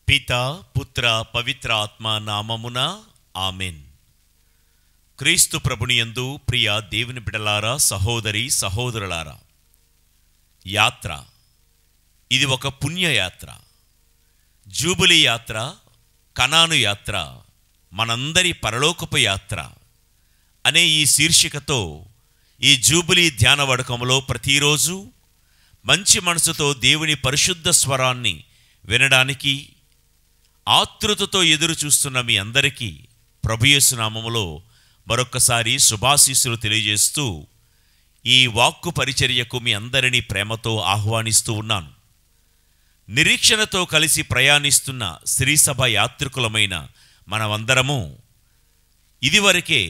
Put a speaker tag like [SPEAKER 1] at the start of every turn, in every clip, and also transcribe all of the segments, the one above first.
[SPEAKER 1] పితా పుత్ర పవిత్ర ఆత్మ నామమున ఆమెన్. క్రీస్తు ప్రభునియందు ప్రియ దేవుని బిడ్డలారా, సహోదరి సహోదరులారా, యాత్ర ఇది ఒక పుణ్యయాత్ర. జూబిలీ యాత్ర, కనాను యాత్ర, మనందరి పరలోకపు యాత్ర అనే ఈ శీర్షికతో ఈ జూబిలీ ధ్యాన వడకంలో ప్రతిరోజు మంచి మనసుతో దేవుని పరిశుద్ధ స్వరాన్ని వినడానికి ఆతృతతో ఎదురు చూస్తున్న మీ అందరికీ ప్రభుయేసు నామములో మరొక్కసారి శుభాశీస్సులు తెలియజేస్తూ ఈ వాక్కు పరిచర్యకు మీ అందరినీ ప్రేమతో ఆహ్వానిస్తూ ఉన్నాను. నిరీక్షణతో కలిసి ప్రయాణిస్తున్న శ్రీసభ యాత్రికులమైన మనమందరము ఇదివరకే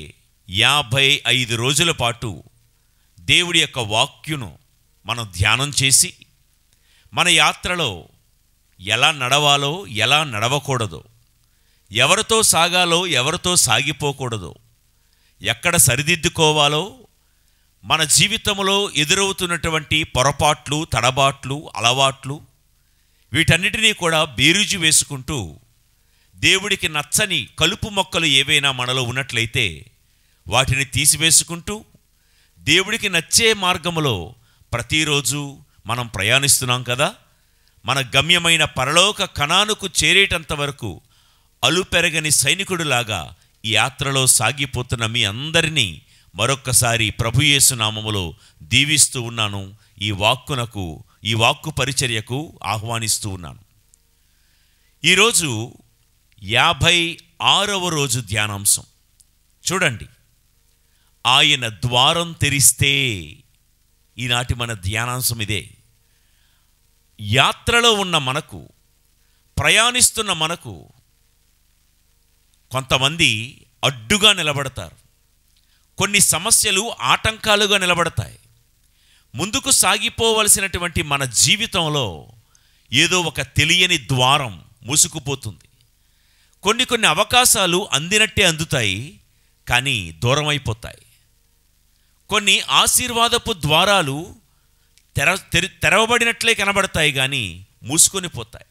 [SPEAKER 1] 55 రోజుల పాటు దేవుడి యొక్క వాక్యును మనం ధ్యానం చేసి మన యాత్రలో ఎలా నడవాలో, ఎలా నడవకూడదో, ఎవరితో సాగాలో, ఎవరితో సాగిపోకూడదో, ఎక్కడ సరిదిద్దుకోవాలో, మన జీవితంలో ఎదురవుతున్నటువంటి పొరపాట్లు, తడబాట్లు, అలవాట్లు వీటన్నిటినీ కూడా బేరీజు వేసుకుంటూ దేవుడికి నచ్చని కలుపు మొక్కలు ఏవైనా మనలో ఉన్నట్లయితే వాటిని తీసివేసుకుంటూ దేవుడికి నచ్చే మార్గములో ప్రతిరోజు మనం ప్రయాణిస్తున్నాం కదా. మన గమ్యమైన పరలోక కనానుకు చేరేటంత వరకు అలుపెరగని సైనికుడిలాగా ఈ యాత్రలో సాగిపోతున్న మీ అందరినీ మరొక్కసారి ప్రభుయేసు నామములో దీవిస్తూ ఉన్నాను. ఈ వాక్కు పరిచర్యకు ఆహ్వానిస్తూ ఉన్నాను. ఈరోజు 56వ రోజు ధ్యానాంశం చూడండి. ఆయన ద్వారం తెరిస్తే. ఈనాటి మన ధ్యానాంశం ఇదే. యాత్రలో ఉన్న మనకు, ప్రయాణిస్తున్న మనకు కొంతమంది అడ్డుగా నిలబడతారు. కొన్ని సమస్యలు ఆటంకాలుగా నిలబడతాయి. ముందుకు సాగిపోవలసినటువంటి మన జీవితంలో ఏదో ఒక తెలియని ద్వారం మూసుకుపోతుంది. కొన్ని అవకాశాలు అందినట్టే అందుతాయి, కానీ దూరం అయిపోతాయి. కొన్ని ఆశీర్వాదపు ద్వారాలు తెరవబడినట్లే కనబడతాయి, కానీ మూసుకొని పోతాయి.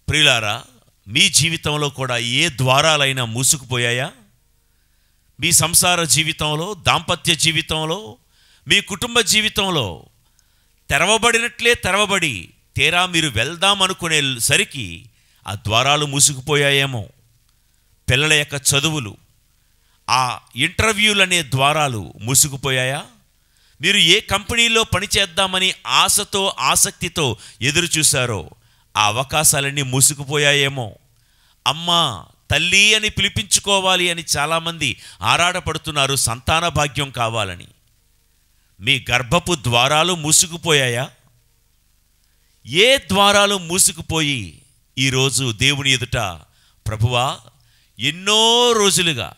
[SPEAKER 1] ప్రియులారా, మీ జీవితంలో కూడా ఏ ద్వారాలైనా మూసుకుపోయాయా? మీ సంసార జీవితంలో, దాంపత్య జీవితంలో, మీ కుటుంబ జీవితంలో తెరవబడినట్లే తెరవబడి తీరా మీరు వెళ్దామనుకునేసరికి ఆ ద్వారాలు మూసుకుపోయాయేమో. పిల్లల యొక్క చదువులు, ఆ ఇంటర్వ్యూలనే ద్వారాలు మూసుకుపోయాయా? మీరు ఏ కంపెనీలో పనిచేద్దామని ఆశతో, ఆసక్తితో ఎదురు చూశారో ఆ అవకాశాలన్నీ మూసుకుపోయాయేమో. అమ్మా, తల్లి అని పిలిపించుకోవాలి అని చాలామంది ఆరాటపడుతున్నారు, సంతాన భాగ్యం కావాలని. మీ గర్భపు ద్వారాలు మూసుకుపోయాయా? ఏ ద్వారాలు మూసుకుపోయి ఈరోజు దేవుని ఎదుట, ప్రభువా, ఎన్నో రోజులుగా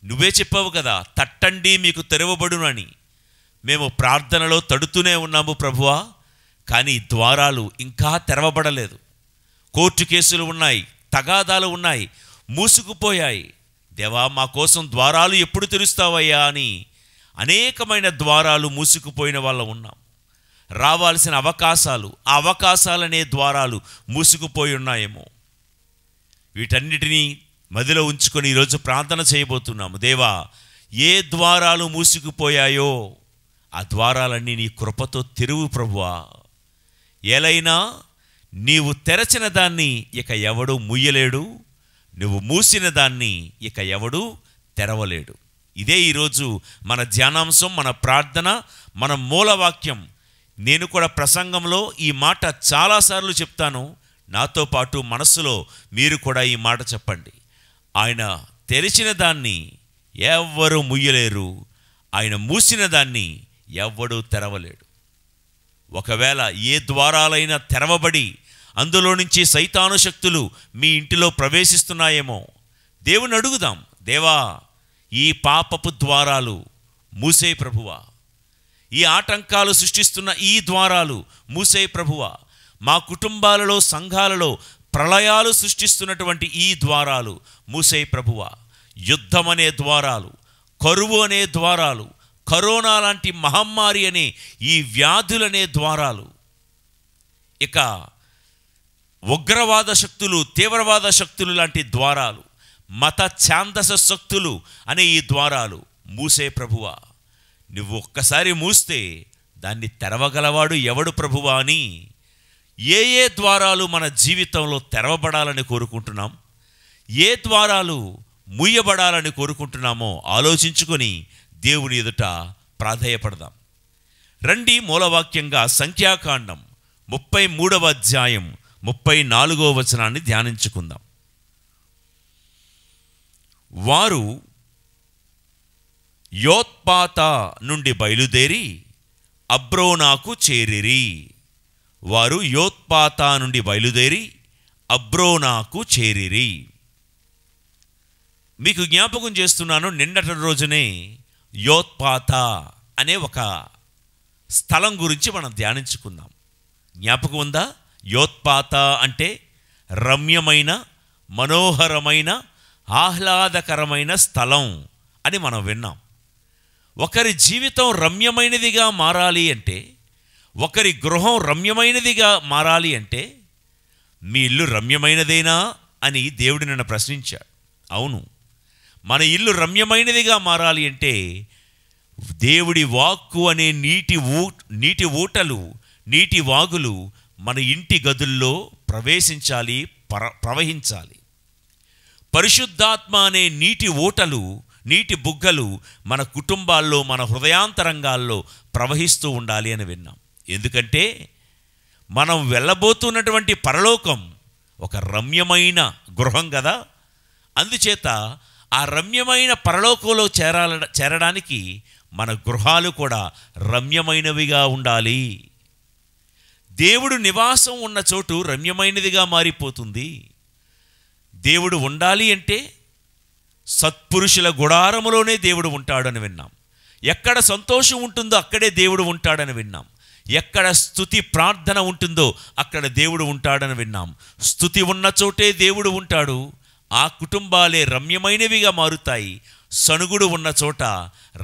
[SPEAKER 1] నువ్వే చెప్పావు కదా, తట్టండి మీకు తెరవబడును అని. మేము ప్రార్థనలో తడుతూనే ఉన్నాము ప్రభువా, కానీ ద్వారాలు ఇంకా తెరవబడలేదు. కోర్టు కేసులు ఉన్నాయి, తగాదాలు ఉన్నాయి, మూసుకుపోయాయి. దేవా, మా కోసం ద్వారాలు ఎప్పుడు తెరుస్తావయ్యా అని అనేకమైన ద్వారాలు మూసుకుపోయిన వాళ్ళం ఉన్నాం. రావాల్సిన అవకాశాలు, ఆ అవకాశాలనే ద్వారాలు మూసుకుపోయి ఉన్నాయేమో. వీటన్నిటినీ మదిలో ఉంచుకొని ఈరోజు ప్రార్థన చేయబోతున్నాము. దేవా, ఏ ద్వారాలు మూసుకుపోయాయో ఆ ద్వారాలన్నీ నీ కృపతో తెరువు ప్రభువా. ఏలైనా నీవు తెరచిన దాన్ని ఇక ఎవడు ముయ్యలేడు, నువ్వు మూసిన దాన్ని ఇక ఎవడు తెరవలేడు. ఇదే ఈరోజు మన ధ్యానాంశం, మన ప్రార్థన, మన మూలవాక్యం. నేను కూడా ప్రసంగంలో ఈ మాట చాలాసార్లు చెప్తాను. నాతో పాటు మనస్సులో మీరు కూడా ఈ మాట చెప్పండి. ఆయన తెరిచిన దాన్ని ఎవ్వరూ ముయ్యలేరు, ఆయన మూసిన దాన్ని ఎవ్వడూ తెరవలేడు. ఒకవేళ ఏ ద్వారాలైనా తెరవబడి అందులో నుంచి సైతాను శక్తులు మీ ఇంటిలో ప్రవేశిస్తున్నాయేమో, దేవుని అడుగుదాం. దేవా, ఈ పాపపు ద్వారాలు మూసే ప్రభువా. ఈ ఆటంకాలు సృష్టిస్తున్న ఈ ద్వారాలు మూసే ప్రభువా. మా కుటుంబాలలో, సంఘాలలో ప్రళయాలు సృష్టిస్తున్నటువంటి ఈ ద్వారాలు మూసే ప్రభువా. యుద్ధం అనే ద్వారాలు, కరువు అనే ద్వారాలు, కరోనా లాంటి మహమ్మారి అనే ఈ వ్యాధులనే ద్వారాలు, ఇక ఉగ్రవాద శక్తులు, తీవ్రవాద శక్తులు లాంటి ద్వారాలు, మత ఛాందస శక్తులు అనే ఈ ద్వారాలు మూసే ప్రభువా, నువ్వు ఒక్కసారి మూస్తే దాన్ని తెరవగలవాడు ఎవడు ప్రభువా అని ఏ ద్వారాలు మన జీవితంలో తెరవబడాలని కోరుకుంటున్నాం, ఏ ద్వారాలు మూయబడాలని కోరుకుంటున్నామో ఆలోచించుకొని దేవుని ఎదుట ప్రాధేయపడదాం. రండి మూలవాక్యంగా సంఖ్యాకాండం 33వ అధ్యాయం 34వ వచనాన్ని ధ్యానించుకుందాం. వారు యోత్పాత నుండి బయలుదేరి అబ్రోనాకు చేరిరి. వారు యోత్పాత నుండి బయలుదేరి అబ్రోనాకు చేరిరి. మీకు జ్ఞాపకం చేస్తున్నాను, నిన్నటి రోజునే యోత్పాత అనే ఒక స్థలం గురించి మనం ధ్యానించుకుందాం. జ్ఞాపకం ఉందా? యోత్పాత అంటే రమ్యమైన, మనోహరమైన, ఆహ్లాదకరమైన స్థలం అని మనం విన్నాం. ఒకరి జీవితం రమ్యమైనదిగా మారాలి అంటే, ఒకరి గృహం రమ్యమైనదిగా మారాలి అంటే, మీ ఇల్లు రమ్యమైనదేనా అని దేవుడు నన్ను ప్రశ్నించాడు. అవును, మన ఇల్లు రమ్యమైనదిగా మారాలి అంటే దేవుడి వాక్కు అనే నీటి ఊటలు, నీటి వాగులు మన ఇంటి గదుల్లో ప్రవేశించాలి, ప్రవహించాలి. పరిశుద్ధాత్మ అనే నీటి ఊటలు, నీటి బుగ్గలు మన కుటుంబాల్లో, మన హృదయాంతరంగాల్లో ప్రవహిస్తూ ఉండాలి అని విన్నాం. ఎందుకంటే మనం వెళ్ళబోతున్నటువంటి పరలోకం ఒక రమ్యమైన గృహం కదా. అందుచేత ఆ రమ్యమైన పరలోకంలో చేరడానికి మన గృహాలు కూడా రమ్యమైనవిగా ఉండాలి. దేవుడు నివాసం ఉన్న చోటు రమ్యమైనదిగా మారిపోతుంది. దేవుడు ఉండాలి అంటే సత్పురుషుల గుడారములోనే దేవుడు ఉంటాడని విన్నాం. ఎక్కడ సంతోషం ఉంటుందో అక్కడే దేవుడు ఉంటాడని విన్నాం. ఎక్కడ స్తుతి ప్రార్థన ఉంటుందో అక్కడ దేవుడు ఉంటాడని విన్నాం. స్తుతి ఉన్న చోటే దేవుడు ఉంటాడు. ఆ కుటుంబాలే రమ్యమైనవిగా మారుతాయి. సణుగుడు ఉన్న చోట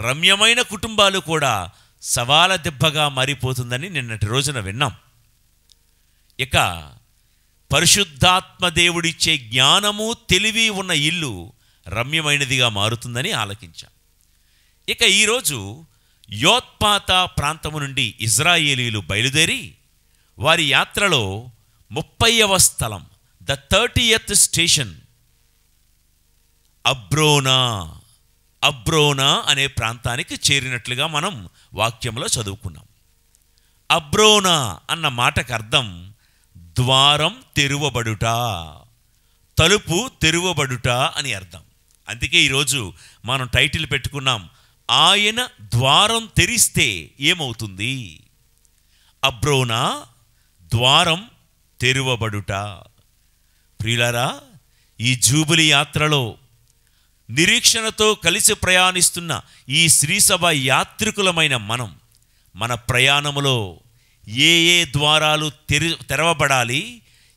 [SPEAKER 1] రమ్యమైన కుటుంబాలు కూడా సవాల దెబ్బగా మారిపోతుందని నిన్నటి రోజున విన్నాం. ఇక పరిశుద్ధాత్మ దేవుడిచ్చే జ్ఞానము, తెలివి ఉన్న ఇల్లు రమ్యమైనదిగా మారుతుందని ఆలకించాం. ఇక ఈరోజు యోత్పాత ప్రాంతము నుండి ఇజ్రాయేలీలు బయలుదేరి వారి యాత్రలో 30వ స్థలం, ద 30th స్టేషన్ అబ్రోనా అనే ప్రాంతానికి చేరినట్లుగా మనం వాక్యంలో చదువుకున్నాం. అబ్రోనా అన్న మాటకు అర్థం ద్వారం తెరువబడుట, తలుపు తెరువబడుట అని అర్థం. అందుకే ఈరోజు మనం టైటిల్ పెట్టుకున్నాం, ఆయన ద్వారం తెరిస్తే ఏమవుతుంది. అబ్రోనా ద్వారం తెరువబడుట. ప్రియులారా, ఈ జూబిలీ యాత్రలో నిరీక్షణతో కలిసి ప్రయాణిస్తున్న ఈ శ్రీసభ యాత్రికులమైన మనం, మన ప్రయాణములో ఏ ద్వారాలు తెరవబడాలి,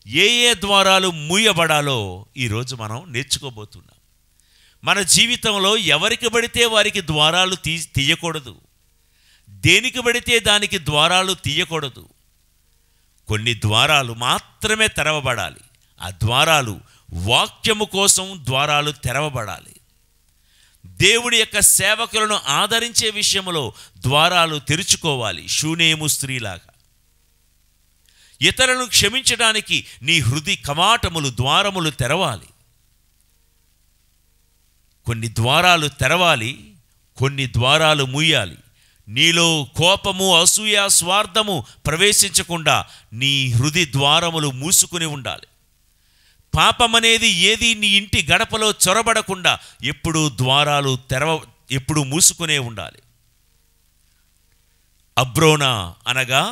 [SPEAKER 1] ఏ ద్వారాలు మూయబడాలో ఈరోజు మనం నేర్చుకోబోతున్నాం. మన జీవితంలో ఎవరికి పడితే వారికి ద్వారాలు తీయకూడదు. దేనికి పడితే దానికి ద్వారాలు తీయకూడదు. కొన్ని ద్వారాలు మాత్రమే తెరవబడాలి. ఆ ద్వారాలు వాక్యము కోసం ద్వారాలు తెరవబడాలి. దేవుడి యొక్క సేవకులను ఆదరించే విషయంలో ద్వారాలు తెరుచుకోవాలి. షూనేము స్త్రీలాగా ఇతరులను క్షమించడానికి నీ హృదయ కవాటములు, ద్వారములు తెరవాలి. కొన్ని ద్వారాలు తెరవాలి, కొన్ని ద్వారాలు మూయాలి. నీలో కోపము, అసూయ, స్వార్థము ప్రవేశించకుండా నీ హృదయ ద్వారములు మూసుకుని ఉండాలి. పాపమనేది ఏది నీ ఇంటి గడపలో చొరబడకుండా ఎప్పుడూ ద్వారాలు ఎప్పుడు మూసుకునే ఉండాలి. అబ్రోనా అనగా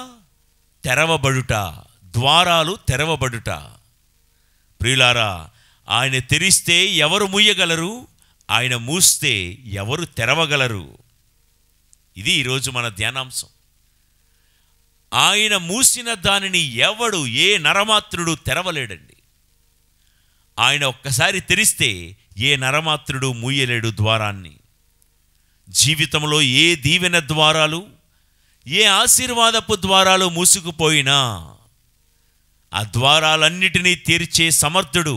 [SPEAKER 1] తెరవబడుట, ద్వారాలు తెరవబడుట. ప్రియులారా, ఆయన తెరిస్తే ఎవరు మూయగలరు? ఆయన మూస్తే ఎవరు తెరవగలరు? ఇది ఈరోజు మన ధ్యానాంశం. ఆయన మూసిన దానిని ఎవడు, ఏ నరమాత్రుడు తెరవలేడండి. ఆయన ఒక్కసారి తెరిస్తే ఏ నరమాత్రుడు మూయలేడు ద్వారాన్ని. జీవితంలో ఏ దీవెన ద్వారాలు, ఏ ఆశీర్వాదపు ద్వారాలు మూసుకుపోయినా ఆ ద్వారాలన్నిటినీ తీర్చే సమర్థుడు,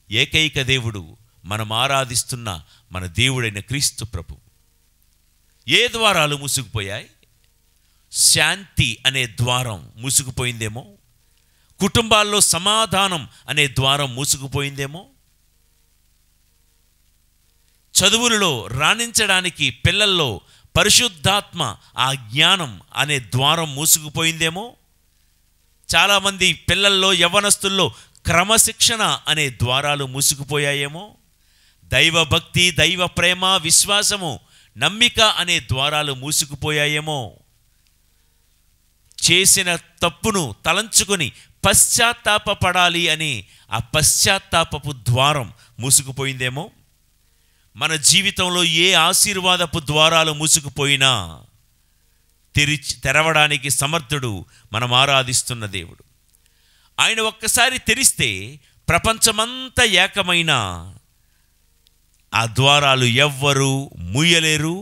[SPEAKER 1] ఏకైక దేవుడు, మనం ఆరాధిస్తున్న మన దేవుడైన క్రీస్తు ప్రభు. ఏ ద్వారాలు మూసుకుపోయాయి? శాంతి అనే ద్వారం మూసుకుపోయిందేమో, కుటుంబాల్లో సమాధానం అనే ద్వారం మూసుకుపోయిందేమో, చదువులలో రాణించడానికి పిల్లల్లో పరిశుద్ధాత్మ ఆ జ్ఞానం అనే ద్వారం మూసుకుపోయిందేమో, చాలామంది పిల్లల్లో యవ్వనస్తుల్లో క్రమశిక్షణ అనే ద్వారాలు మూసుకుపోయాయేమో, దైవభక్తి, దైవ ప్రేమ, విశ్వాసము, నమ్మిక అనే ద్వారాలు మూసుకుపోయాయేమో, చేసిన తప్పును తలంచుకొని పశ్చాత్తాపపడాలి అని ఆ పశ్చాత్తాపపు ద్వారం మూసుకుపోయిందేమో, మన జీవితంలో ఏ ఆశీర్వాదపు ద్వారాలు మూసుకుపోయినా తెరవడానికి సమర్థుడు మనం ఆరాధిస్తున్న దేవుడు. ఆయన ఒక్కసారి తెరిస్తే ప్రపంచమంతా ఏకమైన ఆ ద్వారాలు ఎవ్వరూ మూయలేరు,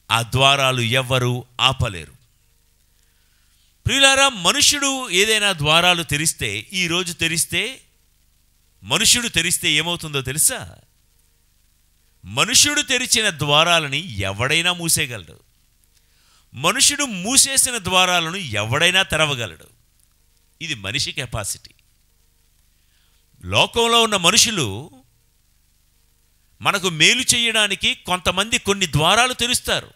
[SPEAKER 1] ఆ ద్వారాలు ఎవ్వరూ ఆపలేరు. ప్రియులారా, మనుషుడు ఏదైనా ద్వారాలు తెరిస్తే, ఈరోజు తెరిస్తే, మనుషుడు తెరిస్తే ఏమవుతుందో తెలుసా? మనుషుడు తెరిచిన ద్వారాలని ఎవడైనా మూసేయగలడు. మనుషుడు మూసేసిన ద్వారాలను ఎవడైనా తెరవగలడు. ఇది మనిషి కెపాసిటీ. లోకంలో ఉన్న మనుషులు మనకు మేలు చేయడానికి కొంతమంది కొన్ని ద్వారాలు తెరుస్తారు,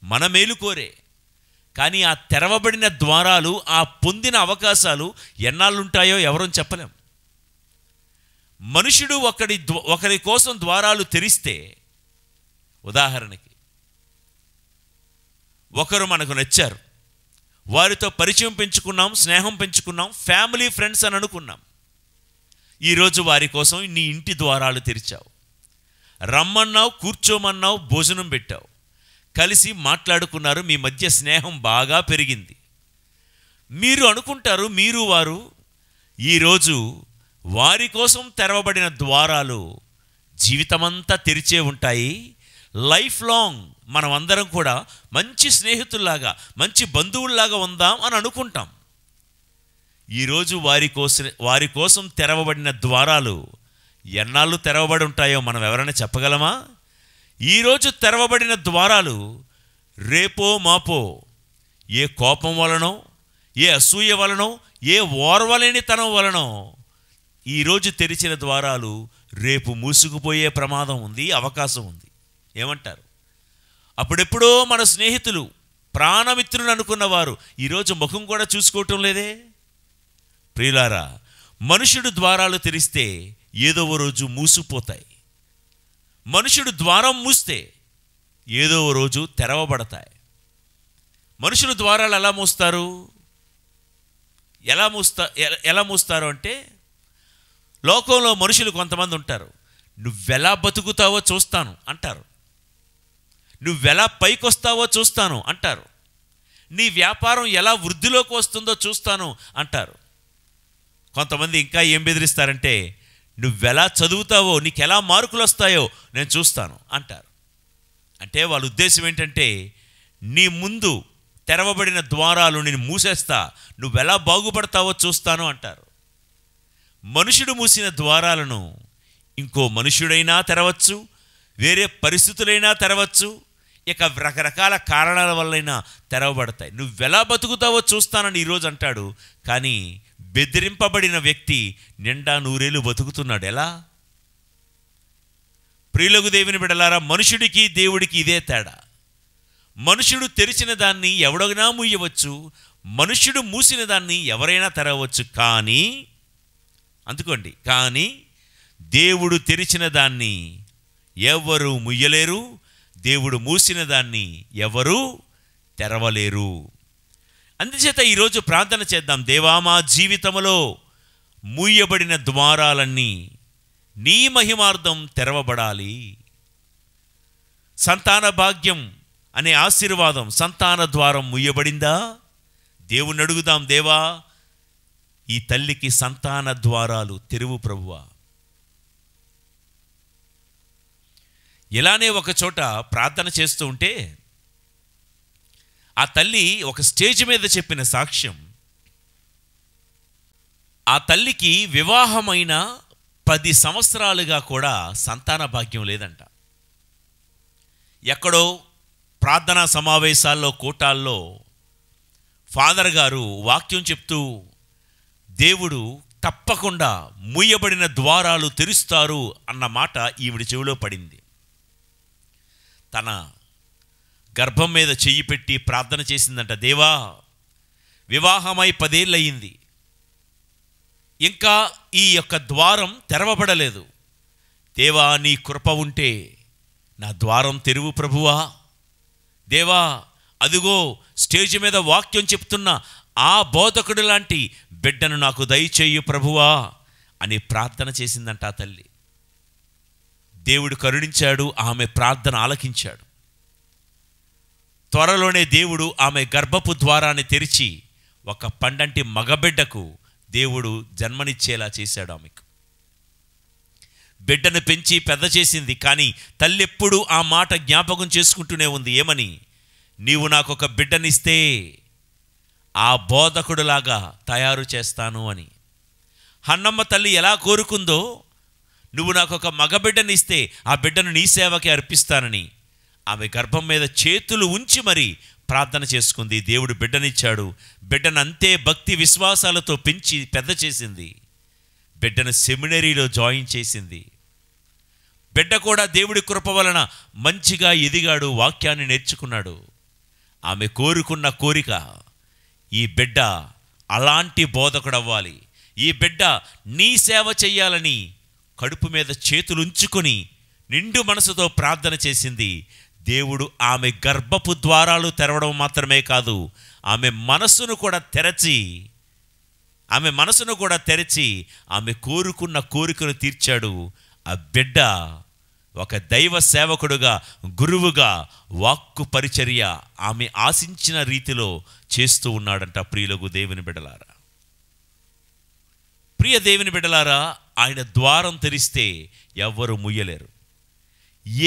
[SPEAKER 1] మన మేలు కోరే. కానీ ఆ తెరవబడిన ద్వారాలు, ఆ పొందిన అవకాశాలు ఎన్నాళ్ళుంటాయో ఎవరూ చెప్పలేం. మనుషుడు ఒకరి కోసం ద్వారాలు తెరిస్తే, ఉదాహరణకి ఒకరు మనకు నచ్చారు, వారితో పరిచయం పెంచుకున్నాం, స్నేహం పెంచుకున్నాం, ఫ్యామిలీ ఫ్రెండ్స్ అని అనుకున్నాం. ఈరోజు వారి కోసం నీ ఇంటి ద్వారాలు తెరిచావు, రమ్మన్నావు, కూర్చోమన్నావు, భోజనం పెట్టావు, కలిసి మాట్లాడుకున్నారు, మీ మధ్య స్నేహం బాగా పెరిగింది. మీరు అనుకుంటారు, మీరు వారు ఈరోజు వారి కోసం తెరవబడిన ద్వారాలు జీవితమంతా తెరిచే ఉంటాయి. లైఫ్ లాంగ్ మనమందరం కూడా మంచి స్నేహితుల్లాగా, మంచి బంధువుల్లాగా ఉందాం అని అనుకుంటాం. ఈరోజు వారి కోసం తెరవబడిన ద్వారాలు ఎన్నాళ్ళు తెరవబడి ఉంటాయో మనం ఎవరైనా చెప్పగలమా? ఈరోజు తెరవబడిన ద్వారాలు రేపో మాపో ఏ కోపం వలనో, ఏ అసూయ వలనో, ఏ ఓర్వలేనితనం వలనో ఈరోజు తెరిచిన ద్వారాలు రేపు మూసుకుపోయే ప్రమాదం ఉంది, అవకాశం ఉంది. ఏమంటారు? అప్పుడెప్పుడో మన స్నేహితులు, ప్రాణమిత్రులు అనుకున్నవారు ఈరోజు ముఖం కూడా చూసుకోవటం లేదే. ప్రియులారా, మనుషుడు ద్వారాలు తెరిస్తే ఏదో ఓ రోజు మూసిపోతాయి. మనుషుడు ద్వారం మూస్తే ఏదో ఓ రోజు తెరవబడతాయి. మనుషులు ద్వారాలు ఎలా మూస్తారు అంటే, లోకంలో మనుషులు కొంతమంది ఉంటారు, నువ్వెలా బతుకుతావో చూస్తాను అంటారు, నువ్వెలా పైకొస్తావో చూస్తాను అంటారు, నీ వ్యాపారం ఎలా వృద్ధిలోకి వస్తుందో చూస్తాను అంటారు. కొంతమంది ఇంకా ఏం బెదిరిస్తారంటే, నువ్వెలా చదువుతావో, నీకు ఎలా మార్కులు వస్తాయో నేను చూస్తాను అంటారు. అంటే వాళ్ళ ఉద్దేశం ఏంటంటే, నీ ముందు తెరవబడిన ద్వారాలు నేను మూసేస్తా, నువ్వెలా బాగుపడతావో చూస్తాను అంటారు. మనుషుడు మూసిన ద్వారాలను ఇంకో మనుషుడైనా తెరవచ్చు, వేరే పరిస్థితులైనా తెరవచ్చు, ఇక రకరకాల కారణాల వల్లైనా తెరవబడతాయి. నువ్వెలా బతుకుతావో చూస్తానని ఈరోజు అంటాడు, కానీ బెదిరింపబడిన వ్యక్తి నిండా నూరేళ్ళు బతుకుతున్నాడు. ఎలా? ప్రియులకు దేవుని బిడ్డలారా, మనుషుడికి దేవుడికి ఇదే తేడా. మనుషుడు తెరిచిన దాన్ని ఎవడైనా మూయవచ్చు, మనుషుడు మూసిన దాన్ని ఎవరైనా తెరవచ్చు. కానీ అందుకోండి, కానీ దేవుడు తెరిచిన దాన్ని ఎవరు ముయ్యలేరు, దేవుడు మూసిన దాన్ని ఎవరు తెరవలేరు. అందుచేత ఈరోజు ప్రార్థన చేద్దాం. దేవా, మా జీవితంలో మూయబడిన ద్వారాలన్నీ నీ మహిమార్థం తెరవబడాలి. సంతాన భాగ్యం అనే ఆశీర్వాదం, సంతాన ద్వారం మూయబడిందా? దేవుణ్ణి అడుగుదాం, దేవా ఈ తల్లికి సంతాన ద్వారాలు తెరువు ప్రభువా. ఇలానే ఒక చోట ప్రార్థన చేస్తూ ఉంటే ఆ తల్లి ఒక స్టేజ్ మీద చెప్పిన సాక్ష్యం ఆ తల్లికి వివాహమైన 10 సంవత్సరాలుగా కూడా సంతాన భాగ్యం లేదంట. ఎక్కడో ప్రార్థనా సమావేశాల్లో కూటాల్లో ఫాదర్ గారు వాక్యం చెప్తూ దేవుడు తప్పకుండా మూయబడిన ద్వారాలు తెరుస్తారు అన్న మాట ఈవిడి చెవిలో పడింది. తన గర్భం మీద చెయ్యి పెట్టి ప్రార్థన చేసిందంట, దేవా వివాహమై 10 ఏళ్ళు అయ్యింది, ఇంకా ఈ యొక్క ద్వారం తెరవబడలేదు, దేవా నీ కృప ఉంటే నా ద్వారం తెరువు ప్రభువా, దేవా అదిగో స్టేజ్ మీద వాక్యం చెప్తున్న ఆ బోధకుడు లాంటి బిడ్డను నాకు దయచేయు ప్రభువా అని ప్రార్థన చేసిందంట ఆ తల్లి. దేవుడు కరుణించాడు, ఆమె ప్రార్థన ఆలకించాడు. త్వరలోనే దేవుడు ఆమె గర్భపు ద్వారాన్ని తెరిచి ఒక పండంటి మగబిడ్డకు దేవుడు జన్మనిచ్చేలా చేశాడు. ఆమెకు బిడ్డను పెంచి పెద్ద చేసింది. కానీ తల్లి ఎప్పుడూ ఆ మాట జ్ఞాపకం చేసుకుంటూనే ఉంది. ఏమని? నీవు నాకు ఒక బిడ్డనిస్తే ఆ బోధకుడులాగా తయారు చేస్తాను అని. హన్నమ్మ తల్లి ఎలా కోరుకుందో, నువ్వు నాకు ఒక మగబిడ్డనిస్తే ఆ బిడ్డను నీ సేవకి అర్పిస్తానని ఆమె గర్భం మీద చేతులు ఉంచి మరి ప్రార్థన చేసుకుంది. దేవుడు బిడ్డనిచ్చాడు. బిడ్డను అంతే భక్తి విశ్వాసాలతో పెంచి పెద్ద చేసింది. బిడ్డను సెమినరీలో జాయిన్ చేసింది. బిడ్డ కూడా దేవుడి కృప వలన మంచిగా ఎదిగాడు, వాక్యాన్ని నేర్చుకున్నాడు. ఆమె కోరుకున్న కోరిక, ఈ బిడ్డ అలాంటి బోధకుడు అవ్వాలి, ఈ బిడ్డ నీ సేవ చెయ్యాలని కడుపు మీద చేతులు ఉంచుకొని నిండు మనసుతో ప్రార్థన చేసింది. దేవుడు ఆమె గర్భపు ద్వారాలు తెరవడం మాత్రమే కాదు, ఆమె మనసును కూడా తెరచి ఆమె కోరుకున్న కోరికను తీర్చాడు. ఆ బిడ్డ ఒక దైవ సేవకుడుగా, గురువుగా వాక్కు పరిచర్య ఆమె ఆశించిన రీతిలో చేస్తూ ఉన్నాడంట. ప్రియులకు దేవుని బిడ్డలారా, ప్రియ దేవుని బిడ్డలారా, ఆయన ద్వారం తెరిస్తే ఎవ్వరూ ముయ్యలేరు.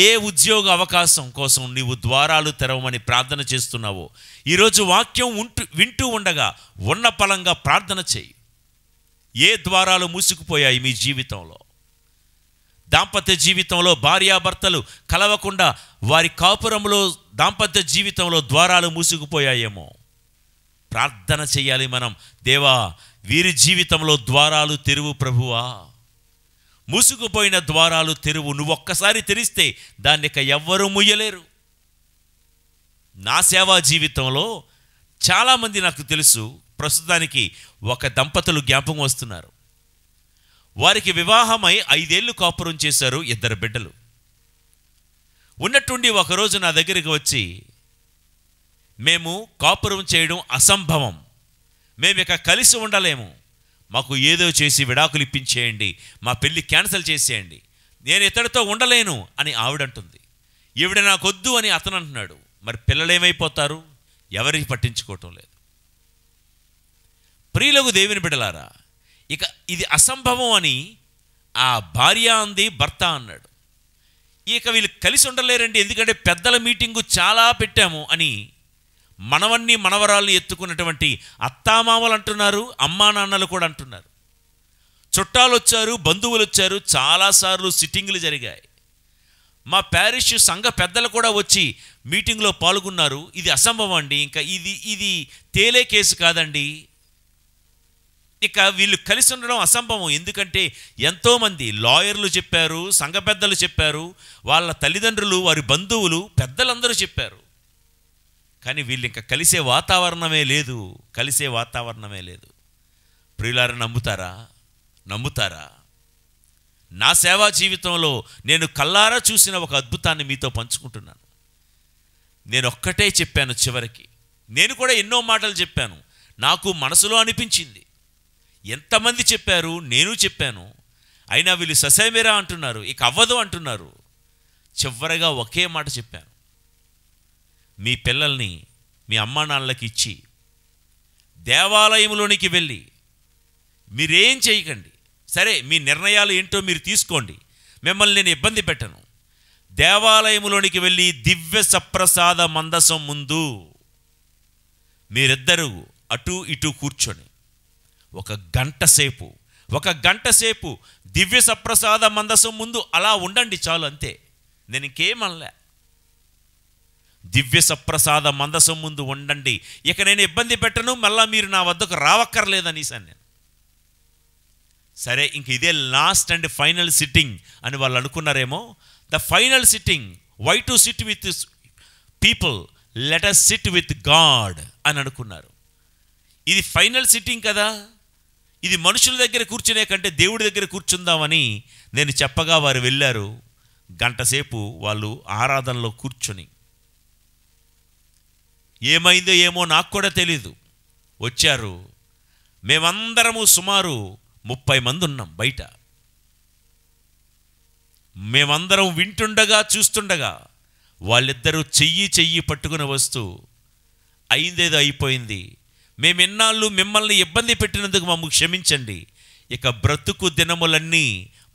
[SPEAKER 1] ఏ ఉద్యోగ అవకాశం కోసం నీవు ద్వారాలు తెరవమని ప్రార్థన చేస్తున్నావో, ఈరోజు వాక్యం వింటూ ఉండగా ఉన్న పలంగా ప్రార్థన చేయి. ఏ ద్వారాలు మూసుకుపోయాయి మీ జీవితంలో? దాంపత్య జీవితంలో భార్యాభర్తలు కలవకుండా వారి కాపురంలో, దాంపత్య జీవితంలో ద్వారాలు మూసుకుపోయాయేమో. ప్రార్థన చేయాలి మనం. దేవా వీరి జీవితంలో ద్వారాలు తెరువు ప్రభువా, మూసుకుపోయిన ద్వారాలు తెరువు. నువ్వు ఒక్కసారి తెరిస్తే దాన్ని ఇక ఎవ్వరూ ముయ్యలేరు. నా సేవా జీవితంలో చాలామంది నాకు తెలుసు. ప్రస్తుతానికి ఒక దంపతులు జ్ఞాపకం వస్తున్నారు. వారికి వివాహమై 5 ఏళ్ళు కాపురం చేశారు, 2 బిడ్డలు. ఉన్నట్టుండి ఒకరోజు నా దగ్గరికి వచ్చి, మేము కాపురం చేయడం అసంభవం, మేము ఇక కలిసి ఉండలేము, మాకు ఏదో చేసి విడాకులు ఇప్పించేయండి, మా పెళ్ళి క్యాన్సిల్ చేసేయండి, నేను ఇతడితో ఉండలేను అని ఆవిడంటుంది. ఈవిడ నాకొద్దు అని అతను అంటున్నాడు. మరి పిల్లలేమైపోతారు? ఎవరికి పట్టించుకోవటం లేదు. ప్రియులకు దేవుని బిడ్డలారా, ఇక ఇది అసంభవం అని ఆ భార్య అంది, భర్త అన్నాడు. ఇక వీళ్ళు కలిసి ఉండలేరండి, ఎందుకంటే పెద్దల మీటింగు చాలా పెట్టాము అని మనవన్ని మనవరాల్ని ఎత్తుకున్నటువంటి అత్తామామలు అంటున్నారు, అమ్మా నాన్నలు కూడా అంటున్నారు. చుట్టాలు వచ్చారు, బంధువులు వచ్చారు, చాలాసార్లు సిట్టింగులు జరిగాయి. మా ప్యారిష్ సంఘ పెద్దలు కూడా వచ్చి మీటింగ్లో పాల్గొన్నారు. ఇది అసంభవం అండి, ఇంకా ఇది తేలే కేసు కాదండి, ఇక వీళ్ళు కలిసి ఉండడం అసంభవం. ఎందుకంటే ఎంతోమంది లాయర్లు చెప్పారు, సంఘ పెద్దలు చెప్పారు, వాళ్ళ తల్లిదండ్రులు, వారి బంధువులు, పెద్దలందరూ చెప్పారు. కానీ వీళ్ళు ఇంకా కలిసే వాతావరణమే లేదు. ప్రియులారా, నమ్ముతారా? నా సేవా జీవితంలో నేను కల్లారా చూసిన ఒక అద్భుతాన్ని మీతో పంచుకుంటున్నాను. నేను ఒక్కటే చెప్పాను చివరికి. నేను కూడా ఎన్నో మాటలు చెప్పాను, నాకు మనసులో అనిపించింది. ఎంతమంది చెప్పారు, నేను చెప్పాను, అయినా వీళ్ళు ససేమిరా అంటున్నారు, ఇక అవ్వదు అంటున్నారు. చివరగా ఒకే మాట చెప్పాను, మీ పిల్లల్ని మీ అమ్మా నాన్నలకి ఇచ్చి దేవాలయంలోనికి వెళ్ళి మీరేం చేయకండి, సరే మీ నిర్ణయాలు ఏంటో మీరు తీసుకోండి, మిమ్మల్ని నేను ఇబ్బంది పెట్టను. దేవాలయంలోనికి వెళ్ళి దివ్య సప్రసాద మందసం ముందు మీరిద్దరూ అటు ఇటు కూర్చొని ఒక గంట సేపు దివ్య సప్రసాద మందసం ముందు అలా ఉండండి చాలు, అంతే. నేను ఇంకేమనలే. దివ్య సప్రసాద మందసం ముందు ఉండండి, ఇక నేను ఇబ్బంది పెట్టను, మళ్ళా మీరు నా వద్దకు రావక్కర్లేదనేసాను నేను. సరే, ఇంక ఇదే లాస్ట్ అండ్ ఫైనల్ సిట్టింగ్ అని వాళ్ళు అనుకున్నారేమో. The final sitting, why to sit with people, let us sit with God అని అనుకున్నారు. ఇది ఫైనల్ సిట్టింగ్ కదా, ఇది మనుషుల దగ్గర కూర్చునే కంటే దేవుడి దగ్గర కూర్చుందామని నేను చెప్పగా వారు వెళ్ళారు. గంటసేపు వాళ్ళు ఆరాధనలో కూర్చొని, ఏమైందో ఏమో నాకు కూడా తెలీదు, వచ్చారు. మేమందరము సుమారు 30 మంది ఉన్నాం బయట. మేమందరం వింటుండగా చూస్తుండగా వాళ్ళిద్దరూ చెయ్యి పట్టుకుని వస్తూ, అయిందేదో అయిపోయింది, మేమెన్నాళ్ళు మిమ్మల్ని ఇబ్బంది పెట్టినందుకు మమ్మల్ని క్షమించండి, ఇక బ్రతుకు దినములన్నీ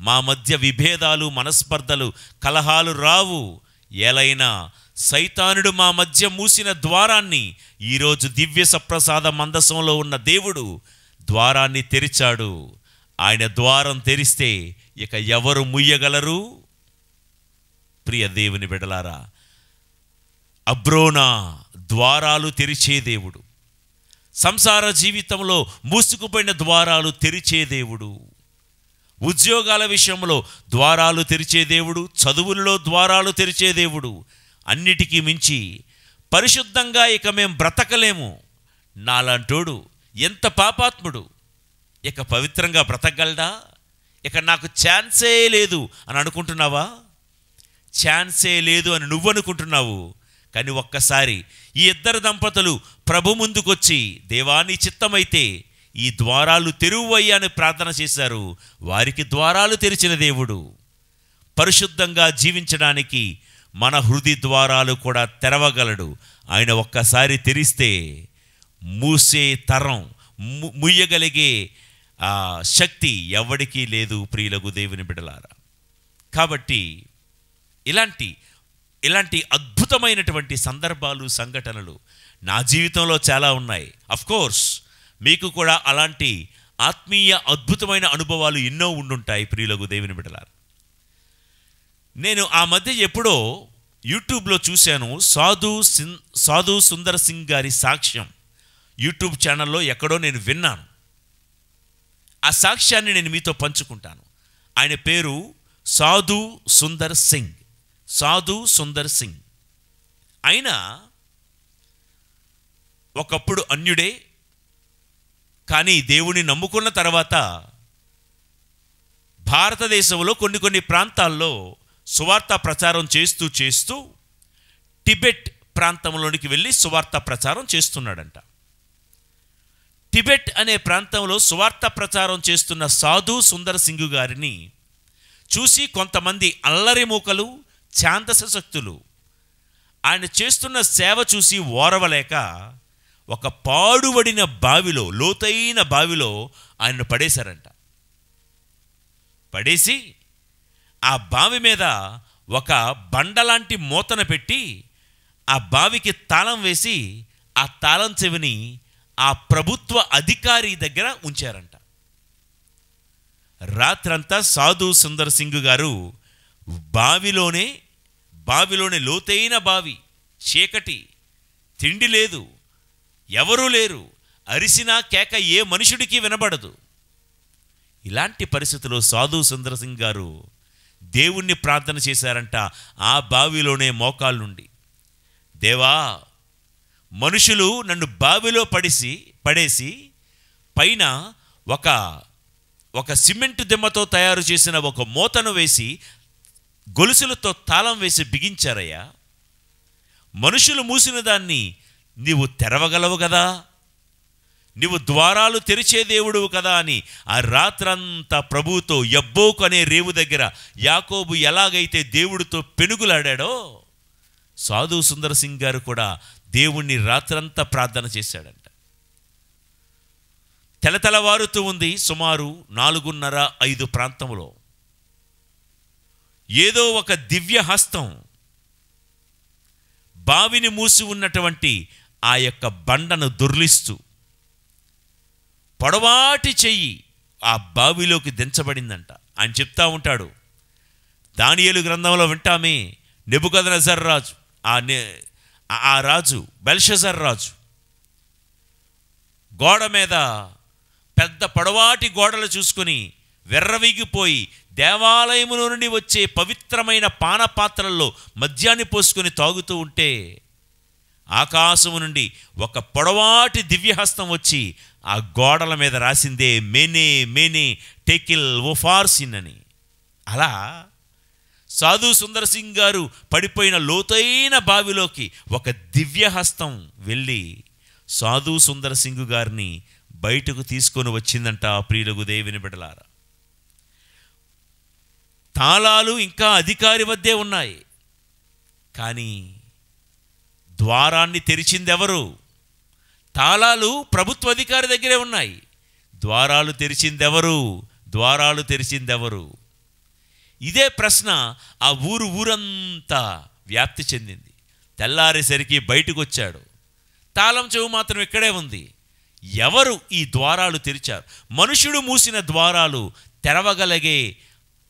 [SPEAKER 1] మా మధ్య విభేదాలు, మనస్పర్ధలు, కలహాలు రావు. ఏలైనా సైతానుడు మా మధ్య మూసిన ద్వారాన్ని ఈరోజు దివ్య సప్రసాద మందసంలో ఉన్న దేవుడు ద్వారాన్ని తెరిచాడు. ఆయన ద్వారం తెరిస్తే ఇక ఎవరు ముయ్యగలరు? ప్రియ దేవుని బిడ్డలారా, అబ్రోనా ద్వారాలు తెరిచే దేవుడు, సంసార జీవితంలో మూసుకుపోయిన ద్వారాలు తెరిచే దేవుడు, ఉద్యోగాల విషయంలో ద్వారాలు తెరిచే దేవుడు, చదువుల్లో ద్వారాలు తెరిచే దేవుడు. అన్నిటికీ మించి పరిశుద్ధంగా ఇక మేము బ్రతకలేము, నాలాంటోడు ఎంత పాపాత్ముడు ఇక పవిత్రంగా బ్రతకగలడా, ఇక నాకు ఛాన్సే లేదు అని అనుకుంటున్నావా? ఛాన్సే లేదు అని నువ్వు అనుకుంటున్నావు. కానీ ఒక్కసారి ఈ ఇద్దరు దంపతులు ప్రభు ముందుకొచ్చి, దేవా నీ చిత్తమైతే ఈ ద్వారాలు తెరువయ్యా అని ప్రార్థన చేశారు. వారికి ద్వారాలు తెరిచిన దేవుడు. పరిశుద్ధంగా జీవించడానికి మన హృదయ ద్వారాలు కూడా తెరవగలడు. ఆయన ఒక్కసారి తెరిస్తే మూసే తరం, ముయ్యగలిగే శక్తి ఎవడికి లేదు ప్రియులకు దేవుని బిడ్డలారా. కాబట్టి ఇలాంటి అద్భుతమైనటువంటి సందర్భాలు, సంఘటనలు నా జీవితంలో చాలా ఉన్నాయి. అఫ్కోర్స్ మీకు కూడా అలాంటి ఆత్మీయ అద్భుతమైన అనుభవాలు ఎన్నో ఉండుంటాయి ప్రియులకు దేవుని బిడ్డలారా. నేను ఆ మధ్య ఎప్పుడో యూట్యూబ్లో చూశాను, సాధు సుందర్ సింగ్ గారి సాక్ష్యం యూట్యూబ్ ఛానల్లో ఎక్కడో నేను విన్నాను. ఆ సాక్ష్యాన్ని నేను మీతో పంచుకుంటాను. ఆయన పేరు సాధు సుందర్ సింగ్. ఆయన ఒకప్పుడు అన్యుడే, కానీ దేవుని నమ్ముకున్న తర్వాత భారతదేశంలో కొన్ని ప్రాంతాల్లో సువార్త ప్రచారం చేస్తూ టిబెట్ ప్రాంతంలోనికి వెళ్ళి సువార్త ప్రచారం చేస్తున్నాడంట. టిబెట్ అనే ప్రాంతంలో సువార్త ప్రచారం చేస్తున్న సాధు సుందర్ సింగ్ గారిని చూసి కొంతమంది అల్లరి మూకలు, ఛాందస శక్తులు ఆయన చేస్తున్న సేవ చూసి ఓరవలేక ఒక పాడుబడిన బావిలో, లోతైన బావిలో ఆయన్ను పడేశారంట. పడేసి ఆ బావి మీద ఒక బండలాంటి మూతన పెట్టి ఆ బావికి తాళం వేసి ఆ తాళం చెవిని ఆ ప్రభుత్వ అధికారి దగ్గర ఉంచారంట. రాత్రంతా సాధు సుందర్ సింగ్ గారు బావిలోనే లోతైన బావి, చీకటి, తిండి లేదు, ఎవరూ లేరు, అరిసినా కేక ఏ మనుషుడికి వినబడదు. ఇలాంటి పరిస్థితుల్లో సాధు సుందర్ సింగ్ గారు దేవుణ్ణి ప్రార్థన చేశారంట. ఆ బావిలోనే మోకాళ్ళుండి, దేవా మనుషులు నన్ను బావిలో పడేసి పైన ఒక సిమెంట్ దిమ్మతో తయారు చేసిన ఒక మూతను వేసి గొలుసులతో తాళం వేసి బిగించారయ్యా. మనుషులు మూసిన దాన్ని నీవు తెరవగలవు కదా, నీవు ద్వారాలు తెరిచే దేవుడువు కదా అని ఆ రాత్రంతా ప్రభువుతో యబ్బోకు అనే రేవు దగ్గర యాకోబు ఎలాగైతే దేవుడితో పెనుగులాడాడో, సాధు సుందర్ సింగ్ గారు కూడా దేవుణ్ణి రాత్రంతా ప్రార్థన చేశాడంట. తెలతెలవారుతూ ఉంది, సుమారు 4:30-5 ప్రాంతంలో ఏదో ఒక దివ్య హస్తం బావిని మూసి ఉన్నటువంటి ఆ యొక్క బండను దొర్లిస్తూ పొడవాటి చెయ్యి ఆ బావిలోకి దించబడిందంట. ఆయన చెప్తా ఉంటాడు, దానియేలు గ్రంథంలో వింటామే, నెబుకద్నెజర్ రాజు, ఆ రాజు బెల్షజర్ రాజు గోడ మీద పెద్ద పొడవాటి గోడలు చూసుకుని వెర్రవీగిపోయి దేవాలయములో నుండి వచ్చే పవిత్రమైన పానపాత్రల్లో మద్యాన్ని పోసుకొని తాగుతూ ఉంటే ఆకాశము నుండి ఒక పొడవాటి దివ్యహస్తం వచ్చి ఆ గోడల మీద రాసిందే మేనే మేనే టెకిల్ ఓఫార్సిన్ అని. అలా సాధు సుందర్ సింగ్ గారు పడిపోయిన లోతైన బావిలోకి ఒక దివ్యహస్తం వెళ్ళి సాధు సుందర్ సింగ్ గారిని బయటకు తీసుకొని వచ్చిందంట. ప్రియులకు దేవుని బిడ్డలారా, తాళాలు ఇంకా అధికారి వద్దే ఉన్నాయి, కానీ ద్వారాన్ని తెరిచిందెవరు? తాళాలు ప్రభుత్వ అధికారి దగ్గరే ఉన్నాయి, ద్వారాలు తెరిచిందెవరు? ద్వారాలు తెరిచిందెవరు? ఇదే ప్రశ్న ఆ ఊరంతా వ్యాప్తి చెందింది. తెల్లారేసరికి బయటకు వచ్చాడు, తాళం చెవు మాత్రం ఇక్కడే ఉంది. ఎవరు ఈ ద్వారాలు తెరిచారు? మనుషుడు మూసిన ద్వారాలు తెరవగలిగే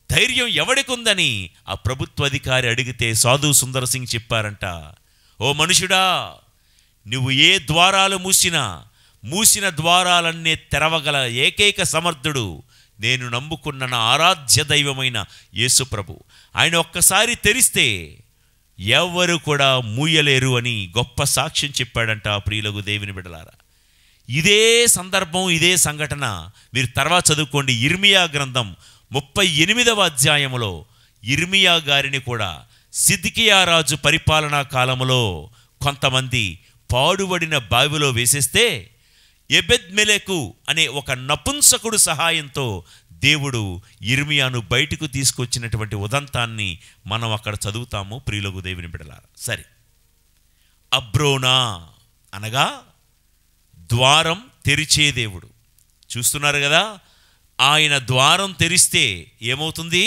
[SPEAKER 1] ధైర్యం ఎవడికుందని ఆ ప్రభుత్వ అధికారి అడిగితే సాధు సుందర్ సింగ్ చెప్పారంట, ఓ మనుషుడా, నువ్వు ఏ ద్వారాలు మూసిన ద్వారాలన్నీ తెరవగల ఏకైక సమర్థుడు నేను నమ్ముకున్న నా ఆరాధ్య దైవమైన యేసు ప్రభు. ఆయన ఒక్కసారి తెరిస్తే ఎవరు కూడా మూయలేరు అని గొప్ప సాక్ష్యం చెప్పాడంట. ప్రియులకు దేవుని బిడ్డలారా, ఇదే సందర్భం, ఇదే సంఘటన మీరు తర్వాత చదువుకోండి. ఇర్మియా గ్రంథం 38వ అధ్యాయంలో ఇర్మియా గారిని కూడా సిద్కియా రాజు పరిపాలనా కాలంలో కొంతమంది పాడుబడిన బావిలో వేసేస్తే ఎబెద్మెలెకు అనే ఒక నపుంసకుడు సహాయంతో దేవుడు ఇర్మియాను బయటకు తీసుకొచ్చినటువంటి ఉదంతాన్ని మనం అక్కడ చదువుతాము. ప్రియులకు దేవుని బిడ్డలారా, సరే, అబ్రోనా అనగా ద్వారం తెరిచే దేవుడు. చూస్తున్నారు కదా, ఆయన ద్వారం తెరిస్తే ఏమవుతుంది?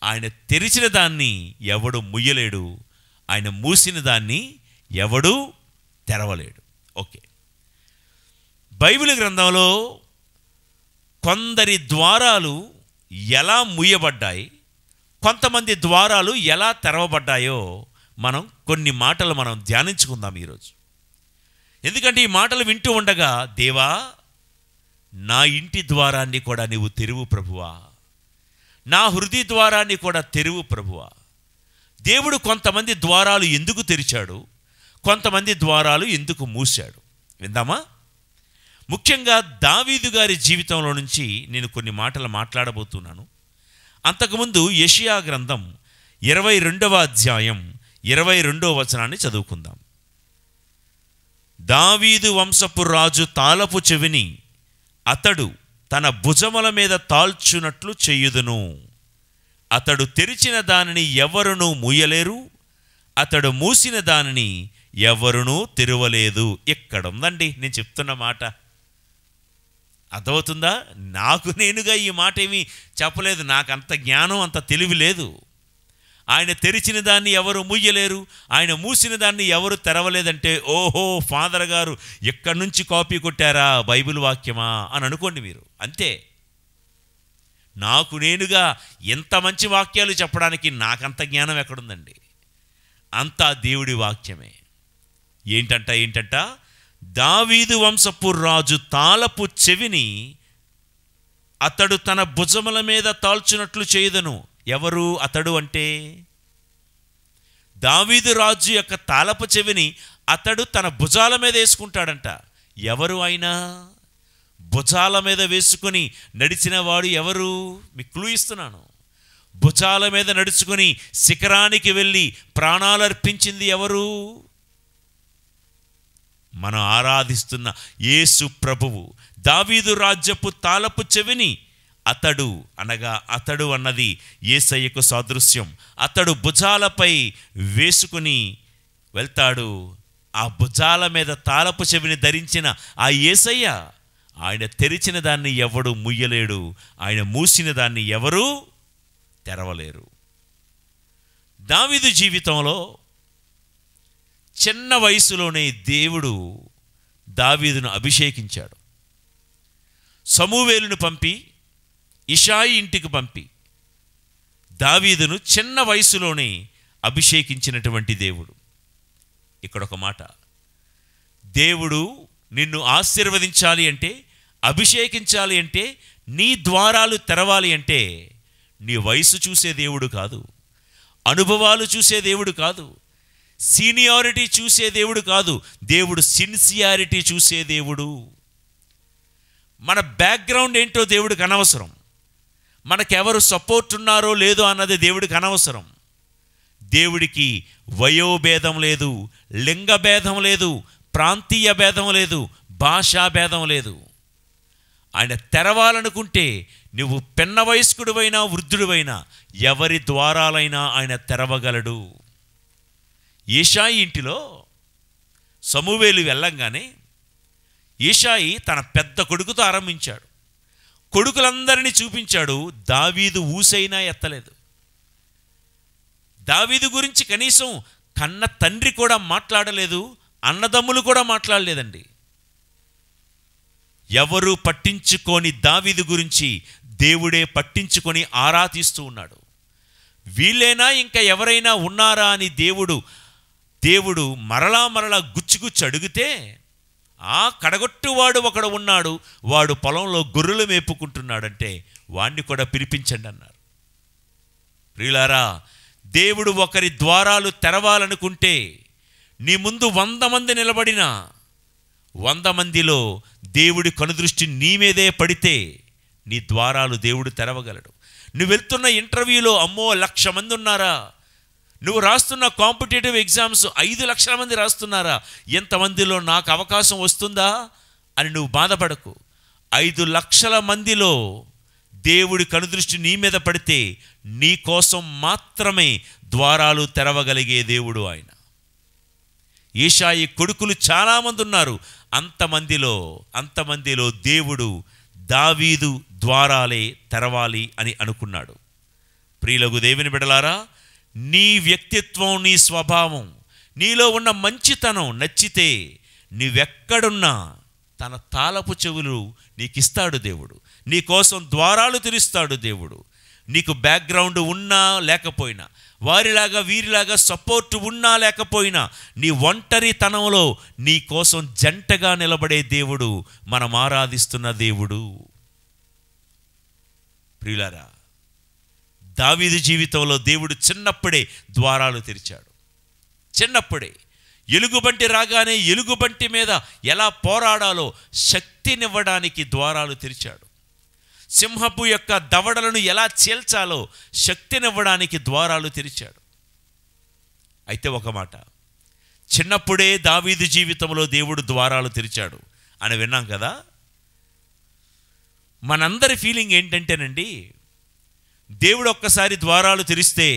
[SPEAKER 1] ఆయన తెరిచిన దాన్ని ఎవడు ముయ్యలేడు, ఆయన మూసిన దాన్ని ఎవడు తెరవలేడు. ఓకే, బైబిల్ గ్రంథంలో కొందరి ద్వారాలు ఎలా మూయబడ్డాయి, కొంతమంది ద్వారాలు ఎలా తెరవబడ్డాయో కొన్ని మాటలు మనం ధ్యానించుకుందాం ఈరోజు. ఎందుకంటే ఈ మాటలు వింటూ ఉండగా, దేవా, నా ఇంటి ద్వారాన్ని కూడా నీవు తెరువు ప్రభువా, నా హృదయ ద్వారాన్ని కూడా తెరువు ప్రభువా. దేవుడు కొంతమంది ద్వారాలు ఎందుకు తెరిచాడు, కొంతమంది ద్వారాలు ఎందుకు మూశాడు విందామా? ముఖ్యంగా దావీదు గారి జీవితంలో నుంచి నేను కొన్ని మాటలు మాట్లాడబోతున్నాను. అంతకుముందు యెషయా గ్రంథం 22వ అధ్యాయం 22వ వచనాన్ని చదువుకుందాం. దావీదు వంశపు రాజు తాళపు చెవిని అతడు తన భుజముల మీద తాల్చునట్లు చేయుదును. అతడు తెరిచిన దానిని ఎవరునూ మూయలేరు, అతడు మూసిన దానిని ఎవరునూ తెరవలేదు. ఎక్కడుందండి నేను చెప్తున్న మాట? అర్థమవుతుందా? నాకు నేనుగా ఈ మాట ఏమీ చెప్పలేదు, నాకంత జ్ఞానం అంత తెలివి లేదు. ఆయన తెరిచిన దాన్ని ఎవరు మూయలేరు, ఆయన మూసిన దాన్ని ఎవరు తెరవలేదంటే, ఓహో ఫాదర్ గారు ఎక్కడి నుంచి కాపీ కొట్టారా బైబిల్ వాక్యమా అని అనుకోండి మీరు. అంతే, నాకు నేనుగా ఎంత మంచి వాక్యాలు చెప్పడానికి నాకంత జ్ఞానం ఎక్కడుందండి? అంతా దేవుడి వాక్యమే. ఏంటంట దావీదు వంశపు రాజు తాళపు చెవిని అతడు తన భుజముల మీద తాల్చునట్లు చేయుదను. ఎవరు అతడు అంటే, దావీదు రాజు యొక్క తాళపు చెవిని అతడు తన భుజాల మీద వేసుకుంటాడంట. ఎవరు ఆయన? భుజాల మీద వేసుకొని నడిచిన వాడు ఎవరు? మీకు క్లూ ఇస్తున్నాను. భుజాల మీద నడుచుకొని శిఖరానికి వెళ్ళి ప్రాణాలు అర్పించింది ఎవరు? మనం ఆరాధిస్తున్న యేసు ప్రభువు. దావీదు రాజ్యపు తాళపు చెవిని అతడు అనగా, అతడు అన్నది యేసయ్యకు సాదృశ్యం. అతడు భుజాలపై వేసుకుని వెళ్తాడు. ఆ భుజాల మీద తాళపు చెవిని ధరించిన ఆ యేసయ్య, ఆయన తెరిచిన దాన్ని ఎవడు ముయ్యలేడు, ఆయన మూసిన దాన్ని ఎవరు తెరవలేరు. దావీదు జీవితంలో చిన్న వయసులోనే దేవుడు దావీదును అభిషేకించాడు. సమూవేలును పంపి ఇషాయి ఇంటికి పంపి దావీదును చిన్న వయసులోనే అభిషేకించినటువంటి దేవుడు. ఇక్కడ ఒక మాట, దేవుడు నిన్ను ఆశీర్వదించాలి అంటే, అభిషేకించాలి అంటే, నీ ద్వారాలు తెరవాలి అంటే నీ వయసు చూసే దేవుడు కాదు, అనుభవాలు చూసే దేవుడు కాదు, సీనియారిటీ చూసే దేవుడు కాదు. దేవుడు సిన్సియారిటీ చూసే దేవుడు. మన బ్యాక్గ్రౌండ్ ఏంటో దేవుడికి అనవసరం, మనకెవరు సపోర్ట్ ఉన్నారో లేదో అన్నది దేవుడికి అనవసరం. దేవుడికి వయోభేదం లేదు, లింగ భేదం లేదు, ప్రాంతీయ భేదం లేదు, భాషా భేదం లేదు. ఆయన తెరవాలనుకుంటే నువ్వు పిన్న వయస్కుడివైనా వృద్ధుడివైనా ఎవరి ద్వారాలైనా ఆయన తెరవగలడు. ఈషాయి ఇంటిలో సమూవేలు వెళ్ళంగానే ఈషాయి తన పెద్ద కొడుకుతో ఆరంభించాడు. కొడుకులందరినీ చూపించాడు. దావీదు ఊసైనా ఎత్తలేదు. దావీదు గురించి కనీసం కన్న తండ్రి కూడా మాట్లాడలేదు, అన్నదమ్ములు కూడా మాట్లాడలేదండి. ఎవరు పట్టించుకొని దావీదు గురించి దేవుడే పట్టించుకొని ఆరా తీస్తూ ఉన్నాడు. వీళ్ళైనా ఇంకా ఎవరైనా ఉన్నారా అని దేవుడు మరలా గుచ్చి అడిగితే, ఆ కడగొట్టువాడు ఒకడు ఉన్నాడు, వాడు పొలంలో గొర్రెలు మేపుకుంటున్నాడంటే వాణ్ణి కూడా పిలిపించండి అన్నారు. ప్రియులారా, దేవుడు ఒకరి ద్వారాలు తెరవాలనుకుంటే నీ ముందు 100 మంది నిలబడినా 100 మందిలో దేవుడి కనుదృష్టి నీ మీదే పడితే నీ ద్వారాలు దేవుడు తెరవగలడు. నువ్వు వెళ్తున్న ఇంటర్వ్యూలో అమ్మో 1,00,000 మంది ఉన్నారా, నువ్వు రాస్తున్న కాంపిటేటివ్ ఎగ్జామ్స్ 5 లక్షల మంది రాస్తున్నారా, ఎంతమందిలో నాకు అవకాశం వస్తుందా అని నువ్వు బాధపడకు. 5 లక్షల మందిలో దేవుడి కనుదృష్టి నీ మీద పడితే నీ కోసం మాత్రమే ద్వారాలు తెరవగలిగే దేవుడు ఆయన. ఈషాయి కొడుకులు చాలామంది ఉన్నారు, అంతమందిలో దేవుడు దావీదు ద్వారాలే తెరవాలి అని అనుకున్నాడు. ప్రియులకు దేవుని బిడ్డలారా, నీ వ్యక్తిత్వం, నీ స్వభావం, నీలో ఉన్న మంచితనం నచ్చితే నీవెక్కడున్నా తన తాళపు చెవులు నీకిస్తాడు దేవుడు. నీ కోసం ద్వారాలు తెరుస్తాడు దేవుడు. నీకు బ్యాక్గ్రౌండ్ ఉన్నా లేకపోయినా, వారిలాగా వీరిలాగా సపోర్ట్ ఉన్నా లేకపోయినా, నీ ఒంటరితనంలో నీ కోసం జంటగా నిలబడే దేవుడు మనం ఆరాధిస్తున్న దేవుడు. ప్రియులారా, దావీదు జీవితంలో దేవుడు చిన్నప్పుడే ద్వారాలు తెరిచాడు. చిన్నప్పుడే ఎలుగుబంటి రాగానే ఎలుగుబంటి మీద ఎలా పోరాడాలో శక్తినివ్వడానికి ద్వారాలు తెరిచాడు. సింహపు యొక్క దవడలను ఎలా చీల్చాలో శక్తినివ్వడానికి ద్వారాలు తెరిచాడు. అయితే ఒక మాట, చిన్నప్పుడే దావీదు జీవితంలో దేవుడు ద్వారాలు తెరిచాడు అని విన్నాం కదా. మనందరి ఫీలింగ్ ఏంటంటేనండి, దేవుడు ఒక్కసారి ద్వారాలు తెరిస్తే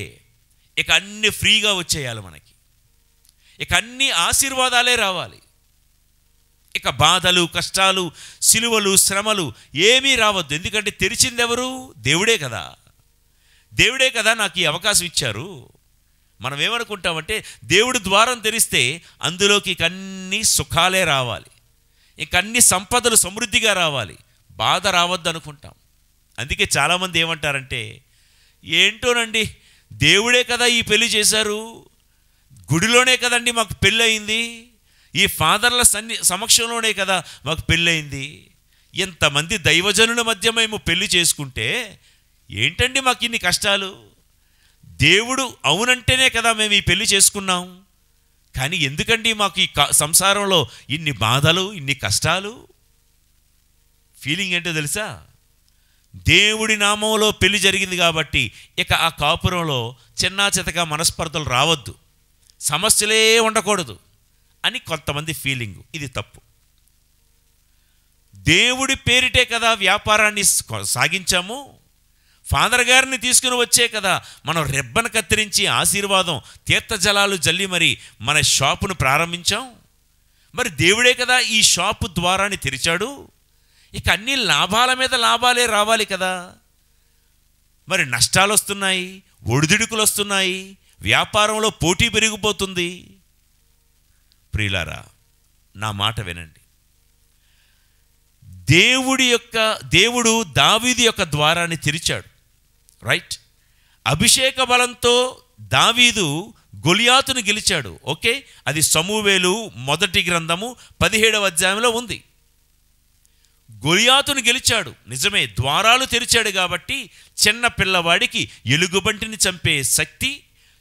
[SPEAKER 1] ఇక అన్ని ఫ్రీగా వచ్చేయాలి, మనకి ఇక అన్ని ఆశీర్వాదాలే రావాలి, ఇక బాధలు, కష్టాలు, సిలువలు, శ్రమలు ఏమీ రావద్దు. ఎందుకంటే తెరిచింది ఎవరు? దేవుడే కదా. దేవుడే కదా నాకు ఈ అవకాశం ఇచ్చారు. మనం ఏమనుకుంటామంటే దేవుడు ద్వారం తెరిస్తే అందులోకి ఇక అన్ని సుఖాలే రావాలి, ఇక అన్ని సంపదలు సమృద్ధిగా రావాలి, బాధ రావద్దు అనుకుంటాం. అందుకే చాలామంది ఏమంటారంటే, ఏంటోనండి దేవుడే కదా ఈ పెళ్లి చేశారు, గుడిలోనే కదండి మాకు పెళ్ళి అయింది, ఈ ఫాదర్ల సమక్షంలోనే కదా మాకు పెళ్ళయింది, ఎంతమంది దైవజనుల మధ్య మేము పెళ్లి చేసుకుంటే ఏంటండి మాకు ఇన్ని కష్టాలు, దేవుడు అవునంటేనే కదా మేము ఈ పెళ్లి చేసుకున్నాం, కానీ ఎందుకండి మాకు ఈ సంసారంలో ఇన్ని బాధలు, ఇన్ని కష్టాలు? ఫీలింగ్ ఏంటో తెలుసా? దేవుడి నామంలో పెళ్లి జరిగింది కాబట్టి ఇక ఆ కాపురంలో చిన్నా చితక మనస్పర్ధలు రావద్దు, సమస్యలే ఉండకూడదు అని కొంతమంది ఫీలింగు. ఇది తప్పు. దేవుడి పేరిటే కదా వ్యాపారాన్ని సాగించాము, ఫాదర్ గారిని తీసుకుని వచ్చే కదా మనం రెబ్బను కత్తిరించి ఆశీర్వాదం, తీర్థజలాలు జల్లి మరి మన షాపును ప్రారంభించాం. మరి దేవుడే కదా ఈ షాపు ద్వారాన్ని తెరిచాడు, ఇక అన్ని లాభాల మీద లాభాలే రావాలి కదా. మరి నష్టాలు వస్తున్నాయి, ఒడిదుడుకులు వస్తున్నాయి, వ్యాపారంలో పోటీ పెరిగిపోతుంది. ప్రియులారా, నా మాట వినండి. దేవుడు దావీదు యొక్క ద్వారాన్ని తెరిచాడు. రైట్. అభిషేక బలంతో దావీదు గొలియాతును గెలిచాడు. ఓకే, అది సమూవేలు మొదటి గ్రంథము 17వ అధ్యాయంలో ఉంది. గొలియాతును గెలిచాడు, నిజమే, ద్వారాలు తెరిచాడు. కాబట్టి చిన్న పిల్లవాడికి ఎలుగుబంటిని చంపే శక్తి,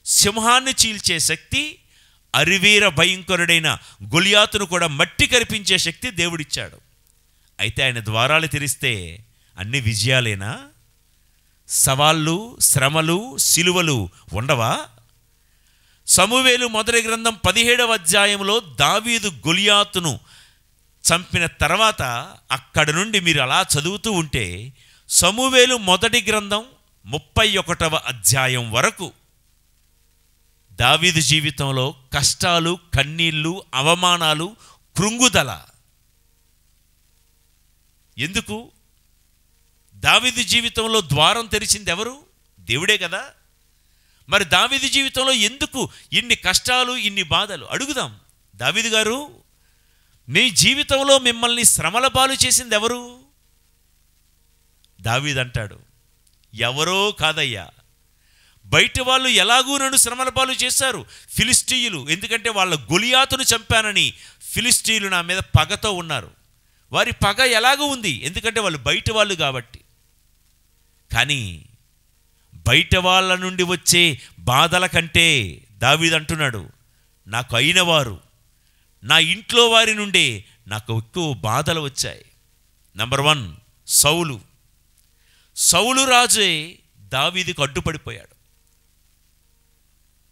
[SPEAKER 1] సింహాన్ని చీల్చే శక్తి, అరివీర భయంకరుడైన గొలియాతును కూడా మట్టి కరిపించే శక్తి దేవుడిచ్చాడు. అయితే ఆయన ద్వారాలు తెరిస్తే అన్ని విజయాలేనా? సవాళ్ళు, శ్రమలు, సిలువలు ఉండవా? సమూవేలు మొదటి గ్రంథం 17వ అధ్యాయంలో దావీదు గొలియాతును చంపిన తర్వాత అక్కడ నుండి మీరు అలా చదువుతూ ఉంటే సమూవేలు మొదటి గ్రంథం 31వ అధ్యాయం వరకు దావీదు జీవితంలో కష్టాలు, కన్నీళ్ళు, అవమానాలు, కృంగుదల. ఎందుకు? దావీదు జీవితంలో ద్వారం తెరిచింది ఎవరు? దేవుడే కదా. మరి దావీదు జీవితంలో ఎందుకు ఇన్ని కష్టాలు, ఇన్ని బాధలు? అడుగుదాం. దావీదు గారు, మీ జీవితంలో మిమ్మల్ని శ్రమల పాలు చేసింది ఎవరు? దావీదు అంటాడు, ఎవరో కాదయ్యా, బయట వాళ్ళు ఎలాగూ నన్ను శ్రమల పాలు చేశారు, ఫిలిస్టీయులు. ఎందుకంటే వాళ్ళ గొలియాతును చంపానని ఫిలిస్టీయులు నా మీద పగతో ఉన్నారు. వారి పగ ఎలాగూ ఉంది, ఎందుకంటే వాళ్ళు బయట వాళ్ళు కాబట్టి. కానీ బయట వాళ్ళ నుండి వచ్చే బాధల కంటే దావీదు అంటున్నాడు, నాకు అయినవారు, నా ఇంట్లో వారి నుండే నాకు ఎక్కువ బాధలు వచ్చాయి. నంబర్ 1, సౌలు రాజే దావీదుకు అడ్డుపడిపోయాడు.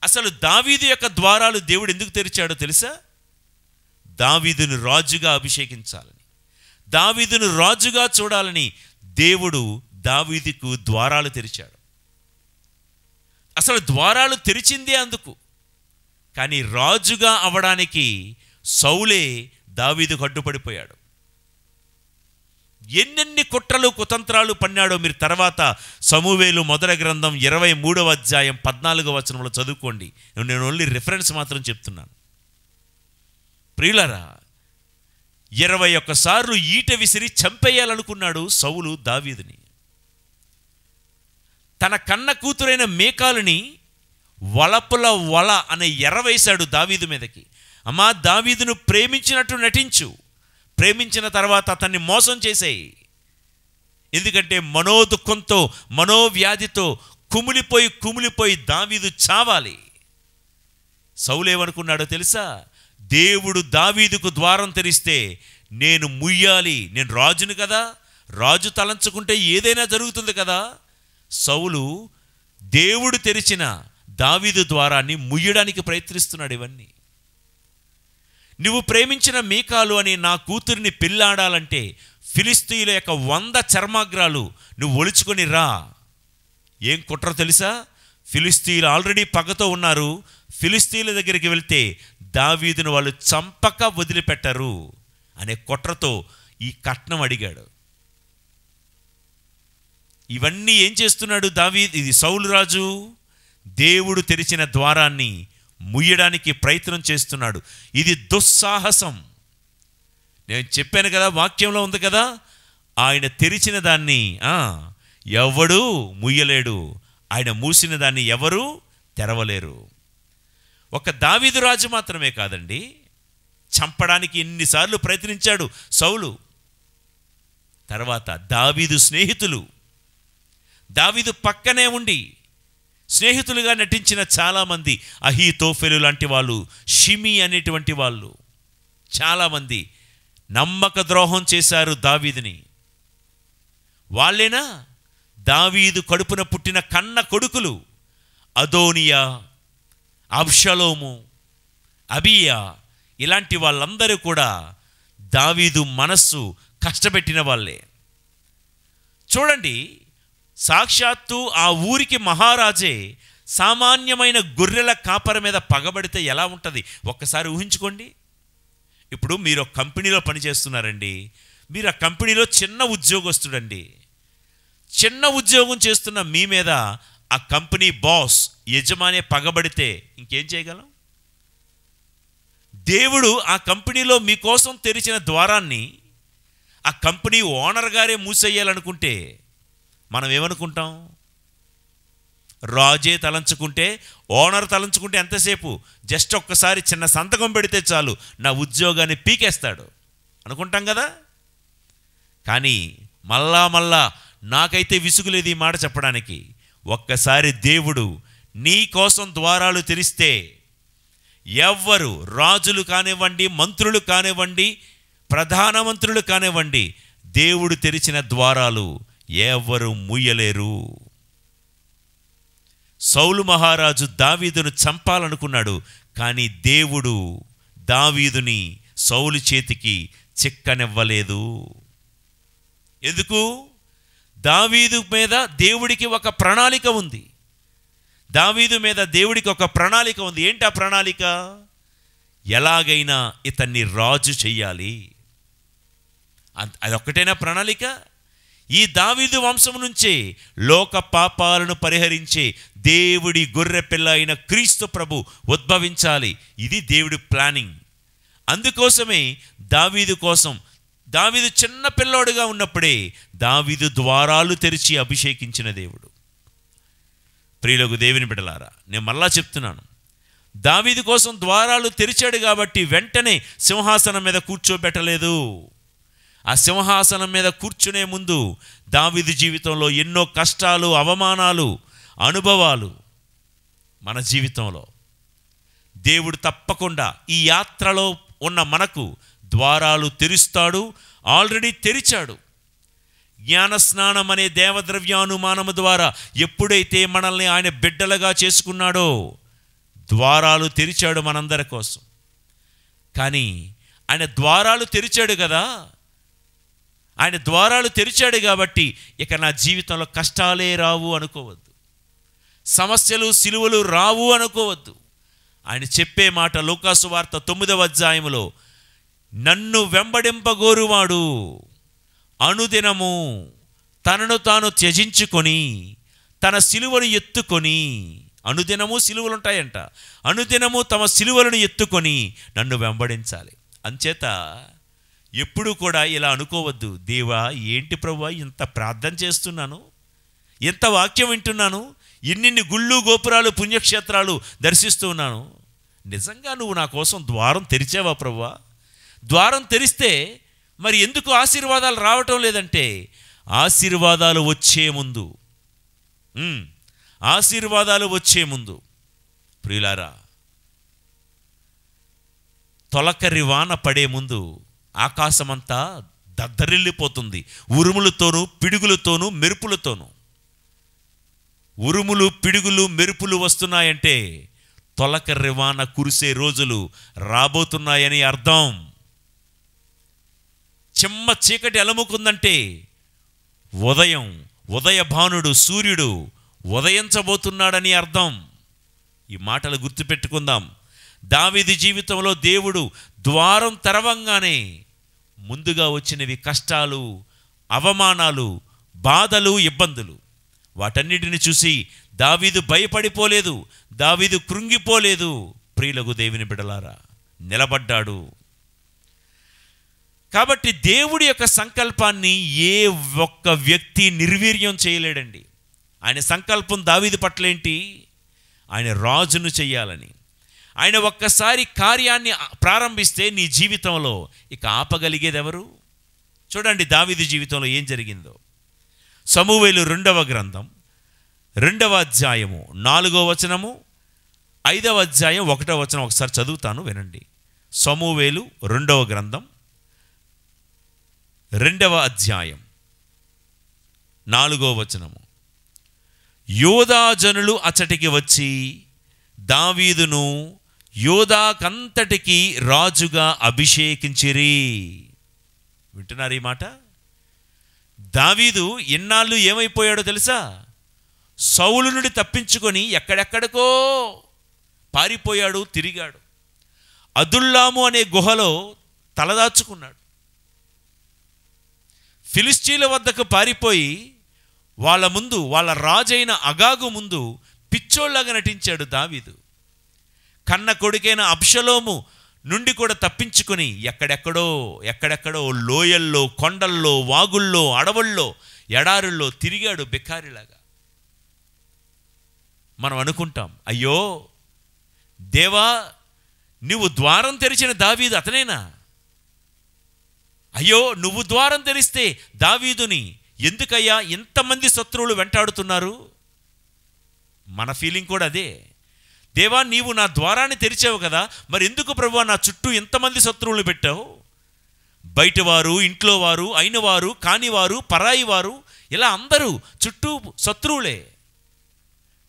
[SPEAKER 1] అసలు దావీదు యొక్క ద్వారాలు దేవుడు ఎందుకు తెరిచాడో తెలుసా? దావీదును రాజుగా అభిషేకించాలని, దావీదును రాజుగా చూడాలని దేవుడు దావీదుకు ద్వారాలు తెరిచాడు. అసలు ద్వారాలు తెరిచిందే అందుకు. కానీ రాజుగా అవడానికి సౌలే దావీదుకు అడ్డుపడిపోయాడు. ఎన్నెన్ని కుట్రలు, కుతంత్రాలు పన్నాడో మీరు తర్వాత సమూవేలు మొదటి గ్రంథం 23వ అధ్యాయం 14వ వచనంలో చదువుకోండి. నేను ఓన్లీ రిఫరెన్స్ మాత్రం చెప్తున్నాను. ప్రియులారా, 21 సార్లు ఈట విసిరి చంపేయాలనుకున్నాడు సౌలు దావీదుని. తన కన్న కూతురైన మేకాలుని వలపుల వల అనే ఎర్రవేశాడు దావీదు మీదకి. అమ్మా, దావీదును ప్రేమించినట్టు నటించు, ప్రేమించిన తర్వాత అతన్ని మోసం చేసేయి. ఎందుకంటే మనోదుఃఖంతో, మనోవ్యాధితో కుమిలిపోయి దావీదు చావాలి. సౌలేమనుకున్నాడో తెలుసా? దేవుడు దావీదుకు ద్వారం తెరిస్తే నేను ముయ్యాలి, నేను రాజును కదా, రాజు తలంచుకుంటే ఏదైనా జరుగుతుంది కదా. సౌలు దేవుడు తెరిచిన దావీదు ద్వారాన్ని ముయ్యడానికి ప్రయత్నిస్తున్నాడు. ఇవన్నీ నువ్వు ప్రేమించిన మీకాలు అని నా కూతురిని పెళ్ళాడాలంటే ఫిలిస్తీయుల యొక్క 100 చర్మాగ్రాలు నువ్వు ఒలుచుకొని రా. ఏం కుట్ర తెలుసా? ఫిలిస్తీయులు ఆల్రెడీ పగతో ఉన్నారు. ఫిలిస్తీయుల దగ్గరికి వెళ్తే దావీదును వాళ్ళు చంపక వదిలిపెట్టరు అనే కుట్రతో ఈ కట్నం అడిగాడు. ఇవన్నీ ఏం చేస్తున్నాడు ఇది సౌలు రాజు? దేవుడు తెరిచిన ద్వారాన్ని ముయ్యడానికి ప్రయత్నం చేస్తున్నాడు. ఇది దుస్సాహసం. నేను చెప్పాను కదా, వాక్యంలో ఉంది కదా, ఆయన తెరిచిన దాన్ని ఎవడు ముయ్యలేడు, ఆయన మూసిన దాన్ని ఎవరు తెరవలేరు. ఒక దావీదు రాజు మాత్రమే కాదండి, చంపడానికి ఎన్నిసార్లు ప్రయత్నించాడు సౌలు. తర్వాత దావీదు స్నేహితులు, దావీదు పక్కనే ఉండి స్నేహితులుగా నటించిన చాలామంది, అహీతోఫెలు లాంటి వాళ్ళు, షిమి అనేటువంటి వాళ్ళు, చాలామంది నమ్మక ద్రోహం చేశారు దావీదుని. వాళ్ళేనా? దావీదు కడుపున పుట్టిన కన్న కొడుకులు అదోనియా, అబ్షలోము, అబియా, ఇలాంటి వాళ్ళందరూ కూడా దావీదు మనస్సు కష్టపెట్టిన వాళ్ళే. చూడండి, సాక్షాత్తు ఆ ఊరికి మహారాజే సామాన్యమైన గొర్రెల కాపర మీద పగబడితే ఎలా ఉంటుంది ఒక్కసారి ఊహించుకోండి. ఇప్పుడు మీరు ఒక కంపెనీలో పనిచేస్తున్నారండి, మీరు ఆ కంపెనీలో చిన్న ఉద్యోగస్తుడండి. చిన్న ఉద్యోగం చేస్తున్న మీ మీద ఆ కంపెనీ బాస్, యజమాని పగబడితే ఇంకేం చేయగలం? దేవుడు ఆ కంపెనీలో మీకోసం తెరిచిన ద్వారాన్ని, ఆ కంపెనీ ఓనర్ గారే మూసేయాలనుకుంటే మనం ఏమనుకుంటాం? రాజే తలంచుకుంటే, ఓనర్ తలంచుకుంటే ఎంతసేపు? జస్ట్ ఒక్కసారి చిన్న సంతకం పెడితే చాలు, నా ఉద్యోగాన్ని పీకేస్తాడు అనుకుంటాం కదా. కానీ మళ్ళా నాకైతే విసుగులేదు ఈ మాట చెప్పడానికి. ఒక్కసారి దేవుడు నీ కోసం ద్వారాలు తెరిస్తే ఎవ్వరు, రాజులు కానివ్వండి, మంత్రులు కానివ్వండి, ప్రధానమంత్రులు కానివ్వండి, దేవుడు తెరిచిన ద్వారాలు ఎవ్వరు మూయలేరు. సౌలు మహారాజు దావీదును చంపాలనుకున్నాడు, కానీ దేవుడు దావీదుని సౌలు చేతికి చిక్కనివ్వలేదు. ఎందుకు? దావీదు మీద దేవుడికి ఒక ప్రణాళిక ఉంది. దావీదు మీద దేవుడికి ఒక ప్రణాళిక ఉంది. ఏంటి ఆ ప్రణాళిక? ఎలాగైనా ఇతన్ని రాజు చెయ్యాలి. అదొక్కటైనా ప్రణాళిక? ఈ దావీదు వంశం నుంచే లోక పాపాలను పరిహరించే దేవుడి గొర్రె పిల్ల అయిన క్రీస్తు ప్రభు ఉద్భవించాలి. ఇది దేవుడి ప్లానింగ్. అందుకోసమే దావీదు కోసం, దావీదు చిన్న పిల్లోడుగా ఉన్నప్పుడే దావీదు ద్వారాలు తెరిచి అభిషేకించిన దేవుడు. ప్రియులకు దేవుని బిడ్డలారా, నేను మళ్ళా చెప్తున్నాను, దావీదు కోసం ద్వారాలు తెరిచాడు కాబట్టి వెంటనే సింహాసనం మీద కూర్చోబెట్టలేదు. ఆ సింహాసనం మీద కూర్చునే ముందు దావీదు జీవితంలో ఎన్నో కష్టాలు, అవమానాలు, అనుభవాలు. మన జీవితంలో దేవుడు తప్పకుండా ఈ యాత్రలో ఉన్న మనకు ద్వారాలు తెరుస్తాడు. ఆల్రెడీ తెరిచాడు. జ్ఞానస్నానం అనే దేవద్రవ్యానుమానము ద్వారా ఎప్పుడైతే మనల్ని ఆయన బిడ్డలుగా చేసుకున్నాడో ద్వారాలు తెరిచాడు మనందరి కోసం. కానీ ఆయన ద్వారాలు తెరిచాడు కదా, ఆయన ద్వారాలు తెరిచాడు కాబట్టి ఇక నా జీవితంలో కష్టాలే రావు అనుకోవద్దు, సమస్యలు సిలువలు రావు అనుకోవద్దు. ఆయన చెప్పే మాట లూకాసు వార్త 9వ అధ్యాయములో, నన్ను వెంబడింపగోరువాడు అనుదినము తనను తాను త్యజించుకొని తన సిలువను ఎత్తుకొని, అనుదినము సిలువలు ఉంటాయంట, అనుదినము తమ సిలువలను ఎత్తుకొని నన్ను వెంబడించాలి. అంచేత ఎప్పుడు కూడా ఇలా అనుకోవద్దు, దేవా ఏంటి ప్రభువా ఇంత ప్రార్థన చేస్తున్నాను, ఎంత వాక్యం వింటున్నాను, ఇన్నిన్ని గుళ్ళు గోపురాలు పుణ్యక్షేత్రాలు దర్శిస్తూ ఉన్నాను, నిజంగా నువ్వు నా కోసం ద్వారం తెరిచావా ప్రభువా? ద్వారం తెరిస్తే మరి ఎందుకు ఆశీర్వాదాలు రావటం లేదంటే, ఆశీర్వాదాలు వచ్చే ముందు ప్రియులారా, తొలకరి వాన పడే ముందు ఆకాశమంతా దద్దరిల్లిపోతుంది, ఉరుములతోనూ పిడుగులతోనూ మెరుపులతోనూ. ఉరుములు, పిడుగులు, మెరుపులు వస్తున్నాయంటే తొలకరి వాన కురిసే రోజులు రాబోతున్నాయని అర్థం. చెమ్మ చీకటి అలముకుందంటే ఉదయభానుడు సూర్యుడు ఉదయించబోతున్నాడని అర్థం. ఈ మాటలు గుర్తుపెట్టుకుందాం. దావీదు జీవితంలో దేవుడు ద్వారం తెరవంగానే ముందుగా వచ్చినవి కష్టాలు, అవమానాలు, బాధలు, ఇబ్బందులు. వాటన్నిటిని చూసి దావీదు భయపడిపోలేదు, దావీదు కృంగిపోలేదు. ప్రియులకు దేవుని బిడ్డలారా, నిలబడ్డాడు. కాబట్టి దేవుడి యొక్క సంకల్పాన్ని ఏ ఒక్క వ్యక్తి నిర్వీర్యం చేయలేడండి. ఆయన సంకల్పం దావీదు పట్లేంటి? ఆయన రాజును చెయ్యాలని. ఆయన ఒక్కసారి కార్యాన్ని ప్రారంభిస్తే నీ జీవితంలో ఇక ఆపగలిగేది ఎవరు? చూడండి దావీదు జీవితంలో ఏం జరిగిందో. సమూయేలు 2వ గ్రంథం 2వ అధ్యాయము 4వ వచనము, 5వ అధ్యాయం 1వ వచనం ఒకసారి చదువుతాను, వినండి. సమూయేలు 2వ గ్రంథం 2వ అధ్యాయం 4వ వచనము. యోధా జనులు అచ్చటికి వచ్చి దావీదును యోధాకంతటికి రాజుగా అభిషేకించిరి. వింటున్నారు ఈ మాట? దావీదు ఇన్నాళ్ళు ఏమైపోయాడో తెలుసా? సౌలు నుండి తప్పించుకొని ఎక్కడెక్కడికో పారిపోయాడు, తిరిగాడు. అదుల్లాము అనే గుహలో తలదాచుకున్నాడు. ఫిలిష్తీయుల వద్దకు పారిపోయి వాళ్ళ రాజైన అగాగు ముందు పిచ్చోళ్లాగా నటించాడు దావీదు. కన్న కొడుకైన అబ్షలోము నుండి కూడా తప్పించుకొని ఎక్కడెక్కడో లోయల్లో, కొండల్లో, వాగుల్లో, అడవుల్లో, ఎడారుల్లో తిరిగాడు బిక్కారిలాగా. మనం అనుకుంటాం, అయ్యో దేవా, నువ్వు ద్వారం తెరిచిన దావీదు అతనేనా? అయ్యో, నువ్వు ద్వారం తెరిస్తే దావీదుని ఎందుకయ్యా ఇంతమంది శత్రువులు వెంటాడుతున్నారు? మన ఫీలింగ్ కూడా అదే. దేవా, నీవు నా ద్వారాన్ని తెరిచావు కదా, మరి ఎందుకు ప్రభువా నా చుట్టూ ఇంతమంది శత్రువులు పెట్టావు? బయటవారు, ఇంట్లో వారు, అయినవారు, కానివారు, పరాయి వారు, ఇలా అందరూ చుట్టూ శత్రువులే.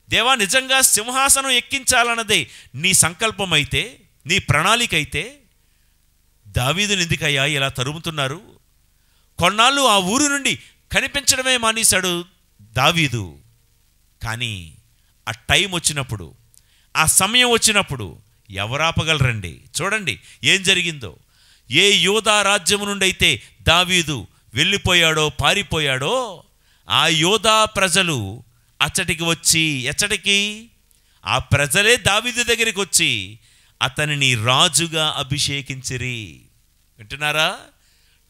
[SPEAKER 1] దేవా, నిజంగా సింహాసనం ఎక్కించాలన్నదే నీ సంకల్పం అయితే, నీ ప్రణాళిక అయితే, దావీదుని ఎందుకయ్యా ఇలా తరుముతున్నారు? కొన్నాళ్ళు ఆ ఊరు నుండి కనిపించడమే మానేశాడు దావీదు. కానీ ఆ టైం వచ్చినప్పుడు, ఆ సమయం వచ్చినప్పుడు ఎవరు ఆపగలరండి? చూడండి ఏం జరిగిందో. ఏ యోధా రాజ్యము నుండి అయితే దావీదు వెళ్ళిపోయాడో, పారిపోయాడో, ఆ యోధా ప్రజలు అచ్చటికి వచ్చి, ఎచ్చటికి? ఆ ప్రజలే దావీదు దగ్గరికి వచ్చి అతనిని రాజుగా అభిషేకించిరి. వింటున్నారా?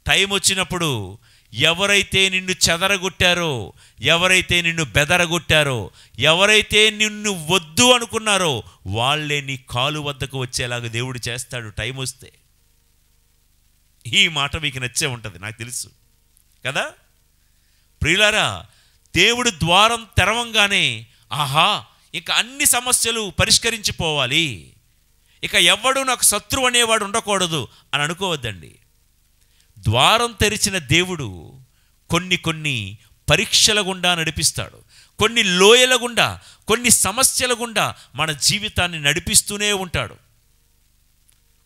[SPEAKER 1] టైం వచ్చినప్పుడు ఎవరైతే నిన్ను చెదరగొట్టారో, ఎవరైతే నిన్ను బెదరగొట్టారో, ఎవరైతే నిన్ను వద్దు అనుకున్నారో వాళ్ళే నీ కాలు వద్దకు వచ్చేలాగా దేవుడు చేస్తాడు టైం వస్తే. ఈ మాట మీకు నచ్చే ఉంటుంది, నాకు తెలుసు కదా ప్రియులారా. దేవుడు ద్వారం తెరవంగానే ఆహా, ఇక అన్ని సమస్యలు పరిష్కరించిపోవాలి, ఇక ఎవడు నాకు శత్రువు అనేవాడు ఉండకూడదు అని అనుకోవద్దండి. ద్వారం తెరిచిన దేవుడు కొన్ని పరీక్షల గుండా నడిపిస్తాడు. కొన్ని లోయల గుండా, కొన్ని సమస్యల గుండా మన జీవితాన్ని నడిపిస్తూనే ఉంటాడు.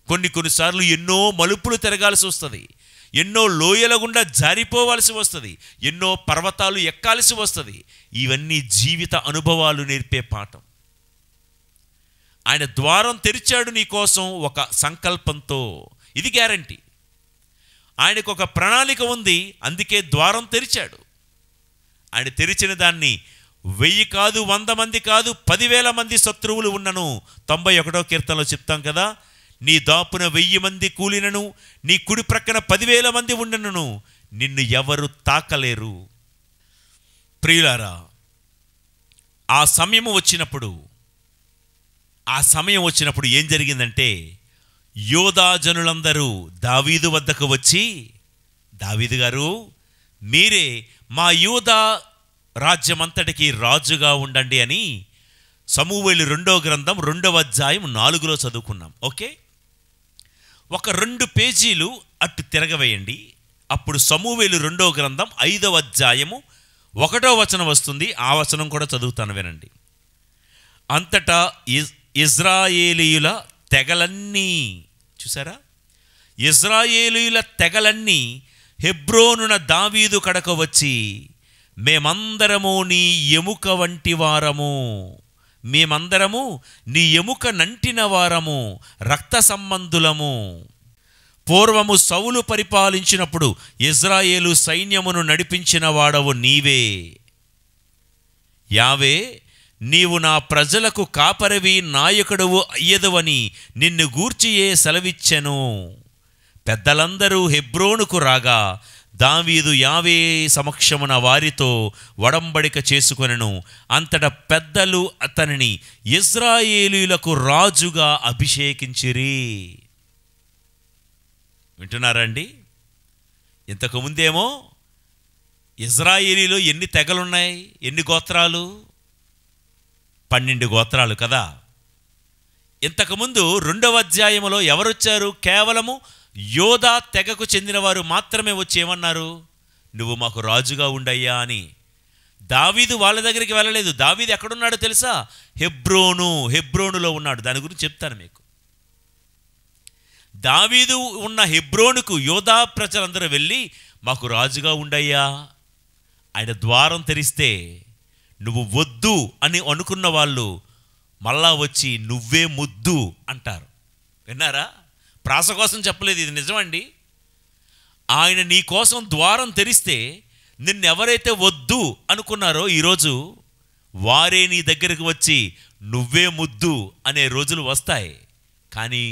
[SPEAKER 1] కొన్నిసార్లు ఎన్నో మలుపులు తిరగాల్సి వస్తుంది, ఎన్నో లోయల గుండా జారిపోవాల్సి వస్తుంది, ఎన్నో పర్వతాలు ఎక్కాల్సి వస్తుంది. ఇవన్నీ జీవిత అనుభవాలు నేర్పే పాఠం. ఆయన ద్వారం తెరిచాడు నీ కోసం ఒక సంకల్పంతో, ఇది గ్యారంటీ. ఆయనకు ఒక ప్రణాళిక ఉంది, అందుకే ద్వారం తెరిచాడు. ఆయన తెరిచిన దాన్ని 1000 కాదు, 100 మంది కాదు, 10,000 మంది శత్రువులు ఉన్నను. 91వ కీర్తనలో చెప్తాం కదా, నీ దాపున 1000 మంది కూలినను, నీ కుడి ప్రక్కన 10,000 మంది ఉండను, నిన్ను ఎవరు తాకలేరు. ప్రియులారా, ఆ సమయం వచ్చినప్పుడు ఏం జరిగిందంటే, యోధా జనులందరూ దావీదు వద్దకు వచ్చి, దావీదు గారు, మీరే మా యోధా రాజ్యమంతటికి రాజుగా ఉండండి అని సమూయేలు 2వ గ్రంథం 2వ అధ్యాయం 4లో చదువుకున్నాం. ఓకే, ఒక 2 పేజీలు అటు తిరగవేయండి. అప్పుడు సమూయేలు 2వ గ్రంథం 5వ అధ్యాయము 1వ వచనం వస్తుంది. ఆ వచనం కూడా చదువుతాను, వినండి. అంతటా ఇజ్రాయేలీయుల తెగలన్నీ, చూసారా, ఇజ్రాయేలీయుల తెగలన్నీ హెబ్రోనున దావీదు కడకు వచ్చి, మేమందరము నీ ఎముక వంటి వారము, మేమందరము నీ ఎముక నంటిన వారము, రక్త సంబంధులము. పూర్వము సౌలు పరిపాలించినప్పుడు ఇజ్రాయేలు సైన్యమును నడిపించిన వాడవు నీవే. యావే, నీవు నా ప్రజలకు కాపరివి, నాయకుడవు అయ్యదువని నిన్ను గూర్చియే సెలవిచ్చెను. పెద్దలందరూ హెబ్రోనుకు రాగా దావీదు యావే సమక్షమున వారితో వడంబడిక చేసుకొనెను. అంతటా పెద్దలు అతనిని ఇజ్రాయేలీయులకు రాజుగా అభిషేకించిరి. వింటున్నారండి? ఇంతకుముందేమో ఇజ్రాయేలీలో ఎన్ని తెగలున్నాయి, ఎన్ని గోత్రాలు? 12 గోత్రాలు కదా. ఇంతకుముందు 2వ అధ్యాయములో ఎవరొచ్చారు? కేవలము యోధా తెగకు చెందినవారు మాత్రమే వచ్చి ఏమన్నారు? నువ్వు మాకు రాజుగా ఉండయ్యా అని. దావీదు వాళ్ళ దగ్గరికి వెళ్ళలేదు. దావీదు ఎక్కడున్నాడో తెలుసా? హెబ్రోనులో ఉన్నాడు. దాని గురించి చెప్తాను మీకు. దావీదు ఉన్న హెబ్రోనుకు యోధా ప్రజలందరూ వెళ్ళి మాకు రాజుగా ఉండయ్యా. ఆయన ద్వారం తెరిస్తే నువ్వు వద్దు అని అనుకున్న వాళ్ళు మళ్ళా వచ్చి నువ్వే ముద్దు అంటారు. విన్నారా? ప్రాస కోసం చెప్పలేదు, ఇది నిజమండి. ఆయన నీ కోసం ద్వారం తెరిస్తే నిన్నెవరైతే వద్దు అనుకున్నారో ఈరోజు వారే నీ దగ్గరకు వచ్చి నువ్వే ముద్దు అనే రోజులు వస్తాయి. కానీ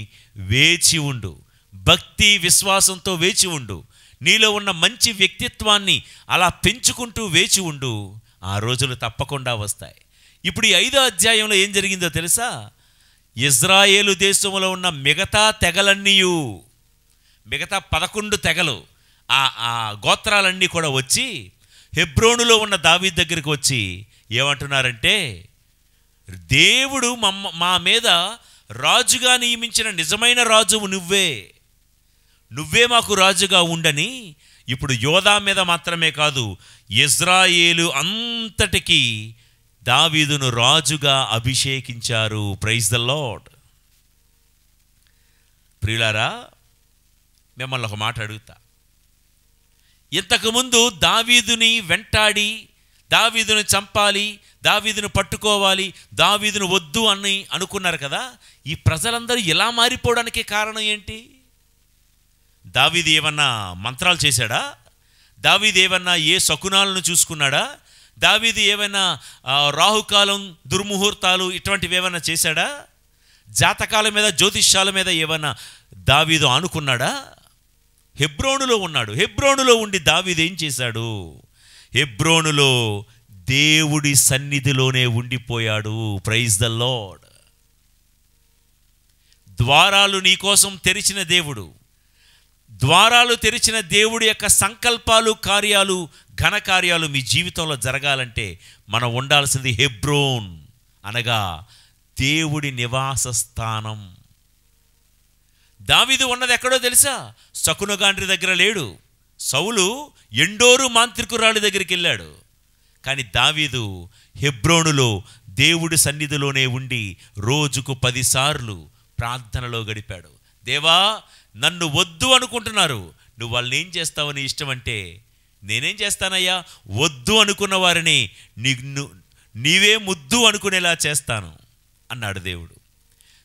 [SPEAKER 1] వేచి ఉండు, భక్తి విశ్వాసంతో వేచి ఉండు. నీలో ఉన్న మంచి వ్యక్తిత్వాన్ని అలా పెంచుకుంటూ వేచి ఉండు. ఆ రోజులు తప్పకుండా వస్తాయి. ఇప్పుడు ఈ 5వ అధ్యాయంలో ఏం జరిగిందో తెలుసా? ఇజ్రాయేలు దేశంలో ఉన్న మిగతా తెగలన్నీయు, మిగతా 11 తెగలు, ఆ గోత్రాలన్నీ కూడా వచ్చి హెబ్రోనులో ఉన్న దావీదు దగ్గరికి వచ్చి ఏమంటున్నారంటే, దేవుడు మా మీద రాజుగా నియమించిన నిజమైన రాజువు నువ్వే మాకు రాజుగా ఉండని ఇప్పుడు యోధా మీద మాత్రమే కాదు, ఇజ్రాయేలు అంతటికీ దావీదును రాజుగా అభిషేకించారు. Praise the lord. ప్రియులారా, మిమ్మల్ని ఒక మాట అడుగుతా. ఇంతకుముందు దావీదుని వెంటాడి, దావీదును చంపాలి, దావీదును పట్టుకోవాలి, దావీదును వద్దు అని అనుకున్నారు కదా. ఈ ప్రజలందరూ ఇలా మారిపోవడానికి కారణం ఏంటి? దావీదు ఏమన్నా మంత్రాలు చేశాడా? దావీదు ఏమన్నా ఏ శకునాలను చూసుకున్నాడా? దావీదు ఏమైనా రాహుకాలం, దుర్ముహూర్తాలు ఇటువంటివి ఏమైనా చేశాడా? జాతకాల మీద, జ్యోతిష్యాల మీద ఏమైనా దావీదు ఆనుకున్నాడా? హెబ్రోనులో ఉన్నాడు. హెబ్రోనులో ఉండి దావీదు ఏం చేశాడు? హెబ్రోనులో దేవుడి సన్నిధిలోనే ఉండిపోయాడు. Praise the Lord. ద్వారాలు నీకోసం తెరిచిన దేవుడు, ద్వారాలు తెరిచిన దేవుడి యొక్క సంకల్పాలు, కార్యాలు, ఘనకార్యాలు మీ జీవితంలో జరగాలంటే మనం ఉండాల్సింది హెబ్రోన్, అనగా దేవుడి నివాస స్థానం. దావీదు ఉన్నది ఎక్కడో తెలుసా? శకునగాండ్రి దగ్గర లేడు. సౌలు ఎండోరు మాంత్రికురాలి దగ్గరికి వెళ్ళాడు. కానీ దావీదు హెబ్రోనులో దేవుడి సన్నిధిలోనే ఉండి రోజుకు 10 సార్లు ప్రార్థనలో గడిపాడు. దేవా, నన్ను వద్దు అనుకుంటున్నారు, నువ్వు వాళ్ళని ఏం చేస్తావని ఇష్టం అంటే, నేనేం చేస్తానయ్యా, వద్దు అనుకున్న వారిని నీవే ముద్దు అనుకునేలా చేస్తాను అన్నాడు దేవుడు.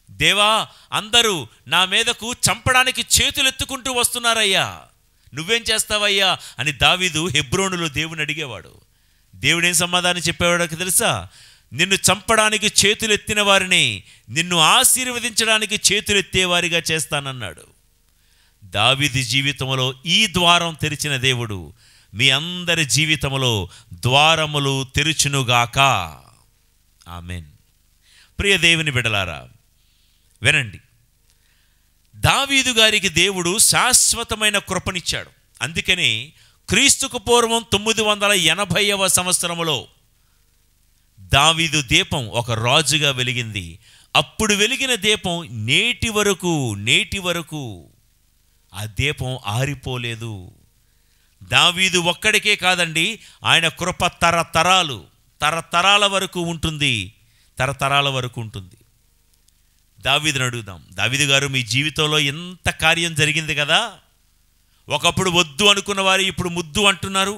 [SPEAKER 1] దేవా, అందరూ నా మీదకు చంపడానికి చేతులు ఎత్తుకుంటూ వస్తున్నారయ్యా, నువ్వేం చేస్తావయ్యా అని దావీదు హెబ్రోనులో దేవుని అడిగేవాడు. దేవుడేం సమాధానం చెప్పేవాడికి తెలుసా? నిన్ను చంపడానికి చేతులెత్తిన వారిని నిన్ను ఆశీర్వదించడానికి చేతులెత్తేవారిగా చేస్తానన్నాడు. దావీదు జీవితంలో ఈ ద్వారం తెరిచిన దేవుడు మీ అందరి జీవితంలో ద్వారములు తెరుచునుగాక. ఆమెన్. ప్రియ దేవుని బిడ్డలారా, వినండి. దావీదు గారికి దేవుడు శాశ్వతమైన కృపనిచ్చాడు. అందుకని క్రీస్తుకు పూర్వం 980వ సంవత్సరములో దావీదు దీపం ఒక రాజుగా వెలిగింది. అప్పుడు వెలిగిన దీపం నేటి వరకు ఆ దీపం ఆరిపోలేదు. దావీదు ఒక్కడికే కాదండి, ఆయన కృప తరతరాల వరకు ఉంటుంది. దావీదుని అడుగుదాం. దావీదు గారు, మీ జీవితంలో ఎంత కార్యం జరిగింది కదా. ఒకప్పుడు వద్దు అనుకున్న వారు ఇప్పుడు ముద్దు అంటున్నారు.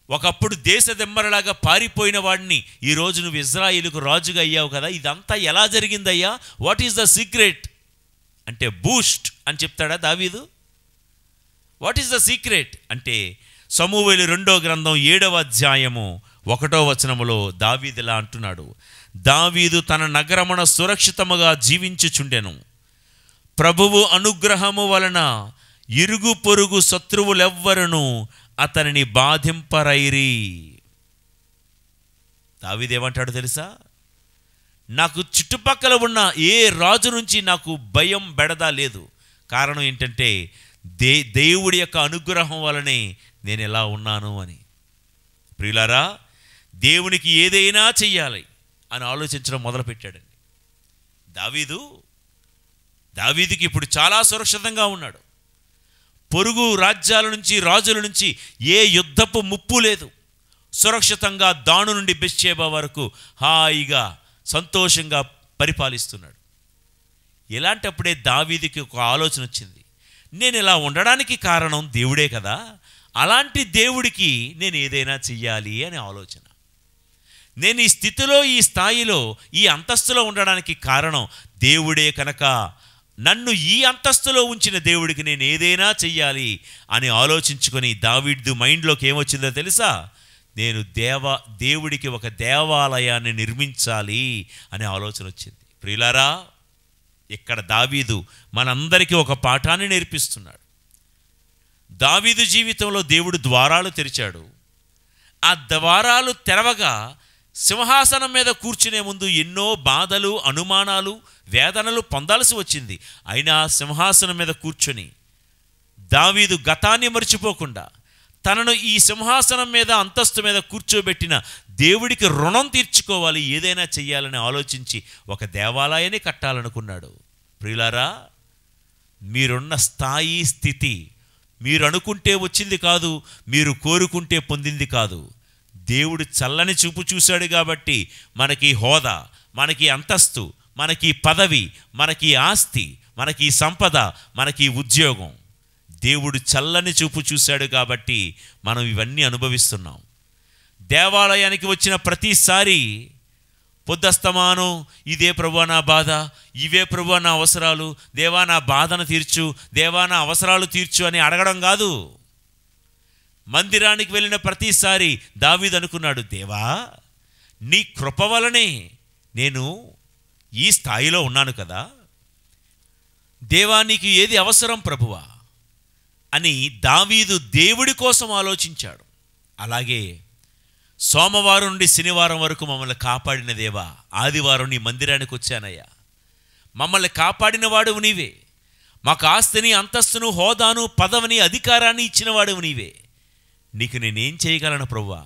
[SPEAKER 1] ఒకప్పుడు దేశ దెమ్మరలాగా పారిపోయిన వాడిని ఈరోజు నువ్వు ఇజ్రాయేలుకు రాజుగా అయ్యావు కదా. ఇదంతా ఎలా జరిగిందయ్యా? వాట్ ఈస్ ద సీక్రెట్ అంటే బూస్ట్ అని చెప్తాడా దావీదు? వాట్ ఈస్ ద సీక్రెట్ అంటే సమూయేలు 2వ గ్రంథం 7వ అధ్యాయము 1వ వచనములో దావీదు ఇలా అంటున్నాడు. దావీదు తన నగరమున సురక్షితముగా జీవించుచుండెను. ప్రభువు అనుగ్రహము వలన ఇరుగు పొరుగు శత్రువులెవ్వరును అతనిని బాధింపరైరి. దావీదు ఏమంటాడు తెలుసా? నాకు చుట్టుపక్కల ఉన్న ఏ రాజు నుంచి నాకు భయం బెడద లేదు. కారణం ఏంటంటే దేవుడి యొక్క అనుగ్రహం వలనే నేను ఎలా ఉన్నాను అని. ప్రియులారా, దేవునికి ఏదైనా చెయ్యాలి అని ఆలోచించడం మొదలుపెట్టాడండి దావీదుకి ఇప్పుడు చాలా సురక్షితంగా ఉన్నాడు. పొరుగు రాజ్యాల నుంచి, రాజుల నుంచి ఏ యుద్ధపు ముప్పు లేదు. సురక్షితంగా దాను నుండి బెత్షెబా వరకు హాయిగా సంతోషంగా పరిపాలిస్తున్నాడు. ఇలాంటప్పుడే దావీదుకి ఒక ఆలోచన వచ్చింది. నేను ఇలా ఉండడానికి కారణం దేవుడే కదా, అలాంటి దేవుడికి నేను ఏదైనా చెయ్యాలి అనే ఆలోచన. నేను ఈ స్థితిలో, ఈ స్థాయిలో, ఈ అంతస్తులో ఉండడానికి కారణం దేవుడే కనుక నన్ను ఈ అంతస్తులో ఉంచిన దేవుడికి నేను ఏదైనా చెయ్యాలి అని ఆలోచించుకొని దావీదు మైండ్లోకి ఏమొచ్చిందో తెలుసా? నేను దేవుడికి ఒక దేవాలయాన్ని నిర్మించాలి అనే ఆలోచన వచ్చింది. ప్రియులారా, ఇక్కడ దావీదు మనందరికీ ఒక పాఠాన్ని నేర్పిస్తున్నాడు. దావీదు జీవితంలో దేవుడు ద్వారాలు తెరిచాడు. ఆ ద్వారాలు తెరవగా సింహాసనం మీద కూర్చునే ముందు ఎన్నో బాధలు, అనుమానాలు, వేదనలు పొందాల్సి వచ్చింది. అయినా సింహాసనం మీద కూర్చొని దావీదు గతాన్ని మర్చిపోకుండా తనను ఈ సింహాసనం మీద, అంతస్తు మీద కూర్చోబెట్టిన దేవుడికి రుణం తీర్చుకోవాలి, ఏదైనా చెయ్యాలని ఆలోచించి ఒక దేవాలయాన్ని కట్టాలనుకున్నాడు. ప్రియులారా, మీరున్న స్థాయి, స్థితి మీరు అనుకుంటే వచ్చింది కాదు, మీరు కోరుకుంటే పొందింది కాదు. దేవుడు చల్లని చూపు చూశాడు కాబట్టి మనకి హోదా, మనకి అంతస్తు, మనకి పదవి, మనకి ఆస్తి, మనకి సంపద, మనకి ఉద్యోగం. దేవుడు చల్లని చూపు చూశాడు కాబట్టి మనం ఇవన్నీ అనుభవిస్తున్నాం. దేవాలయానికి వచ్చిన ప్రతిసారి పొద్దస్తమానం ఇదే ప్రభువా నా బాధ, ఇవే ప్రభువా నా అవసరాలు, దేవా నా బాధను తీర్చు, దేవా నా అవసరాలు తీర్చు అని అడగడం కాదు. మందిరానికి వెళ్ళిన ప్రతిసారి దావీదు అనుకున్నాడు, దేవా నీ కృప వలనే నేను ఈ స్థాయిలో ఉన్నాను కదా, దేవా నీకు ఏది అవసరం ప్రభువా అని దావీదు దేవుడి కోసం ఆలోచించాడు. అలాగే సోమవారం నుండి శనివారం వరకు మమ్మల్ని కాపాడిన దేవా, ఆదివారం నీ మందిరానికి వచ్చానయ్యా, మమ్మల్ని కాపాడిన వాడువు నీవే, మాకు ఆస్తిని, అంతస్తును, హోదాను, పదవిని, అధికారాన్ని ఇచ్చిన వాడువు నీవే. నీకు నేనేం చేయగలను ప్రభువా,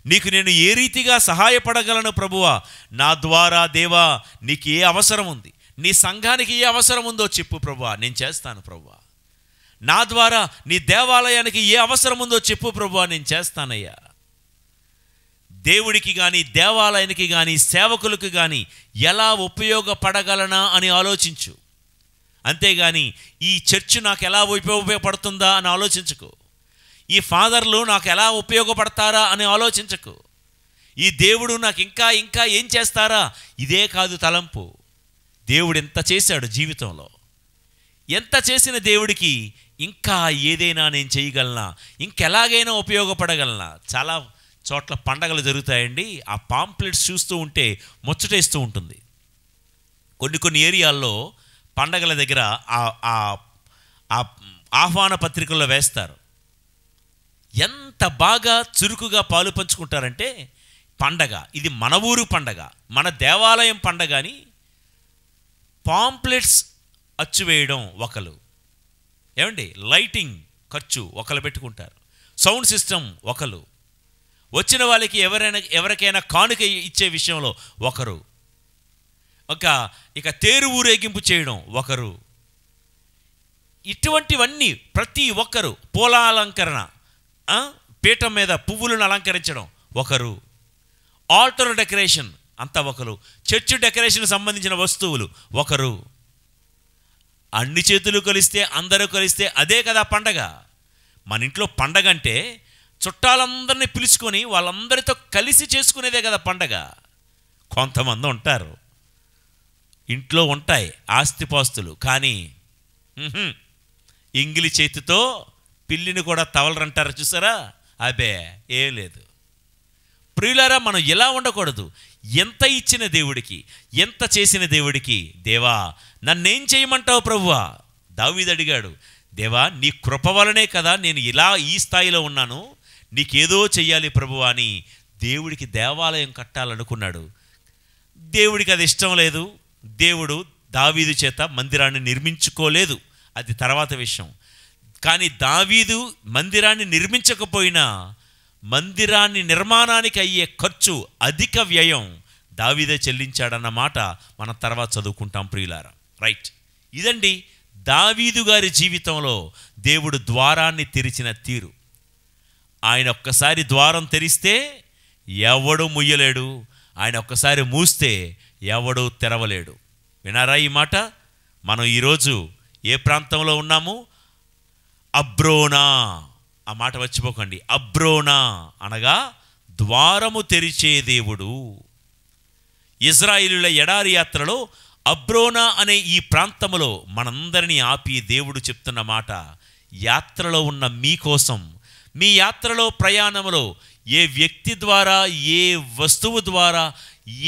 [SPEAKER 1] నీకు నేను ఏ రీతిగా సహాయపడగలను ప్రభువా, నా ద్వారా దేవా నీకు ఏ అవసరం ఉంది, నీ సంఘానికి ఏ అవసరం ఉందో చెప్పు ప్రభువా, నేను చేస్తాను ప్రభువా. నా ద్వారా నీ దేవాలయానికి ఏ అవసరం ఉందో చెప్పు ప్రభువా, నేను చేస్తానయ్యా. దేవుడికి కానీ, దేవాలయానికి కానీ, సేవకులకు కానీ ఎలా ఉపయోగపడగలనా అని ఆలోచించు. అంతేగాని ఈ చర్చ్ నాకు ఎలా ఉపయోగపడుతుందా అని ఆలోచించకు. ఈ ఫాదర్లు నాకు ఎలా ఉపయోగపడతారా అని ఆలోచించకు. ఈ దేవుడు నాకు ఇంకా ఇంకా ఏం చేస్తారా, ఇదే కాదు తలంపు. దేవుడు ఎంత చేశాడు జీవితంలో, ఎంత చేసిన దేవుడికి ఇంకా ఏదైనా నేను చేయగలనా, ఇంకెలాగైనా ఉపయోగపడగలనా. చాలా చోట్ల పండగలు జరుగుతాయండి, ఆ పాంప్లెట్స్ చూస్తూ ఉంటే ముచ్చటేస్తూ ఉంటుంది. కొన్ని ఏరియాల్లో పండగల దగ్గర ఆ ఆహ్వాన పత్రికల్లో వేస్తారు. ఎంత బాగా చురుకుగా పాలు పంచుకుంటారంటే, పండగ ఇది మన ఊరు పండగ, మన దేవాలయం పండగ అని పాంప్లెట్స్ అచ్చువేయడం ఒకరు, ఏమండి లైటింగ్ ఖర్చు ఒకరు పెట్టుకుంటారు, సౌండ్ సిస్టమ్ ఒకరు, వచ్చిన వాళ్ళకి ఎవరికైనా కానుక ఇచ్చే విషయంలో ఒకరు, ఇక తేరు ఊరేగింపు చేయడం ఒకరు. ఇటువంటివన్నీ ప్రతి ఒక్కరు, పూలాలంకరణ, పీఠం మీద పువ్వులను అలంకరించడం ఒకరు, ఆల్టర్ డెకరేషన్ అంతా ఒకరు, చర్చ్ డెకరేషన్ సంబంధించిన వస్తువులు ఒకరు. అన్ని చేతులు కలిస్తే, అందరూ కలిస్తే అదే కదా పండగ. మన ఇంట్లో పండగ అంటే చుట్టాలందరినీ పిలుచుకొని వాళ్ళందరితో కలిసి చేసుకునేదే కదా పండగ. కొంతమంది ఉంటారు, ఇంట్లో ఉంటాయి ఆస్తిపాస్తులు, కానీ ఇంగిలి చేతితో పిల్లిని కూడా తవలరంటారు చూసారా, అబే ఏం లేదు. ప్రియులారా, మనం ఎలా ఉండకూడదు. ఎంత ఇచ్చిన దేవుడికి, ఎంత చేసిన దేవుడికి, దేవా నన్నేం చేయమంటావు ప్రభువా. దావీదు అడిగాడు, దేవా నీ కృప వలనే కదా నేను ఇలా ఈ స్థాయిలో ఉన్నాను, నీకేదో చెయ్యాలి ప్రభువా అని దేవుడికి దేవాలయం కట్టాలనుకున్నాడు. దేవుడికి అది ఇష్టం లేదు. దేవుడు దావీదు చేత మందిరాన్ని నిర్మించుకోలేదు, అది తర్వాత విషయం. కానీ దావీదు మందిరాన్ని నిర్మించకపోయినా మందిరాన్ని నిర్మాణానికి అయ్యే ఖర్చు, అధిక వ్యయం దావీదే చెల్లించాడన్న మాట మనం తర్వాత చదువుకుంటాం ప్రియులారా. రైట్, ఇదండి దావీదు గారి జీవితంలో దేవుడు ద్వారాన్ని తెరిచిన తీరు. ఆయన ఒక్కసారి ద్వారం తెరిస్తే ఎవడు ముయ్యలేడు, ఆయన ఒక్కసారి మూస్తే ఎవడు తెరవలేడు. వినారా ఈ మాట? మనం ఈరోజు ఏ ప్రాంతంలో ఉన్నాము? అబ్రోనా, ఆ మాట మర్చిపోకండి. అబ్రోనా అనగా ద్వారము తెరిచే దేవుడు. ఇజ్రాయేలుల ఎడారి యాత్రలో అబ్రోనా అనే ఈ ప్రాంతంలో మనందరినీ ఆపి దేవుడు చెప్తున్న మాట, యాత్రలో ఉన్న మీకోసం, మీ యాత్రలో ప్రయాణంలో ఏ వ్యక్తి ద్వారా, ఏ వస్తువు ద్వారా,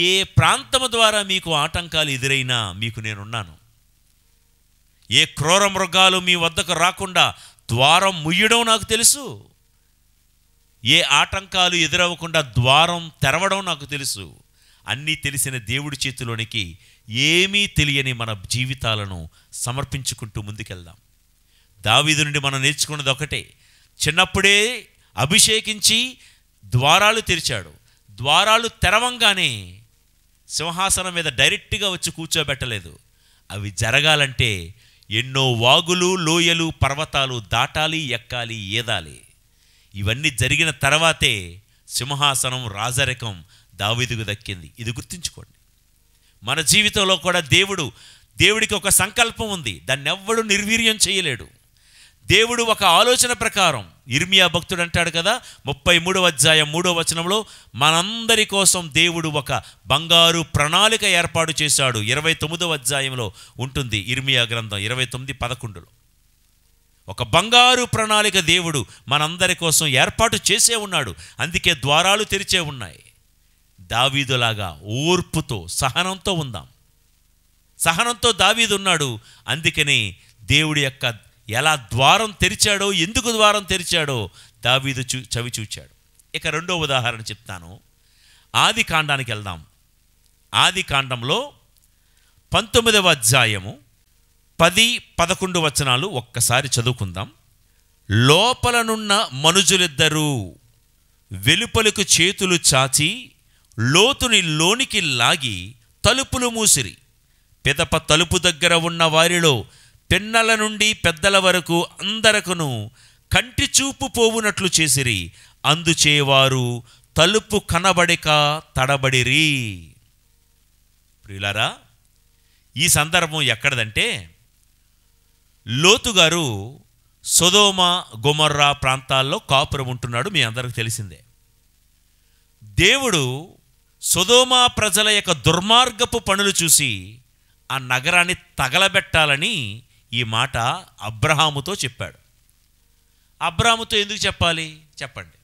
[SPEAKER 1] ఏ ప్రాంతము ద్వారా మీకు ఆటంకాలు ఎదురైనా మీకు నేనున్నాను. ఏ క్రూర మృగాలు మీ వద్దకు రాకుండా ద్వారం ముయ్యడం నాకు తెలుసు. ఏ ఆటంకాలు ఎదురవ్వకుండా ద్వారం తెరవడం నాకు తెలుసు. అన్నీ తెలిసిన దేవుడి చేతిలోనికి ఏమీ తెలియని మన జీవితాలను సమర్పించుకుంటూ ముందుకెళ్దాం. దావీదు నుండి మనం నేర్చుకున్నది ఒకటే, చిన్నప్పుడే అభిషేకించి ద్వారాలు తెరిచాడు. ద్వారాలు తెరవంగానే సింహాసనం మీద డైరెక్ట్గా వచ్చి కూర్చోబెట్టలేదు. అవి జరగాలంటే ఎన్నో వాగులు, లోయలు, పర్వతాలు దాటాలి, ఎక్కాలి, ఈదాలి. ఇవన్నీ జరిగిన తర్వాతే సింహాసనం, రాజరికం దావీదుకు దక్కింది. ఇది గుర్తుంచుకోండి. మన జీవితంలో కూడా దేవుడికి ఒక సంకల్పం ఉంది. దాన్ని ఎవ్వడు నిర్వీర్యం చేయలేడు. దేవుడు ఒక ఆలోచన ప్రకారం, ఇర్మియా భక్తుడు అంటాడు కదా 33వ అధ్యాయం 3వ వచనంలో, మనందరి కోసం దేవుడు ఒక బంగారు ప్రణాళిక ఏర్పాటు చేశాడు. 29వ అధ్యాయంలో ఉంటుంది ఇర్మియా గ్రంథం 29:11లో. ఒక బంగారు ప్రణాళిక దేవుడు మనందరి కోసం ఏర్పాటు చేసే ఉన్నాడు. అందుకే ద్వారాలు తెరిచే ఉన్నాయి. దావీదులాగా ఓర్పుతో, సహనంతో ఉందాం. సహనంతో దావీదు ఉన్నాడు. అందుకని దేవుడి యొక్క ఎలా ద్వారం తెరిచాడో, ఎందుకు ద్వారం తెరిచాడో దావీదు చవి చూచాడు. ఇక రెండో ఉదాహరణ చెప్తాను. ఆది కాండానికి వెళ్దాం. ఆది కాండంలో 19వ అధ్యాయము 10-11 వచనాలు ఒక్కసారి చదువుకుందాం. లోపలనున్న మనుజులిద్దరూ వెలుపలకు చేతులు చాచి లోతుని లోనికి లాగి తలుపులు మూసిరి. పిదప తలుపు దగ్గర ఉన్న వారిలో పిన్నల నుండి పెద్దల వరకు అందరకును కంటి చూపు పోవునట్లు చేసిరి. అందుచేవారు తలుపు కనబడిక తడబడిరి. ప్రియులారా, ఈ సందర్భం ఎక్కడదంటే, లోతు గారు సొదొమ గొమొర్రా ప్రాంతాల్లో కాపురం ఉంటున్నాడు. మీ అందరికి తెలిసిందే. దేవుడు సొదొమ ప్రజల యొక్క దుర్మార్గపు పనులు చూసి ఆ నగరాన్ని తగలబెట్టాలని ఈ మాట అబ్రహాముతో చెప్పాడు. అబ్రహాముతో ఎందుకు చెప్పాలి చెప్పండి?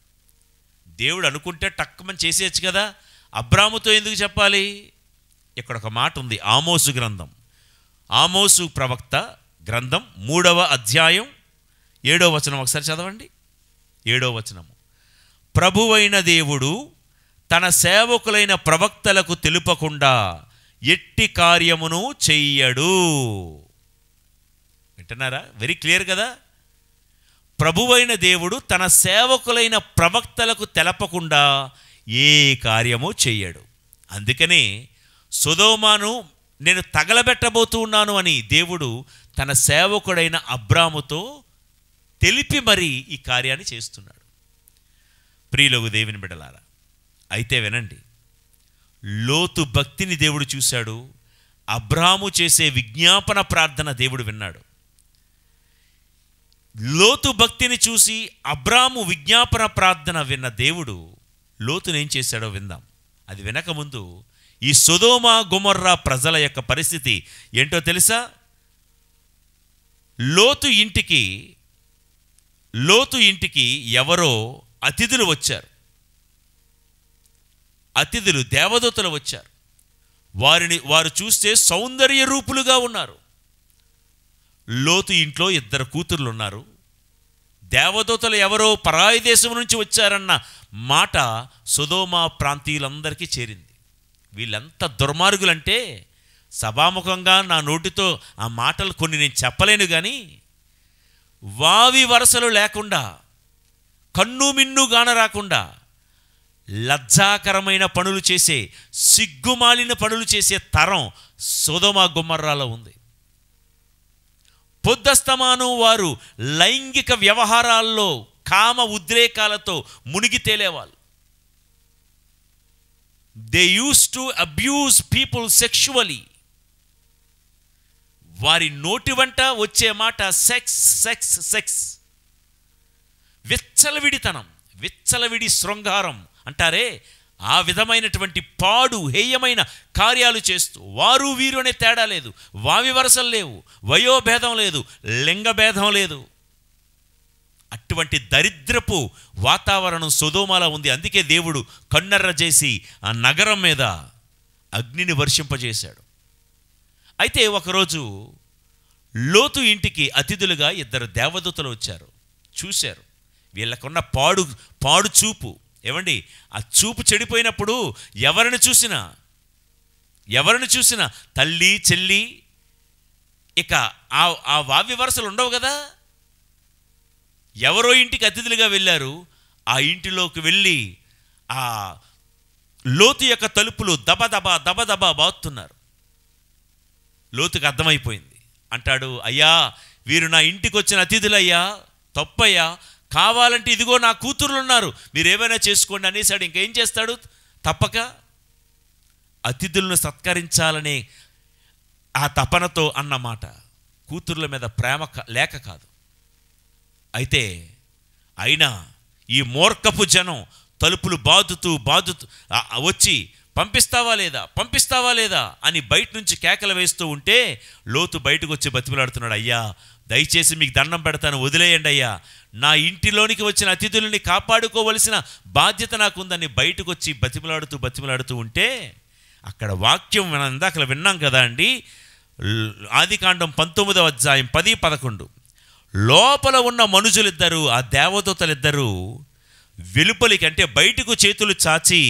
[SPEAKER 1] దేవుడు అనుకుంటే టక్కుమని చేసేయచ్చు కదా. అబ్రహాముతో ఎందుకు చెప్పాలి? ఇక్కడ ఒక మాట ఉంది. ఆమోసు గ్రంథం, ఆమోసు ప్రవక్త గ్రంథం 3వ అధ్యాయం 7వ వచనం ఒకసారి చదవండి. 7వ వచనము, ప్రభువైన దేవుడు తన సేవకులైన ప్రవక్తలకు తెలుపకుండా ఎట్టి కార్యమును చెయ్యడు. వింటున్నారా? వెరీ క్లియర్ కదా. ప్రభువైన దేవుడు తన సేవకులైన ప్రవక్తలకు తెలపకుండా ఏ కార్యము చెయ్యడు. అందుకనే సొదొమను నేను తగలబెట్టబోతూ ఉన్నాను అని దేవుడు తన సేవకుడైన అబ్రాముతో తెలిపి మరి ఈ కార్యాన్ని చేస్తున్నాడు. ప్రియులకు దేవుని బిడ్డలారా, అయితే వినండి, లోతు భక్తిని దేవుడు చూశాడు. అబ్రాము చేసే విజ్ఞాపన ప్రార్థన దేవుడు విన్నాడు. లోతు భక్తిని చూసి అబ్రాము విజ్ఞాపన ప్రార్థన విన్న దేవుడు లోతునేం చేశాడో విందాం. అది వినకముందు ఈ సొదొమ గొమొర్రా ప్రజల యొక్క పరిస్థితి ఏంటో తెలుసా? లోతు ఇంటికి ఎవరో అతిథులు వచ్చారు. అతిథులు దేవదూతలు వచ్చారు. వారు చూస్తే సౌందర్య రూపులుగా ఉన్నారు. లోతు ఇంట్లో 2 కూతుర్లు ఉన్నారు. దేవదూతలు ఎవరో పరాయి దేశం నుంచి వచ్చారన్న మాట సొదొమ ప్రాంతీయులందరికీ చేరింది. వీళ్ళంత దుర్మార్గులంటే సభాముఖంగా నా నోటితో ఆ మాటలు కొన్ని నేను చెప్పలేను, కానీ వావి వరసలు లేకుండా, కన్ను మిన్ను గాన రాకుండా లజ్జాకరమైన పనులు చేసే, సిగ్గుమాలిన పనులు చేసే తరం సొదొమ గొమొర్రాలో ఉంది. పొద్దస్తమానం వారు లైంగిక వ్యవహారాల్లో కామ ఉద్రేకాలతో మునిగి తేలేవాళ్ళు. They use to abuse people sexually. వారి నోటి వెంట వచ్చే మాట సెక్స్ సెక్స్ సెక్స్. విచ్చలవిడితనం, విచ్చలవిడి శృంగారం అంటారే, ఆ విధమైనటువంటి పాడు హేయమైన కార్యాలు చేస్తూ, వారు వీరు అనే తేడా లేదు, వావి వరసలు లేవు, వయోభేదం లేదు, లింగభేదం లేదు. అటువంటి దరిద్రపు వాతావరణం సొదొమలో ఉంది. అందుకే దేవుడు కన్నెర్ర చేసి ఆ నగరం మీద అగ్నిని వర్షింపజేశాడు. అయితే ఒకరోజు లోతు ఇంటికి అతిథులుగా 2 దేవదూతలు వచ్చారు. చూశారు. వీళ్ళకున్న పాడు చూపు. ఏమండి, ఆ చూపు చెడిపోయినప్పుడు ఎవరిని చూసినా తల్లి చెల్లి ఇక ఆ వావ్య వరసలు ఉండవు కదా. ఎవరో ఇంటికి అతిథులుగా వెళ్ళారు. ఆ ఇంటిలోకి వెళ్ళి ఆ లోతు యొక్క తలుపులు దబదబా బాతున్నారు. లోతుకు అర్థమైపోయింది. అంటాడు, అయ్యా వీరు నా ఇంటికి వచ్చిన అతిథులయ్యా, తప్పయ్యా, కావాలంటే ఇదిగో నా కూతుర్లు ఉన్నారు, మీరు ఏమైనా చేసుకోండి అనేసాడు. ఇంకేం చేస్తాడు? తప్పక అతిథులను సత్కరించాలనే ఆ తపనతో అన్నమాట. కూతుర్ల మీద ప్రేమ లేక కాదు. అయితే అయినా ఈ మూర్ఖపు జనం తలుపులు బాదుతూ వచ్చి పంపిస్తావా లేదా అని బయట నుంచి కేకలు వేస్తూ ఉంటే లోతు బయటకు వచ్చి బతిమలాడుతున్నాడు. అయ్యా దయచేసి మీకు దండం పెడతాను, వదిలేయండి అయ్యా, నా ఇంటిలోనికి వచ్చిన అతిథులని కాపాడుకోవలసిన బాధ్యత నాకుందని బయటకు వచ్చి బతిమలాడుతూ ఉంటే అక్కడ వాక్యం మనం ఇందాక విన్నాం కదా అండి. ఆదికాండం 19వ అధ్యాయం 10-11. లోపల ఉన్న మనుషులిద్దరూ, ఆ దేవదూతలిద్దరూ వెలుపలికి అంటే బయటకు చేతులు చాచి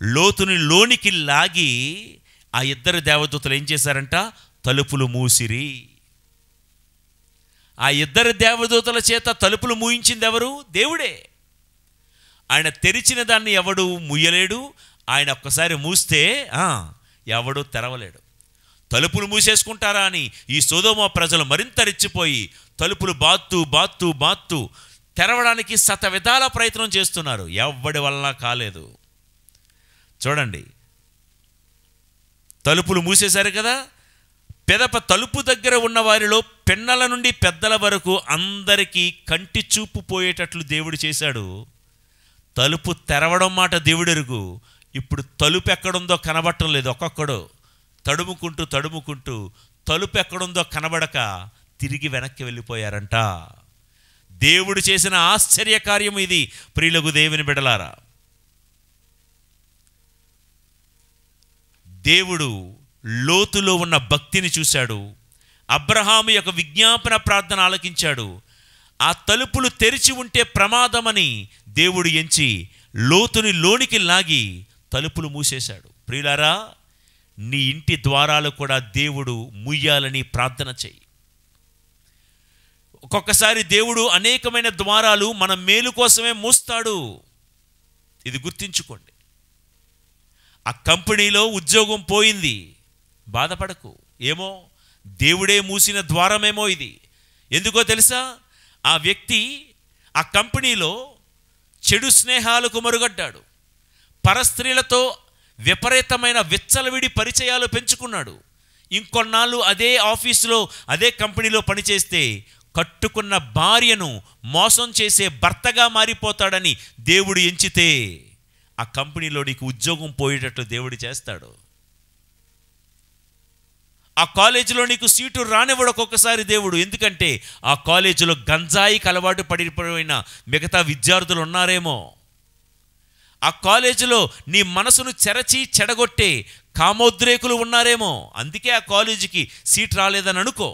[SPEAKER 1] లోతుని లోనికి లాగి ఆ 2 దేవదూతలు ఏం చేశారంట? తలుపులు మూసిరి. ఆ 2 దేవదూతల చేత తలుపులు మూయించింది ఎవరు? దేవుడే. ఆయన తెరిచిన దాన్ని ఎవడు మూయలేడు. ఆయన ఒక్కసారి మూస్తే ఎవడు తెరవలేడు. తలుపులు మూసేసుకుంటారా అని ఈ సొదొమ ప్రజలు మరింత రెచ్చిపోయి తలుపులు బాత్తు తెరవడానికి శతవిధాల ప్రయత్నం చేస్తున్నారు. ఎవ్వడి వలన కాలేదు. చూడండి, తలుపులు మూసేశారు కదా. పెదప తలుపు దగ్గర ఉన్న వారిలో పిన్నల నుండి పెద్దల వరకు అందరికీ కంటి చూపు పోయేటట్లు దేవుడు చేశాడు. తలుపు తెరవడం మాట దేవుడెరుగు. ఇప్పుడు తలుపు ఎక్కడుందో కనబడటం లేదు. ఒక్కొక్కడు తడుముకుంటూ తలుపు ఎక్కడుందో కనబడక తిరిగి వెనక్కి వెళ్ళిపోయారంట. దేవుడు చేసిన ఆశ్చర్య కార్యం ఇది. ప్రియులకు దేవుని బిడ్డలారా, దేవుడు లోతులో ఉన్న భక్తిని చూశాడు. అబ్రహాము యొక్క విజ్ఞాపన ప్రార్థన ఆలకించాడు. ఆ తలుపులు తెరిచి ఉంటే ప్రమాదమని దేవుడు ఎంచి లోతుని లోనికి లాగి తలుపులు మూసేశాడు. ప్రియులారా, నీ ఇంటి ద్వారాలు కూడా దేవుడు ముయ్యాలని ప్రార్థన చెయ్యి. ఒక్కొక్కసారి దేవుడు అనేకమైన ద్వారాలు మన మేలు కోసమే మూస్తాడు. ఇది గుర్తించుకోండి. ఆ కంపెనీలో ఉద్యోగం పోయింది, బాధపడకు. ఏమో దేవుడే మూసిన ద్వారమేమో ఇది. ఎందుకో తెలుసా? ఆ వ్యక్తి ఆ కంపెనీలో చెడు స్నేహాలకు మరుగడ్డాడు. పరస్త్రీలతో విపరీతమైన విచ్చలవిడి పరిచయాలు పెంచుకున్నాడు. ఇంకొన్నాళ్ళు అదే ఆఫీసులో అదే కంపెనీలో పనిచేస్తే కట్టుకున్న భార్యను మోసం చేసే భర్తగా మారిపోతాడని దేవుడు ఎంచితే ఆ కంపెనీలో నీకు ఉద్యోగం పోయేటట్లు దేవుడు చేస్తాడు. ఆ కాలేజీలో నీకు సీటు రానివ్వడు ఒక్కొక్కసారి దేవుడు. ఎందుకంటే ఆ కాలేజీలో గంజాయికి అలవాటు పడిపోయిన మిగతా విద్యార్థులు ఉన్నారేమో. ఆ కాలేజీలో నీ మనసును చెడగొట్టే కామోద్రేకులు ఉన్నారేమో. అందుకే ఆ కాలేజీకి సీట్ రాలేదని అనుకో.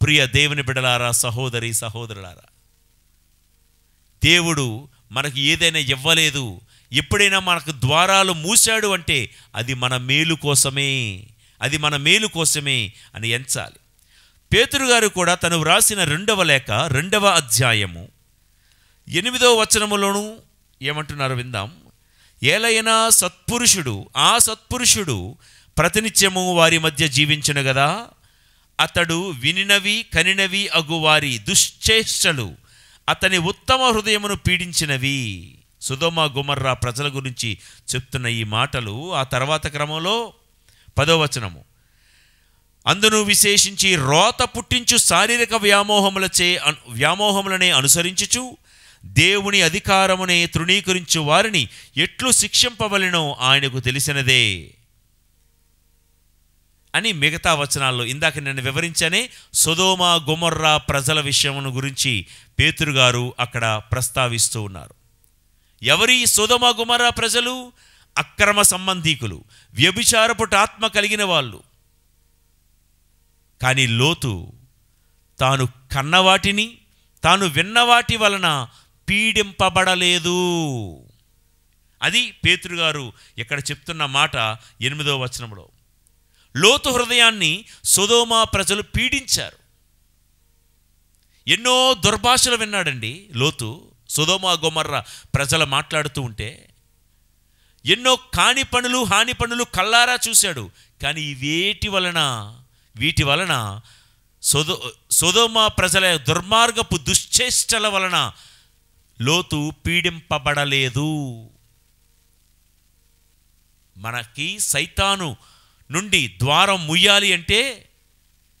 [SPEAKER 1] ప్రియ దేవుని బిడ్డలారా, సహోదరి సహోదరులారా, దేవుడు మనకు ఏదైనా ఇవ్వలేదు, ఎప్పుడైనా మనకు ద్వారాలు మూశాడు అంటే అది మన మేలు కోసమే అని ఎంచాలి. పేతురు గారు కూడా తను వ్రాసిన 2వ లేఖ 2వ అధ్యాయము 8వ వచనములోను ఏమంటున్నారో విందాం. ఏలైనా ఆ సత్పురుషుడు ప్రతినిత్యము వారి మధ్య జీవించును గదా. అతడు వినినవి కనినవి అగు వారి దుశ్చేష్టలు అతని ఉత్తమ హృదయమును పీడించినవి. సొదొమ గొమొర్రా ప్రజల గురించి చెప్తున్న ఈ మాటలు ఆ తర్వాత క్రమంలో 10వ వచనము. అందును విశేషించి రోత పుట్టించు శారీరక వ్యామోహములనే అనుసరించుచు దేవుని అధికారమునే తృణీకరించు వారిని ఎట్లు శిక్షింపవలెనో ఆయనకు తెలిసినదే అని మిగతా వచనాల్లో ఇందాక నేను వివరించానే సొదొమ గొమొర్రా ప్రజల విషయమును గురించి పేతురు గారు అక్కడ ప్రస్తావిస్తూ ఉన్నారు. ఎవరి సొదొమ గొమొర్రా ప్రజలు? అక్రమ సంబంధీకులు, వ్యభిచారపు ఆత్మ కలిగిన వాళ్ళు. కానీ లోతు తాను కన్నవాటిని, తాను విన్నవాటి వలన పీడింపబడలేదు. అది పేతురు గారు ఇక్కడ చెప్తున్న మాట 8వ వచనంలో. లోతు హృదయాన్ని సొదొమ ప్రజలు పీడించారు. ఎన్నో దుర్భాషలు విన్నాడండి లోతు. సొదొమ గొమొర్ర ప్రజలు మాట్లాడుతూ ఉంటే ఎన్నో కాని పనులు, హాని పనులు కల్లారా చూశాడు. కానీ వీటి వలన సొదొమ ప్రజల దుర్మార్గపు దుశ్చేష్టల వలన లోతు పీడింపబడలేదు. మనకి సైతాను నుండి ద్వారం ముయ్యాలి అంటే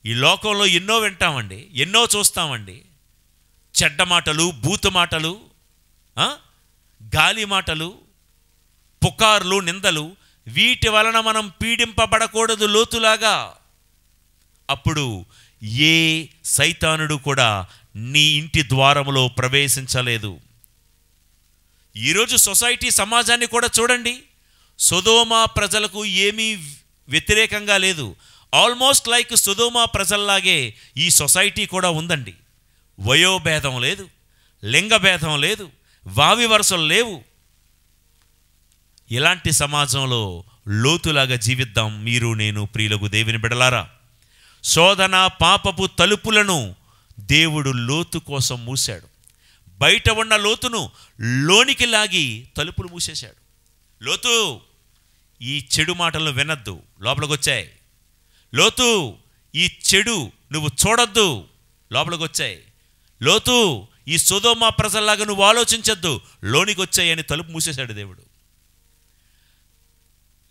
[SPEAKER 1] ఈ లోకంలో ఎన్నో వింటామండి, ఎన్నో చూస్తామండి. చెడ్డ మాటలు, బూతు మాటలు, గాలి మాటలు, పుకార్లు, నిందలు. వీటి వలన మనం పీడింపబడకూడదు లోతులాగా. అప్పుడు ఏ సైతానుడు కూడా నీ ఇంటి ద్వారములో ప్రవేశించలేదు. ఈరోజు సొసైటీ, సమాజాన్ని కూడా చూడండి. సొదొమ ప్రజలకు ఏమీ వ్యతిరేకంగా లేదు. ఆల్మోస్ట్ లైక్ సొదొమ ప్రజల్లాగే ఈ సొసైటీ కూడా ఉందండి. వయోభేదం లేదు, లింగభేదం లేదు, వావి వరుసలు లేవు. ఇలాంటి సమాజంలో లోతులాగా జీవిద్దాం మీరు నేను. ప్రియులకు దేవుని బిడలారా, శోధన పాపపు తలుపులను దేవుడు లోతు కోసం మూశాడు. బయట ఉన్న లోతును లోనికి లాగి తలుపులు మూసేశాడు. లోతు, ఈ చెడు మాటలను వినద్దు, లోపలికి వచ్చాయి. లోతు, ఈ చెడు నువ్వు చూడొద్దు, లోపలికి వచ్చాయి. లోతు, ఈ సొదొమ ప్రజల్లాగా నువ్వు ఆలోచించద్దు, లోనికి వచ్చాయి అని తలుపు మూసేశాడు దేవుడు.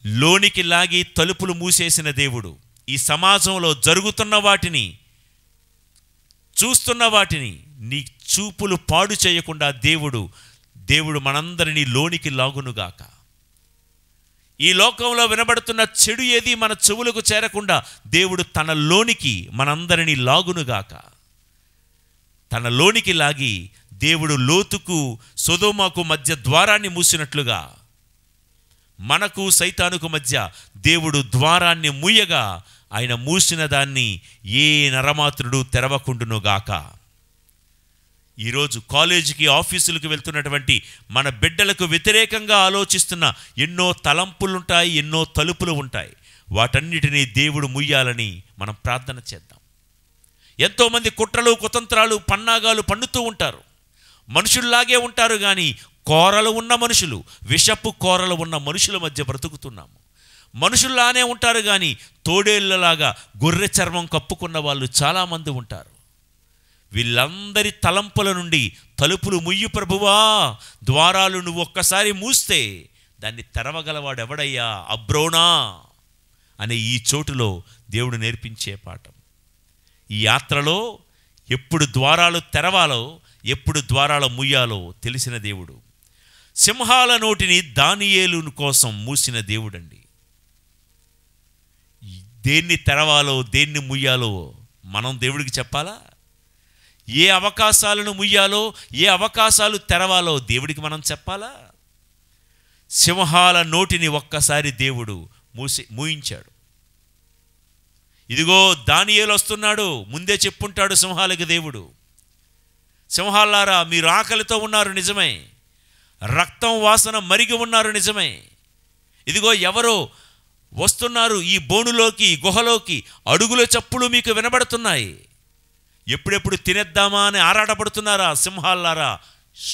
[SPEAKER 1] లోనికి లాగి తలుపులు మూసేసిన దేవుడు ఈ సమాజంలో జరుగుతున్న వాటిని, చూస్తున్న వాటిని నీ చూపులు పాడు చేయకుండా దేవుడు మనందరినీ లోనికి లాగునుగాక. ఈ లోకంలో వినబడుతున్న చెడు ఏది మన చెవులకు చేరకుండా దేవుడు తన లోనికి మనందరినీ లాగునుగాక. తన లోనికి లాగి దేవుడు లోతుకు సొదొమకు మధ్య ద్వారాన్ని మూసినట్లుగా మనకు సైతానుకు మధ్య దేవుడు ద్వారాన్ని మూయగా ఆయన మూసిన దాన్ని ఏ నరమాత్రుడు తెరవకుండునుగాక. ఈరోజు కాలేజీకి, ఆఫీసులకు వెళ్తున్నటువంటి మన బిడ్డలకు వ్యతిరేకంగా ఆలోచిస్తున్న ఎన్నో తలంపులుంటాయి, ఎన్నో తలుపులు ఉంటాయి. వాటన్నిటినీ దేవుడు ముయ్యాలని మనం ప్రార్థన చేద్దాం. ఎంతోమంది కుట్రలు, కుతంత్రాలు, పన్నాగాలు పన్నుతూ ఉంటారు. మనుషుల్లాగే ఉంటారు, కానీ కోరలు ఉన్న మనుషులు, విషపు కోరలు ఉన్న మనుషుల మధ్య బ్రతుకుతున్నాము. మనుషుల్లానే ఉంటారు, కానీ తోడేళ్లలాగా గొర్రె చర్మం కప్పుకున్న వాళ్ళు చాలామంది ఉంటారు. వీళ్ళందరి తలంపుల నుండి తలుపులు ముయ్యి ప్రభువా, ద్వారాలు నువ్వు ఒక్కసారి మూస్తే దాన్ని తెరవగలవాడు ఎవడయ్యా అబ్రోనా అనే ఈ చోటులో దేవుడు నేర్పించే పాఠం. ఈ యాత్రలో ఎప్పుడు ద్వారాలు తెరవాలో, ఎప్పుడు ద్వారాలు ముయ్యాలో తెలిసిన దేవుడు. సింహాల నోటిని దానియేలు కోసం మూసిన దేవుడండి. దేన్ని తెరవాలో, దేన్ని ముయ్యాలో మనం దేవుడికి చెప్పాలా? ఏ అవకాశాలను ముయ్యాలో, ఏ అవకాశాలు తెరవాలో దేవుడికి మనం చెప్పాలా? సింహాల నోటిని ఒక్కసారి దేవుడు మూయించాడు. ఇదిగో దానియేలు వస్తున్నాడు, ముందే చెప్పుంటాడు సింహాలకి దేవుడు. సింహాలారా, మీరు ఆకలితో ఉన్నారు నిజమే, రక్తం వాసన మరిగి ఉన్నారు నిజమే. ఇదిగో ఎవరో వస్తున్నారు ఈ బోనులోకి, గుహలోకి, అడుగుల చప్పులు మీకు వినబడుతున్నాయి. ఎప్పుడెప్పుడు తినేద్దామా అని ఆరాటపడుతున్నారా సింహాలారా?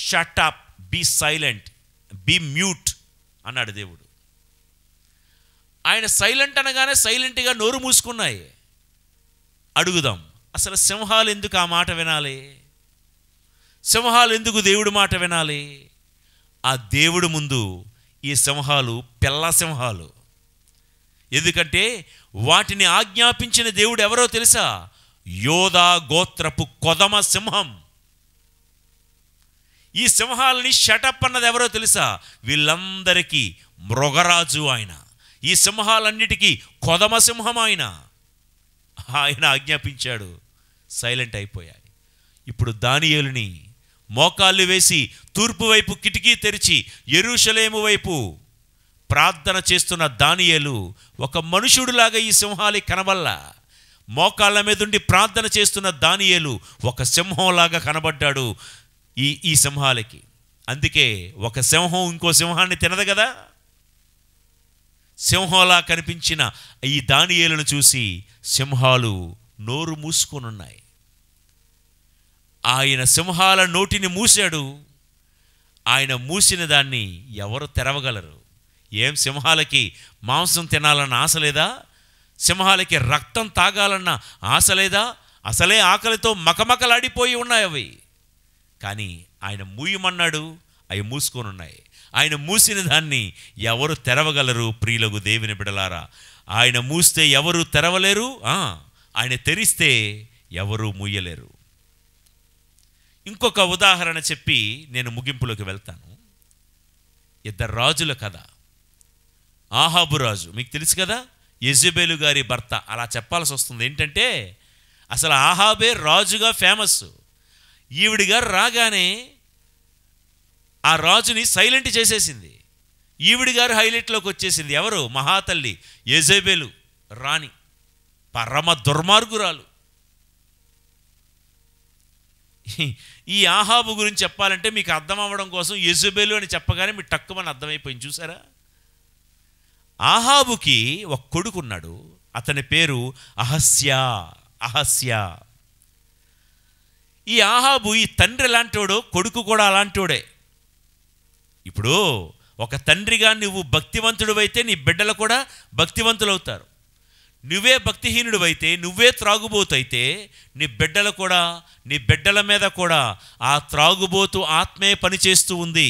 [SPEAKER 1] Shut up, be silent, be mute అన్నాడు దేవుడు. ఆయన సైలెంట్ అనగానే సైలెంట్గా నోరు మూసుకున్నాయి. అడుగుదాం, అసలు సింహాలు ఎందుకు ఆ మాట వినాలి? సింహాలు ఎందుకు దేవుడి మాట వినాలి? ఆ దేవుడు ముందు ఈ సింహాలు పిల్ల సింహాలు. ఎందుకంటే వాటిని ఆజ్ఞాపించిన దేవుడు ఎవరో తెలుసా? యోధా గోత్రపు కొదమ సింహం. ఈ సింహాలని షటప్ అన్నది ఎవరో తెలుసా? వీళ్ళందరికీ మృగరాజు ఆయన. ఈ సింహాలన్నిటికీ కొదమ సింహం ఆయన. ఆయన ఆజ్ఞాపించాడు, సైలెంట్ అయిపోయాయి. ఇప్పుడు దానియేలుని మోకాళ్ళు వేసి తూర్పు వైపు కిటికీ తెరిచి యెరూషలేము వైపు ప్రార్థన చేస్తున్న దానియేలు ఒక మనుషుడులాగా ఈ సింహాలి కనబల్లా. మోకాళ్ళ మీదుండి ప్రార్థన చేస్తున్న దానియేలు ఒక సింహంలాగా కనబడ్డాడు ఈ సింహాలకి. అందుకే ఒక సింహం ఇంకో సింహాన్ని తినదు కదా. సింహంలా కనిపించిన ఈ దానియేలును చూసి సింహాలు నోరు మూసుకొని ఉన్నాయి. ఆయన సింహాల నోటిని మూశాడు. ఆయన మూసిన దాన్ని ఎవరు తెరవగలరు? ఏం సింహాలకి మాంసం తినాలన్న ఆశ లేదా? సింహాలకి రక్తం తాగాలన్న ఆశ లేదా? అసలే ఆకలితో మకమకలాడిపోయి ఉన్నాయి అవి. కానీ ఆయన మూయమన్నాడు, అవి మూసుకొని ఉన్నాయి. ఆయన మూసిన దాన్ని ఎవరు తెరవగలరు? ప్రియులకు దేవుని బిడలారా, ఆయన మూస్తే ఎవరు తెరవలేరు, ఆయన తెరిస్తే ఎవరు మూయలేరు. ఇంకొక ఉదాహరణ చెప్పి నేను ముగింపులోకి వెళ్తాను. ఇద్దరు రాజుల కథ. ఆహాబు రాజు మీకు తెలుసు కదా, యెజెబెలు గారి భర్త. అలా చెప్పాల్సి వస్తుంది. ఏంటంటే అసలు ఆహాబే రాజుగా ఫేమస్. ఈవిడి గారు రాగానే ఆ రాజుని సైలెంట్ చేసేసింది. ఈవిడి గారు హైలైట్లోకి వచ్చేసింది. ఎవరు? మహాతల్లి యెజెబెలు రాణి, పరమ దుర్మార్గురాలు. ఈ ఆహాబు గురించి చెప్పాలంటే మీకు అర్థం అవ్వడం కోసం యెజెబెలు అని చెప్పగానే మీకు టక్కుమని అర్థమైపోయింది. చూసారా? ఆహాబుకి ఒక కొడుకున్నాడు. అతని పేరు అహస్యా. ఈ ఆహాబు ఈ తండ్రి ఎలాంటోడో కొడుకు కూడా అలాంటోడే. ఇప్పుడు ఒక తండ్రిగా నువ్వు భక్తివంతుడివైతే నీ బిడ్డలు కూడా భక్తివంతులవుతారు. నువ్వే భక్తిహీనుడివైతే, నువ్వే త్రాగుబోతైతే నీ బిడ్డల మీద కూడా ఆ త్రాగుబోతు ఆత్మే పనిచేస్తూ ఉంది.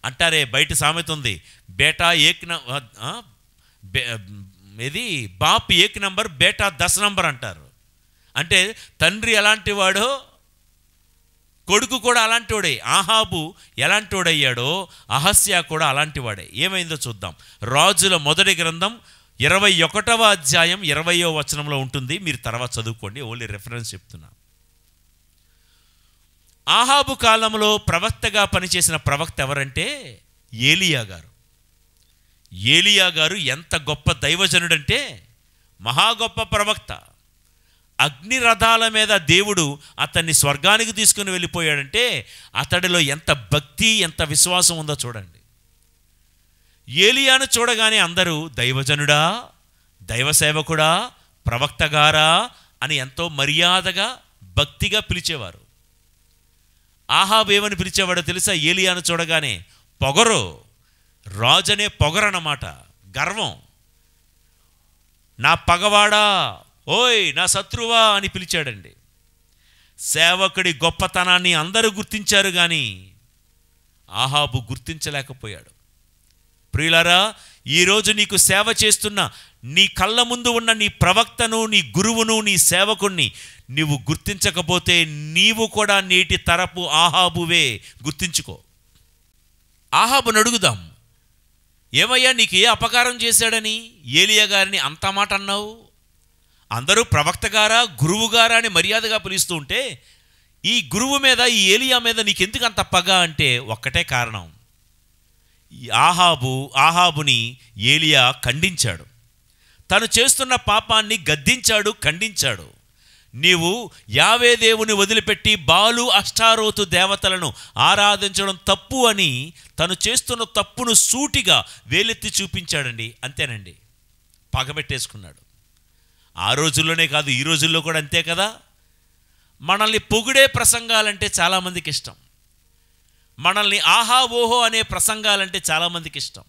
[SPEAKER 1] అంటారే, బయట సామెత ఉంది, బేటా బాప్ ఏక్ నంబర్ బేటా 10 నంబర్ అంటారు. అంటే తండ్రి ఎలాంటి వాడో కొడుకు కూడా అలాంటి వాడే. ఆహాబు ఎలాంటి వాడయ్యాడో అహస్యా కూడా అలాంటి వాడే. ఏమైందో చూద్దాం. రాజుల మొదటి గ్రంథం 21వ అధ్యాయం 20వ వచనంలో ఉంటుంది. మీరు తర్వాత చదువుకోండి, ఓన్లీ రెఫరెన్స్ చెప్తున్నా. ఆహాబు కాలంలో ప్రవక్తగా పనిచేసిన ప్రవక్త ఎవరంటే ఏలియా గారు. ఏలియా గారు ఎంత గొప్ప దైవజనుడంటే మహా గొప్ప ప్రవక్త. అగ్ని రథాల మీద దేవుడు అతన్ని స్వర్గానికి తీసుకుని వెళ్ళిపోయాడంటే అతడిలో ఎంత భక్తి, ఎంత విశ్వాసం ఉందో చూడండి. ఏలియాను చూడగానే అందరూ దైవజనుడా, దైవ సేవకుడా, ప్రవక్తగారా అని ఎంతో మర్యాదగా భక్తిగా పిలిచేవారు. ఆహాబు ఏమని పిలిచేవాడో తెలుసా? ఏలియాను చూడగానే పొగరు, రాజనే పొగరన్నమాట, గర్వం. నా పగవాడా, ఓయ్ నా శత్రువా అని పిలిచాడండి. సేవకుడి గొప్పతనాన్ని అందరూ గుర్తించారు, కానీ ఆహాబు గుర్తించలేకపోయాడు. ప్రియులారా, ఈరోజు నీకు సేవ చేస్తున్న నీ కళ్ళ ముందు ఉన్న నీ ప్రవక్తను, నీ గురువును, నీ సేవకుణ్ణి నీవు గుర్తించకపోతే నీవు కూడా నేటి తరపు ఆహాబువే. గుర్తించుకో. ఆహాబును అడుగుదాం, ఏమయ్యా నీకు ఏ అపకారం చేశాడని ఏలియా గారిని అంత మాట అన్నావు? అందరూ ప్రవక్త గారా, గురువు గారా అని మర్యాదగా పిలుస్తూ ఉంటే ఈ గురువు మీద, ఈ ఏలియా మీద నీకెందుకు అంత పగ అంటే ఒక్కటే కారణం. ఆహాబుని ఏలియా ఖండించాడు. తను చేస్తున్న పాపాన్ని గద్దించాడు, ఖండించాడు. నీవు యావే దేవుని వదిలిపెట్టి బాలు, అష్టారోతు దేవతలను ఆరాధించడం తప్పు అని తను చేస్తున్న తప్పును సూటిగా వేలెత్తి చూపించాడండి. అంతేనండి, పగబెట్టేసుకున్నాడు. ఆ రోజుల్లోనే కాదు, ఈ రోజుల్లో కూడా అంతే కదా. మనల్ని పొగిడే ప్రసంగాలంటే చాలామందికి ఇష్టం. మనల్ని ఆహా ఓహో అనే ప్రసంగాలంటే చాలామందికి ఇష్టం.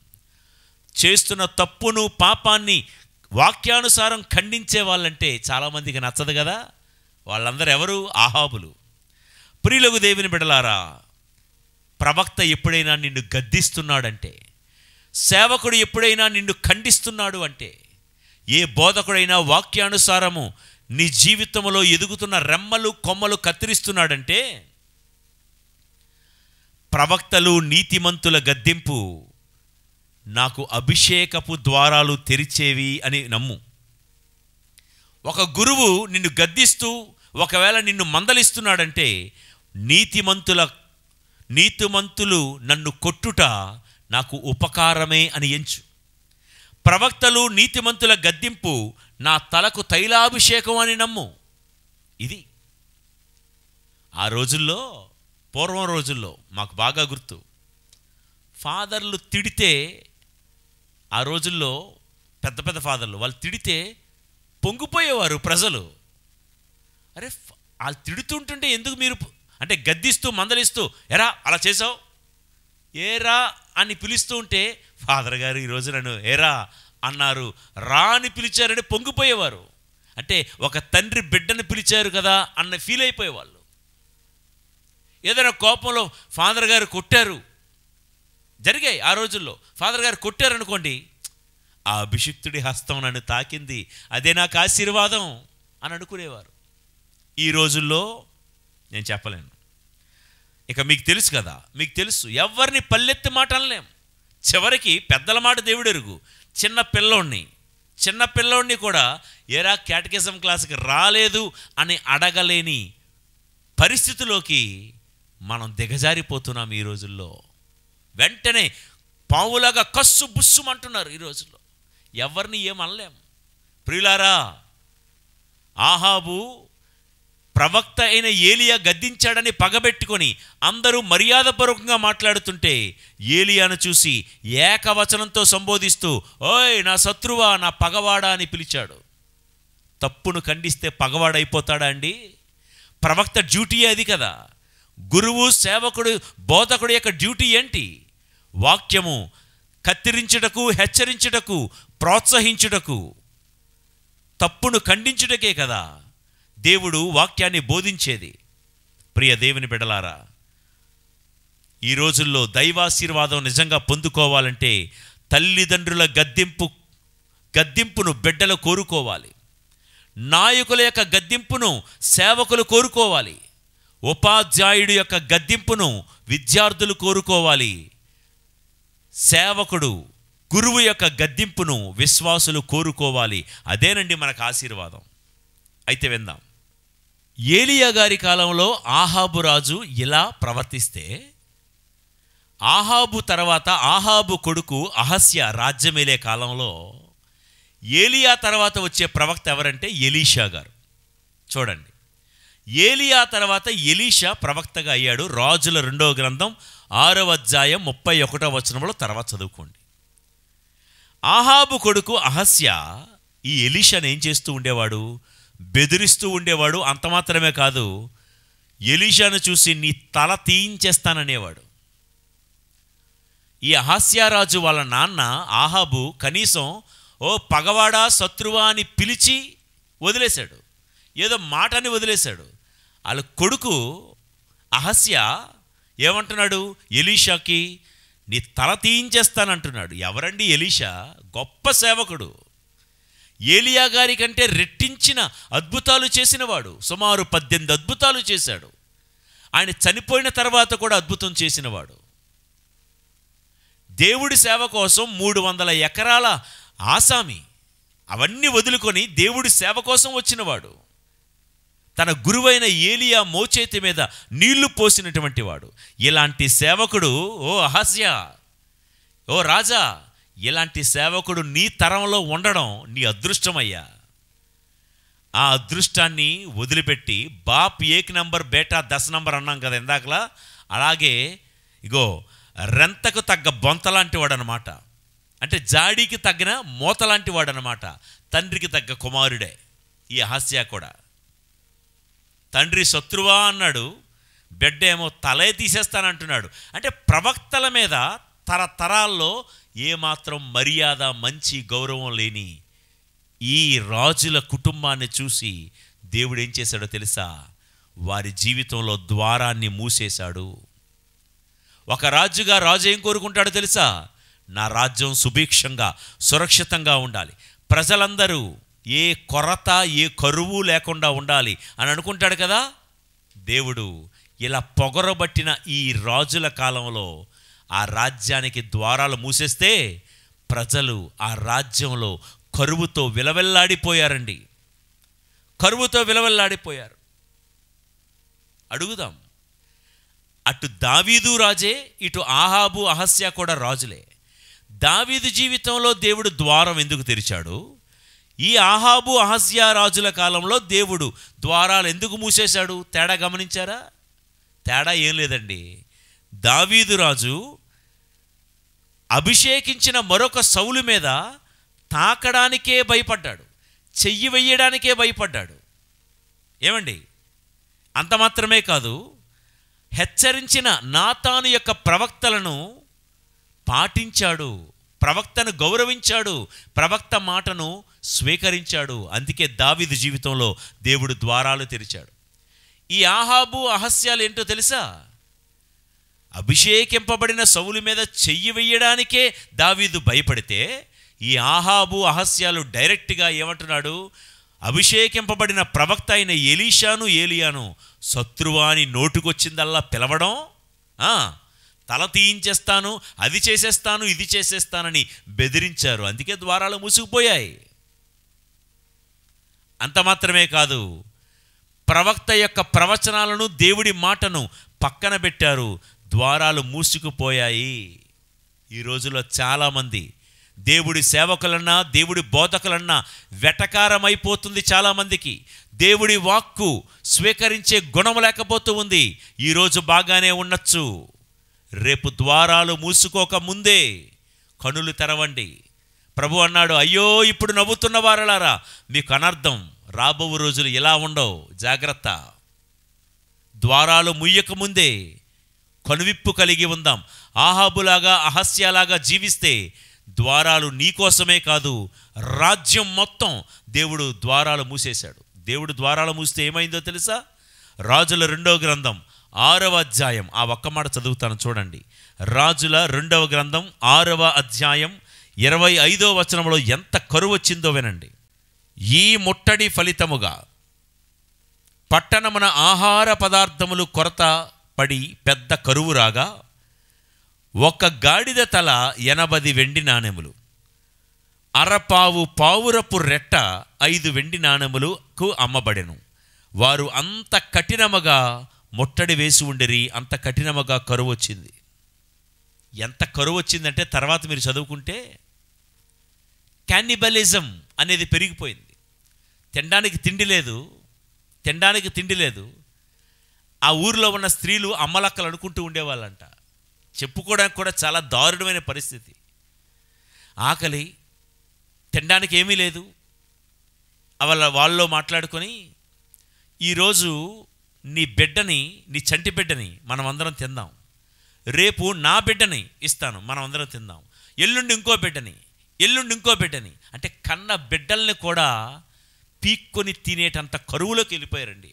[SPEAKER 1] చేస్తున్న తప్పును, పాపాన్ని వాక్యానుసారం ఖండించే వాళ్ళంటే చాలామందికి నచ్చదు కదా. వాళ్ళందరూ ఎవరు? ఆహాబులు. ప్రియులకు దేవుని బిడలారా, ప్రవక్త ఎప్పుడైనా నిన్ను గద్దిస్తున్నాడంటే, సేవకుడు ఎప్పుడైనా నిన్ను ఖండిస్తున్నాడు అంటే, ఏ బోధకుడైనా వాక్యానుసారము నీ జీవితంలో ఎదుగుతున్న రెమ్మలు, కొమ్మలు కత్తిరిస్తున్నాడంటే, ప్రవక్తలు, నీతిమంతుల గద్దింపు నాకు అభిషేకపు ద్వారాలు తెరిచేవి అని నమ్ము. ఒక గురువు నిన్ను గద్దిస్తూ ఒకవేళ నిన్ను మందలిస్తున్నాడంటే, నీతిమంతులు నన్ను కొట్టుట నాకు ఉపకారమే అని ఎంచు. ప్రవక్తలు, నీతిమంతుల గద్దింపు నా తలకు తైలాభిషేకం అని నమ్ము. ఇది ఆ రోజుల్లో, పూర్వం రోజుల్లో మాకు బాగా గుర్తు. ఫాదర్లు తిడితే, ఆ రోజుల్లో పెద్ద పెద్ద ఫాదర్లు వాళ్ళు తిడితే పొంగిపోయేవారు ప్రజలు. అరే వాళ్ళు తిడుతుంటుంటే ఎందుకు మీరు అంటే గద్దిస్తూ మందలిస్తూ, ఎరా అలా చేసావు, ఏరా అని పిలుస్తూ ఉంటే, ఫాదర్ గారు ఈరోజు నన్ను ఏరా అన్నారు, రా అని పిలిచారని పొంగిపోయేవారు. అంటే ఒక తండ్రి బిడ్డను పిలిచారు కదా అన్న ఫీల్ అయిపోయేవాళ్ళు. ఏదైనా కోపంలో ఫాదర్ గారు కొట్టారు, జరిగాయి ఆ రోజుల్లో. ఫాదర్ గారు కొట్టారనుకోండి, ఆ అభిషిక్తుడి హస్తం నన్ను తాకింది, అదే నాకు ఆశీర్వాదం అని అనుకునేవారు. ఈ రోజుల్లో నేను చెప్పలేను. ఇక మీకు తెలుసు కదా, మీకు తెలుసు, ఎవరిని పల్లెత్తి మాట అనలేం. చివరికి పెద్దల మాట దేవుడు ఎరుగు. చిన్న పిల్లోడిని కూడా ఏరా క్యాటకిజం క్లాస్కి రాలేదు అని అడగలేని పరిస్థితిలోకి మనం దిగజారిపోతున్నాం ఈ రోజుల్లో. వెంటనే పావులాగా కస్సు బుస్సుమంటున్నారు ఈ రోజుల్లో. ఎవరిని ఏమనలేం. ప్రియులారా, ఆహాబు ప్రవక్త అయిన ఏలియా గద్దించాడని పగబెట్టుకొని అందరూ మర్యాదపూర్వకంగా మాట్లాడుతుంటే, ఏలియాను చూసి ఏకవచనంతో సంబోధిస్తూ, ఓయ్ నా శత్రువా, నా పగవాడా అని పిలిచాడు. తప్పును ఖండిస్తే పగవాడైపోతాడా అండి? ప్రవక్త డ్యూటీ అది కదా. గురువు, సేవకుడు, బోధకుడు యొక్క డ్యూటీ ఏంటి? వాక్యము కత్తిరించుటకు, హెచ్చరించుటకు, ప్రోత్సహించుటకు, తప్పును ఖండించుటకే కదా దేవుడు వాక్యాన్ని బోధించేది. ప్రియ దేవుని బిడ్డలారా, ఈ రోజుల్లో దైవాశీర్వాదం నిజంగా పొందుకోవాలంటే తల్లిదండ్రుల గద్దింపును బిడ్డలు కోరుకోవాలి. నాయకుల యొక్క గద్దింపును సేవకులు కోరుకోవాలి. ఉపాధ్యాయుడి యొక్క గద్దింపును విద్యార్థులు కోరుకోవాలి. సేవకుడు, గురువు యొక్క గద్దింపును విశ్వాసులు కోరుకోవాలి. అదేనండి మనకు ఆశీర్వాదం. అయితే విందాం. ఏలియా గారి కాలంలో ఆహాబు రాజు ఇలా ప్రవర్తిస్తే, ఆహాబు తర్వాత ఆహాబు కొడుకు అహస్య రాజ్యమేలే కాలంలో ఏలియా తర్వాత వచ్చే ప్రవక్త ఎవరంటే ఎలీషా గారు. చూడండి, ఏలియా తర్వాత ఎలీషా ప్రవక్తగా అయ్యాడు. రాజుల 2వ గ్రంథం 6వ అధ్యాయం 31వ వచనంలో తర్వాత చదువుకోండి. ఆహాబు కొడుకు అహస్య ఈ ఎలీషాను ఏం చేస్తూ ఉండేవాడు? బెదిరిస్తూ ఉండేవాడు. అంత మాత్రమే కాదు, ఎలీషాను చూసి నీ తల తీయించేస్తాననేవాడు. ఈ అహస్యారాజు వాళ్ళ నాన్న ఆహాబు కనీసం ఓ పగవాడా, శత్రువా అని పిలిచి వదిలేశాడు, ఏదో మాటని వదిలేశాడు. వాళ్ళ కొడుకు అహస్య ఏమంటున్నాడు? ఎలీషాకి నీ తల తీయించేస్తానంటున్నాడు. ఎవరండి ఎలీషా? గొప్ప సేవకుడు. ఏలియా గారి కంటే రెట్టించిన అద్భుతాలు చేసినవాడు. సుమారు 18 అద్భుతాలు చేశాడు. ఆయన చనిపోయిన తర్వాత కూడా అద్భుతం చేసినవాడు. దేవుడి సేవ కోసం 300 ఎకరాల ఆసామి అవన్నీ వదులుకొని దేవుడి సేవ కోసం వచ్చినవాడు. తన గురువైన ఏలియా మోచేతి మీద నీళ్లు పోసినటువంటి వాడు. ఇలాంటి సేవకుడు, ఓ అహస్య, ఓ రాజా, ఇలాంటి సేవకుడు నీ తరంలో ఉండడం నీ అదృష్టమయ్యా. ఆ అదృష్టాన్ని వదిలిపెట్టి బాప్ 1 నంబర్ బేటా 10 నంబర్ అన్నాం కదా ఇందాకలా, అలాగే ఇగో రెంతకు తగ్గ బొంతలాంటి వాడు అనమాట. అంటే జాడీకి తగ్గిన మూతలాంటి వాడు అనమాట. తండ్రికి తగ్గ కుమారుడే ఈ అహస్య కూడా. తండ్రి శత్రువా అన్నాడు, బిడ్డ ఏమో తలే తీసేస్తానంటున్నాడు. అంటే ప్రవక్తల మీద తరతరాల్లో ఏమాత్రం మర్యాద, మంచి గౌరవం లేని ఈ రాజుల కుటుంబాన్ని చూసి దేవుడు ఏం చేశాడో తెలుసా? వారి జీవితంలో ద్వారాన్ని మూసేశాడు. ఒక రాజుగా రాజు ఏం కోరుకుంటాడో తెలుసా? నా రాజ్యం సుభిక్షంగా, సురక్షితంగా ఉండాలి, ప్రజలందరూ ఏ కొరత, ఏ కరువు లేకుండా ఉండాలి అని అనుకుంటాడు కదా. దేవుడు ఇలా పొగరబట్టిన ఈ రాజుల కాలంలో ఆ రాజ్యానికి ద్వారాలు మూసేస్తే ప్రజలు ఆ రాజ్యంలో కరువుతో విలవెల్లాడిపోయారండి. కరువుతో విలవెల్లాడిపోయారు. అడుగుదాం, అటు దావీదు రాజే, ఇటు ఆహాబు, అహస్య కూడా రాజులే. దావీదు జీవితంలో దేవుడు ద్వారం ఎందుకు తెరిచాడు? ఈ ఆహాబు అహజ్యా రాజుల కాలంలో దేవుడు ద్వారాలు ఎందుకు మూసేశాడు? తేడా గమనించారా? తేడా ఏం లేదండి. దావీదు రాజు అభిషేకించిన మరొక సౌలు మీద తాకడానికే భయపడ్డాడు, చెయ్యి వెయ్యడానికే భయపడ్డాడు. ఏమండి, అంత మాత్రమే కాదు, హెచ్చరించిన నాతాను యొక్క ప్రవక్తలను పాటించాడు, ప్రవక్తను గౌరవించాడు, ప్రవక్త మాటను స్వీకరించాడు. అందుకే దావీదు జీవితంలో దేవుడు ద్వారాలు తెరిచాడు. ఈ ఆహాబు అహస్యాలు ఏంటో తెలుసా? అభిషేకింపబడిన సౌలు మీద చెయ్యి వెయ్యడానికే దావీదు భయపడితే, ఈ ఆహాబు అహస్యాలు డైరెక్ట్గా ఏమంటున్నాడు? అభిషేకింపబడిన ప్రవక్త అయిన ఎలీషాను ఏలియాను శత్రువాని నోటుకొచ్చిందల్లా పిలవడం, తల తీయించేస్తాను, అది చేసేస్తాను, ఇది చేసేస్తానని బెదిరించారు. అందుకే ద్వారాలు మూసుకుపోయాయి. అంత మాత్రమే కాదు, ప్రవక్త యొక్క ప్రవచనాలను, దేవుడి మాటను పక్కన పెట్టారు, ద్వారాలు మూసుకుపోయాయి. ఈ రోజుల్లో చాలామంది దేవుడి సేవకులన్నా, దేవుడి బోధకులన్నా వెటకారమైపోతుంది చాలామందికి. దేవుడి వాక్కు స్వీకరించే గుణం లేకపోతూ ఉంది. ఈరోజు బాగానే ఉండొచ్చు, రేపు ద్వారాలు మూసుకోక ముందే కనులు తెరవండి. ప్రభు అన్నాడు, అయ్యో ఇప్పుడు నవ్వుతున్న వారలారా, మీకు అనర్థం, రాబో రోజులు ఇలా ఉండవు, జాగ్రత్త. ద్వారాలు ముయ్యక ముందే కనువిప్పు కలిగి ఉందాం. ఆహాబులాగా అహస్యాలాగా జీవిస్తే ద్వారాలు నీకోసమే కాదు, రాజ్యం మొత్తం దేవుడు ద్వారాలు మూసేశాడు. దేవుడు ద్వారాలు మూస్తే ఏమైందో తెలుసా? రాజుల 2వ గ్రంథం 6వ అధ్యాయం, ఆ ఒక్క మాట చదువుతాను చూడండి. రాజుల 2వ గ్రంథం 6వ అధ్యాయం 25వ వచనంలో ఎంత కరువు వచ్చిందో వినండి. ఈ ముట్టడి ఫలితముగా పట్టణమున ఆహార పదార్థములు కొరత పడి పెద్ద కరువు రాగా, ఒక గాడిద తల 80 వెండి నాణెములు, అరపావు పావురపు రెట్ట 5 వెండి నాణెములకు అమ్మబడెను. వారు అంత కఠినముగా ముట్టడి వేసి ఉండిరి, అంత కఠినముగా కరువు వచ్చింది. ఎంత కరువు వచ్చిందంటే తర్వాత మీరు చదువుకుంటే క్యానిబలిజం అనేది పెరిగిపోయింది. తినడానికి తిండి లేదు. ఆ ఊరిలో ఉన్న స్త్రీలు అమ్మలక్కలు అనుకుంటూ ఉండేవాళ్ళంట. చెప్పుకోవడానికి కూడా చాలా దారుణమైన పరిస్థితి. ఆకలి, తినడానికి ఏమీ లేదు. వాళ్ళలో మాట్లాడుకొని, ఈరోజు నీ బిడ్డని, నీ చంటి బిడ్డని మనం అందరం తిందాం, రేపు నా బిడ్డని ఇస్తాను, మనం అందరం తిందాం, ఎల్లుండి ఇంకో బిడ్డని అంటే కన్న బిడ్డల్ని కూడా పీక్కొని తినేటంత కరువులోకి వెళ్ళిపోయారండి.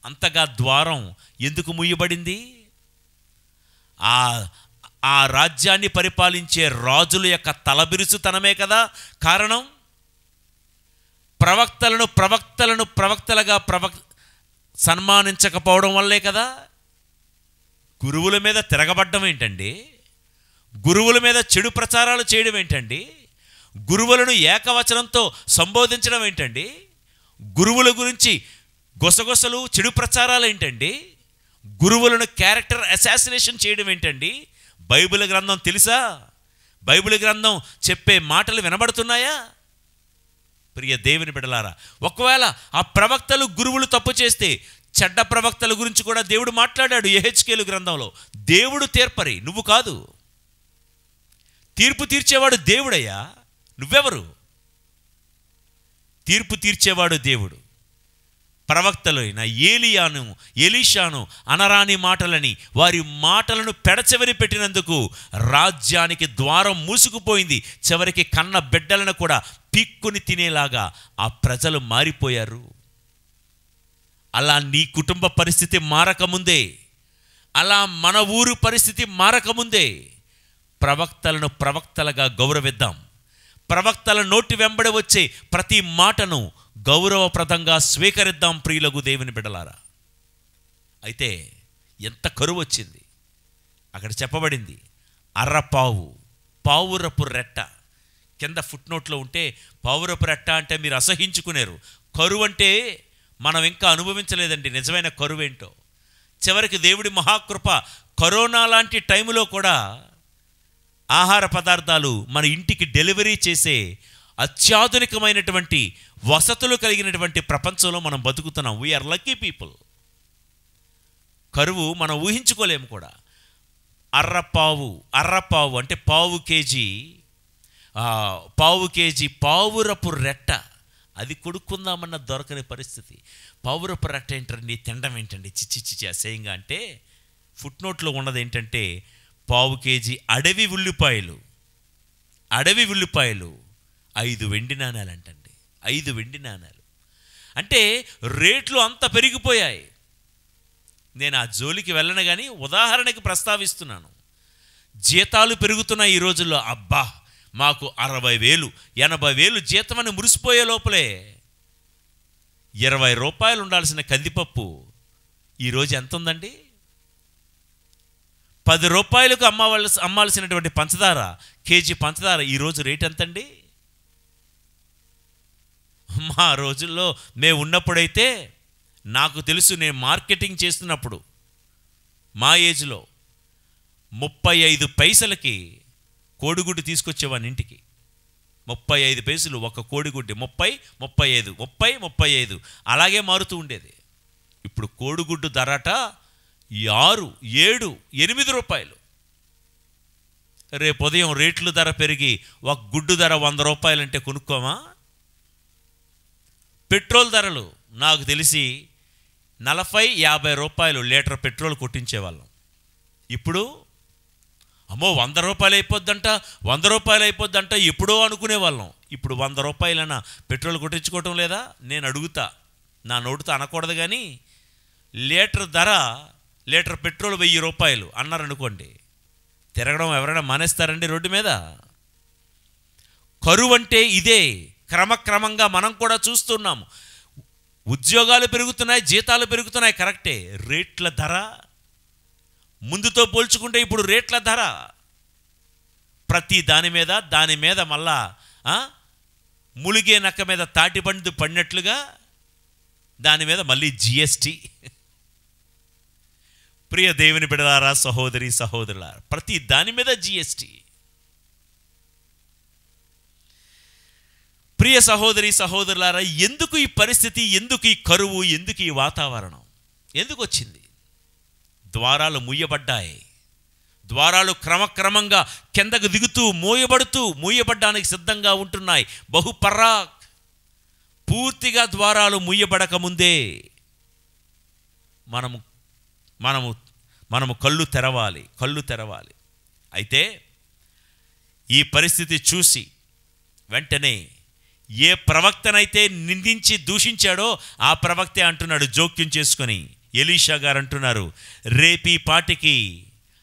[SPEAKER 1] అంతగా ద్వారం ఎందుకు ముయ్యబడింది? ఆ రాజ్యాన్ని పరిపాలించే రాజుల యొక్క తలబిరుసుతనమే కదా కారణం. ప్రవక్తలుగా సన్మానించకపోవడం వల్లే కదా. గురువుల మీద తిరగబడ్డం ఏంటండి? గురువుల మీద చెడు ప్రచారాలు చేయడం ఏంటండి? గురువులను ఏకవచనంతో సంబోధించడం ఏంటండి? గురువుల గురించి గొసగొసలు, చెడు ప్రచారాలు ఏంటండి? గురువులను క్యారెక్టర్ అసాసినేషన్ చేయడం ఏంటండి? బైబిల్ గ్రంథం తెలుసా? బైబిల్ గ్రంథం చెప్పే మాటలు వినబడుతున్నాయా? ప్రియ దేవుని బిడ్డలారా, ఒకవేళ ఆ ప్రవక్తలు, గురువులు తప్పు చేస్తే చెడ్డ ప్రవక్తల గురించి కూడా దేవుడు మాట్లాడాడు యెహెజ్కేలు గ్రంథంలో. దేవుడు తీర్పరి, నువ్వు కాదు. తీర్పు తీర్చేవాడు దేవుడయ్యా, నువ్వెవరు? తీర్పు తీర్చేవాడు దేవుడు. ప్రవక్తలైన ఏలియాను, ఎలీషాను అనరాని మాటలని, వారి మాటలను పెడచెవిరి పెట్టినందుకు రాజ్యానికి ద్వారం మూసుకుపోయింది. చివరికి కన్న బిడ్డలను కూడా పీక్కుని తినేలాగా ఆ ప్రజలు మారిపోయారు. అలా నీ కుటుంబ పరిస్థితి మారకముందే, అలా మన ఊరు పరిస్థితి మారకముందే ప్రవక్తలను ప్రవక్తలుగా గౌరవిద్దాం. ప్రవక్తల నోటి వెంబడి వచ్చే ప్రతి మాటను గౌరవప్రదంగా స్వీకరిద్దాం ప్రియులకు దేవుని బిడ్డలారా. అయితే ఎంత కరువు వచ్చింది అక్కడ చెప్పబడింది. పావురపు రెట్ట. కింద ఫుట్నోట్లో ఉంటే పావురపు రెట్ట అంటే మీరు అసహించుకునేరు. కరువు అంటే మనం ఇంకా అనుభవించలేదండి నిజమైన కరువేంటో. చివరికి దేవుడి మహాకృప, కరోనా లాంటి టైంలో కూడా ఆహార పదార్థాలు మన ఇంటికి డెలివరీ చేసే అత్యాధునికమైనటువంటి వసతులు కలిగినటువంటి ప్రపంచంలో మనం బతుకుతున్నాం. We are lucky people. కరువు మనం ఊహించుకోలేము కూడా. అర్రపావు అంటే పావు కేజీ పావురపు రెట్ట, అది కొడుక్కుందామన్న దొరకని పరిస్థితి. పావురపు రెట్ట ఏంటండి, తినడం ఏంటండి, చిచ్చి అసహ్యంగా. అంటే ఫుట్ నోట్లో ఉన్నది ఏంటంటే పావు కేజీ అడవి ఉల్లిపాయలు 5 వెండి నాణాలు అంటండి. 5 వెండి నాణాలు అంటే రేట్లు అంత పెరిగిపోయాయి. నేను ఆ జోలికి వెళ్ళను కానీ ఉదాహరణకి ప్రస్తావిస్తున్నాను. జీతాలు పెరుగుతున్నాయి ఈ రోజుల్లో. అబ్బా, మాకు 60,000 80,000 జీతం అని మురిసిపోయే లోపలే 20 రూపాయలు ఉండాల్సిన కందిపప్పు ఈరోజు ఎంత ఉందండి? 10 రూపాయలకు అమ్మాల్సినటువంటి పంచదార, కేజీ పంచదార ఈరోజు రేట్ ఎంతండి? మా రోజుల్లో మేము ఉన్నప్పుడైతే, నాకు తెలుసు, నేను మార్కెటింగ్ చేస్తున్నప్పుడు మా ఏజ్లో 35 పైసలకి కోడిగుడ్డు తీసుకొచ్చేవాడిని ఇంటికి. 35 పైసలు ఒక కోడిగుడ్డు. 35 అలాగే మారుతూ ఉండేది. ఇప్పుడు కోడిగుడ్డు ధరట 6, 7, 8 రూపాయలు. రేపు ఉదయం రేట్లు ధర పెరిగి ఒక గుడ్డు ధర 100 రూపాయలంటే కొనుక్కోమా? పెట్రోల్ ధరలు నాకు తెలిసి 40-50 రూపాయలు లీటర్ పెట్రోల్ కొట్టించేవాళ్ళం. ఇప్పుడు అమ్మో 100 రూపాయలు అయిపోద్దంట ఎప్పుడో అనుకునేవాళ్ళం. ఇప్పుడు 100 రూపాయలైనా పెట్రోల్ కొట్టించుకోవటం లేదా? నేను అడుగుతా, నా నోటితో అనకూడదు కానీ, లీటర్ పెట్రోల్ 1000 రూపాయలు అన్నారనుకోండి, తిరగడం ఎవరైనా మానేస్తారండి రోడ్డు మీద? కరువు అంటే ఇదే. క్రమక్రమంగా మనం కూడా చూస్తున్నాము. ఉద్యోగాలు పెరుగుతున్నాయి, జీతాలు పెరుగుతున్నాయి, కరెక్టే. రేట్ల ధర ముందుతో పోల్చుకుంటే ఇప్పుడు రేట్ల ధర ప్రతి దాని మీద మళ్ళా ములిగే నక్క మీద తాటిపండు పడినట్లుగా దాని మీద మళ్ళీ జిఎస్టి. ప్రియ దేవుని బిడ్డలారా, సహోదరి సహోదరులారా, ప్రతి దాని మీద జిఎస్టి. ప్రియ సహోదరి సహోదరులారా, ఎందుకు ఈ పరిస్థితి, ఎందుకు ఈ కరువు, ఎందుకు ఈ వాతావరణం ఎందుకు వచ్చింది? ద్వారాలు మూయబడ్డాయి. ద్వారాలు క్రమక్రమంగా కిందకు దిగుతూ మూయబడ్డానికి సిద్ధంగా ఉంటున్నాయి. పూర్తిగా ద్వారాలు మూయబడక ముందే మనము కళ్ళు తెరవాలి. అయితే ఈ పరిస్థితి చూసి వెంటనే ఏ ప్రవక్తనైతే నిందించి దూషించాడో ఆ ప్రవక్తే అంటున్నాడు జోక్యం చేసుకొని, ఎలీషా గారు అంటున్నారు, రేపీ పాటికి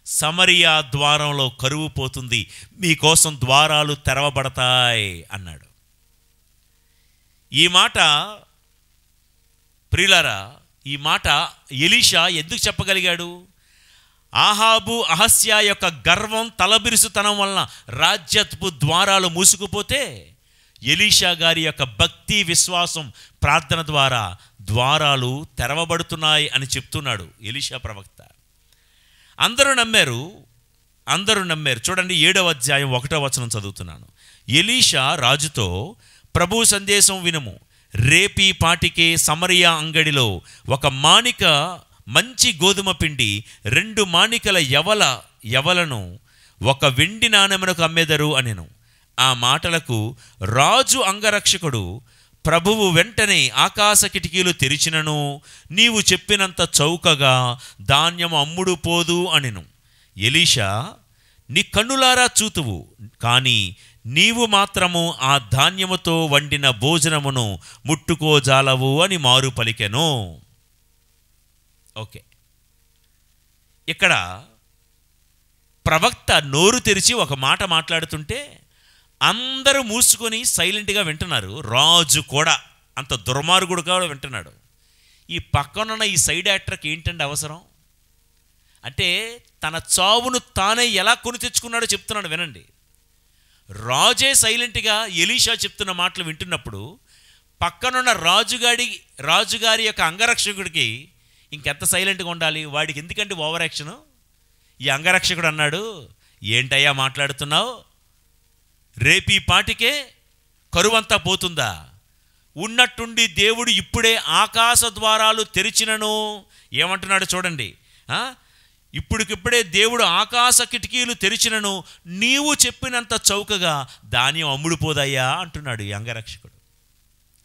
[SPEAKER 1] సమరియా ద్వారంలో కరువు పోతుంది, మీకోసం ద్వారాలు తెరవబడతాయి అన్నాడు. ఈ మాట ప్రియులారా, ఈ మాట ఎలీషా ఎందుకు చెప్పగలిగాడు? అహస్యా యొక్క గర్వం, తలబిరుసుతనం వలన రాజ్యపు ద్వారాలు మూసుకుపోతే ఎలీషా గారి యొక్క భక్తి, విశ్వాసం, ప్రార్థన ద్వారా ద్వారాలు తెరవబడుతున్నాయి అని చెప్తున్నాడు ఎలీషా ప్రవక్త. అందరూ నమ్మారు. చూడండి, 7వ అధ్యాయం 1వ వచనం చదువుతున్నాను. ఎలీషా రాజుతో, ప్రభు సందేశం వినుము, రేపీ పాటికే సమరియా అంగడిలో 1 మాణిక మంచి గోధుమ పిండి 2 మాణికల యవలను 1 వెండి నాణెమునకు అమ్మెదరు అనెను. ఆ మాటలకు రాజు అంగరక్షకుడు, ప్రభువు వెంటనే ఆకాశ కిటికీలు తెరిచినను నీవు చెప్పినంత చౌకగా ధాన్యం అమ్ముడు పోదు అనెను. ఎలీషా, నీ కన్నులారా చూతువు, కానీ నీవు మాత్రము ఆ ధాన్యముతో వండిన భోజనమును ముట్టుకోజాలవు అని మారు పలికెను. ఓకే, ఇక్కడ ప్రవక్త నోరు తెరిచి ఒక మాట మాట్లాడుతుంటే అందరూ మూసుకొని సైలెంట్గా వింటున్నారు. రాజు కూడా అంత దుర్మార్గుడు కూడా వింటున్నాడు. ఈ పక్కనున్న ఈ సైడ్ యాక్టర్కి ఏంటంటే అవసరం అంటే, తన చావును తానే ఎలా కొని తెచ్చుకున్నాడో చెప్తున్నాడు, వినండి. రాజే సైలెంట్గా ఎలీషా చెప్తున్న మాటలు వింటున్నప్పుడు పక్కనున్న రాజుగారి యొక్క అంగరక్షకుడికి ఇంకెంత సైలెంట్గా ఉండాలి? వాడికి ఎందుకంటే ఓవర్ యాక్షను. ఈ అంగరక్షకుడు అన్నాడు, ఏంటయ్యా మాట్లాడుతున్నావు? రేపీ పాటికే కరువంతా పోతుందా? ఉన్నట్టుండి దేవుడు ఇప్పుడే ఆకాశ ద్వారాలు తెరిచినను ఏమంటున్నాడు చూడండి. ఇప్పుడికిప్పుడే దేవుడు ఆకాశ కిటికీలు తెరిచినను నీవు చెప్పినంత చౌకగా ధాన్యం అమ్ముడుపోదయ్యా అంటున్నాడు ఈ అంగరక్షకుడు.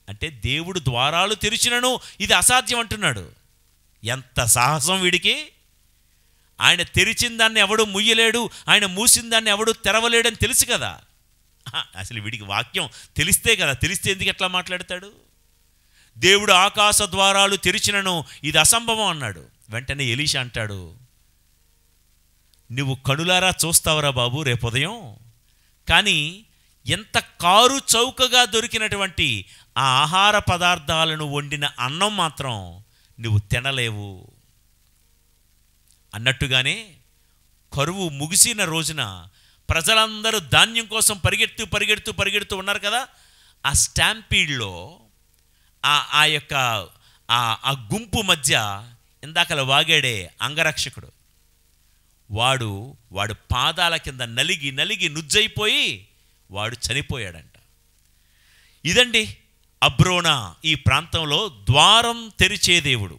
[SPEAKER 1] అంటే దేవుడు ద్వారాలు తెరిచినను ఇది అసాధ్యం అంటున్నాడు. ఎంత సాహసం వీడికి! ఆయన తెరిచిన దాన్ని ఎవడు ముయ్యలేడు, ఆయన మూసిన దాన్ని ఎవడు తెరవలేడని తెలుసు కదా. అసలు వీడికి వాక్యం తెలిస్తే కదా, తెలిస్తే ఎందుకు ఎట్లా మాట్లాడతాడు? దేవుడు ఆకాశ ద్వారాలు తెరిచినను ఇది అసంభవం అన్నాడు. వెంటనే ఎలీషా అంటాడు, నువ్వు కనులారా చూస్తావురా బాబు రేపు ఉదయం, కానీ ఎంత కారు చౌకగా దొరికినటువంటి ఆ ఆహార పదార్థాలను వండిన అన్నం మాత్రం నువ్వు తినలేవు అన్నట్టుగానే కరువు ముగిసిన రోజున ప్రజలందరూ ధాన్యం కోసం పరిగెడుతూ ఉన్నారు కదా. ఆ స్టాంపీడ్లో ఆ యొక్క ఆ గుంపు మధ్య ఇందాకలా వాగాడే అంగరక్షకుడు, వాడు పాదాల కింద నలిగి నుజ్జైపోయి వాడు చనిపోయాడంట. ఇదండి అబ్రోనా, ఈ ప్రాంతంలో ద్వారం తెరిచే దేవుడు.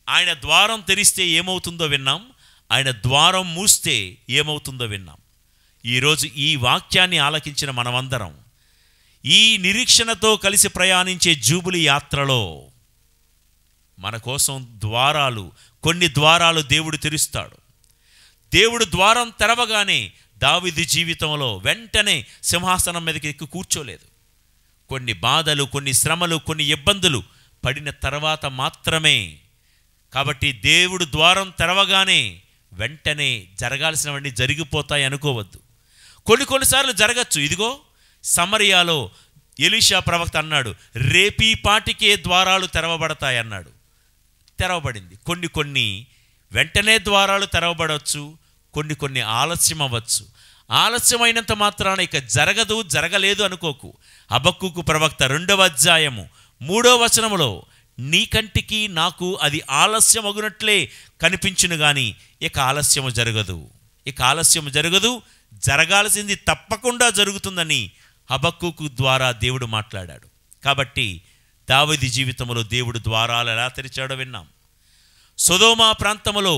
[SPEAKER 1] ఆయన ద్వారం తెరిస్తే ఏమవుతుందో విన్నాం, ఆయన ద్వారం మూస్తే ఏమవుతుందో విన్నాం. ఈరోజు ఈ వాక్యాన్ని ఆలకించిన మనమందరం ఈ నిరీక్షణతో కలిసి ప్రయాణించే జూబిలీ యాత్రలో మన కోసం కొన్ని ద్వారాలు దేవుడు తెరుస్తాడు. దేవుడు ద్వారం తెరవగానే దావీదు జీవితంలో వెంటనే సింహాసనం మీదకి ఎక్కి కూర్చోలేదు. కొన్ని బాధలు, కొన్ని శ్రమలు, కొన్ని ఇబ్బందులు పడిన తర్వాత మాత్రమే. కాబట్టి దేవుడు ద్వారం తెరవగానే వెంటనే జరగాల్సినవన్నీ జరిగిపోతాయి అనుకోవద్దు. కొన్నిసార్లు జరగచ్చు. ఇదిగో సమరయాలో ఎలీషా ప్రవక్త అన్నాడు, రేపీ పాటికే ద్వారాలు తెరవబడతాయి అన్నాడు. తెరవబడింది. కొన్ని వెంటనే ద్వారాలు తెరవబడవచ్చు, కొన్ని ఆలస్యం అవ్వచ్చు. ఆలస్యమైనంత మాత్రాన ఇక జరగలేదు అనుకోకు. హబక్కూకు ప్రవక్త 2వ అధ్యాయము 3వ వచనములో నీ కంటికి నాకు అది ఆలస్యం అగునట్లే కనిపించును గాని ఇక ఆలస్యము జరగదు, జరగాల్సింది తప్పకుండా జరుగుతుందని హబక్కూకు ద్వారా దేవుడు మాట్లాడాడు. కాబట్టి దావీదు జీవితంలో దేవుడు ద్వారాలు ఎలా తెరిచాడో విన్నాం. సొదొమ ప్రాంతంలో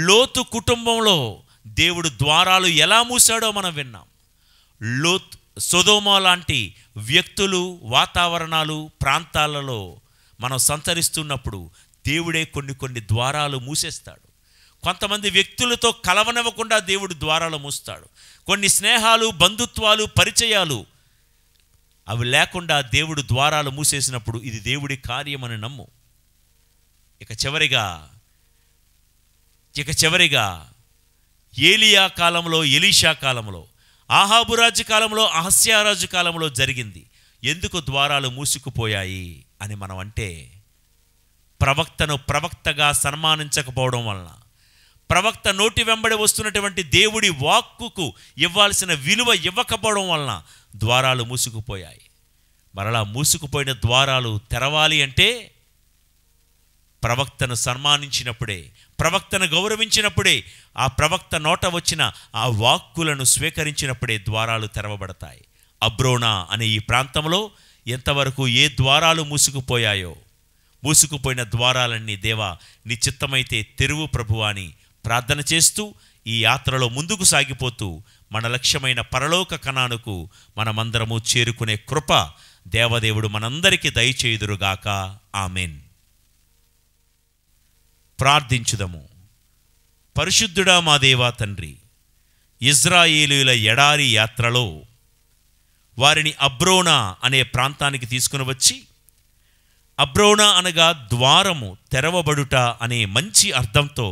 [SPEAKER 1] లోతు కుటుంబంలో దేవుడు ద్వారాలు ఎలా మూసాడో మనం విన్నాం. సొదొమ లాంటి వ్యక్తులు, వాతావరణాలు, ప్రాంతాలలో మనం సంచరిస్తున్నప్పుడు దేవుడే కొన్ని ద్వారాలు మూసేస్తాడు. కొంతమంది వ్యక్తులతో కలవనివ్వకుండా దేవుడు ద్వారాలు మూస్తాడు. కొన్ని స్నేహాలు, బంధుత్వాలు, పరిచయాలు అవి లేకుండా దేవుడు ద్వారాలు మూసేసినప్పుడు ఇది దేవుడి కార్యమని నమ్ము. ఇక చివరిగా ఏలియా కాలంలో, ఎలీషా కాలంలో, ఆహాబు రాజు కాలంలో, అహస్యారాజు కాలంలో జరిగింది. ఎందుకు ద్వారాలు మూసుకుపోయాయి అని మనం అంటే, ప్రవక్తను ప్రవక్తగా సన్మానించకపోవడం వలన, ప్రవక్త నోటి వెంబడి వస్తున్నటువంటి దేవుడి వాక్కుకు ఇవ్వాల్సిన విలువ ఇవ్వకపోవడం వలన ద్వారాలు మూసుకుపోయాయి. మరలా మూసుకుపోయిన ద్వారాలు తెరవాలి అంటే ప్రవక్తను సన్మానించినప్పుడే, ప్రవక్తను గౌరవించినప్పుడే, ఆ ప్రవక్త నోట వచ్చిన ఆ వాక్కులను స్వీకరించినప్పుడే ద్వారాలు తెరవబడతాయి. అబ్రోనా అనే ఈ ప్రాంతంలో ఎంతవరకు ఏ ద్వారాలు మూసుకుపోయిన ద్వారాలన్నీ దేవా నీ చిత్తమైతే తెరువు ప్రభువా అని ప్రార్థన చేస్తూ ఈ యాత్రలో ముందుకు సాగిపోతూ మన లక్ష్యమైన పరలోక కణానుకు మనమందరము చేరుకునే కృప దేవదేవుడు మనందరికీ దయచేయుదురుగాక. ఆమెన్. ప్రార్థించుదము. పరిశుద్ధుడా మా దేవా తండ్రి, ఇజ్రాయేలీయుల ఎడారి యాత్రలో వారిని అబ్రోనా అనే ప్రాంతానికి తీసుకుని వచ్చి, అబ్రోనా అనగా ద్వారము తెరవబడుట అనే మంచి అర్థంతో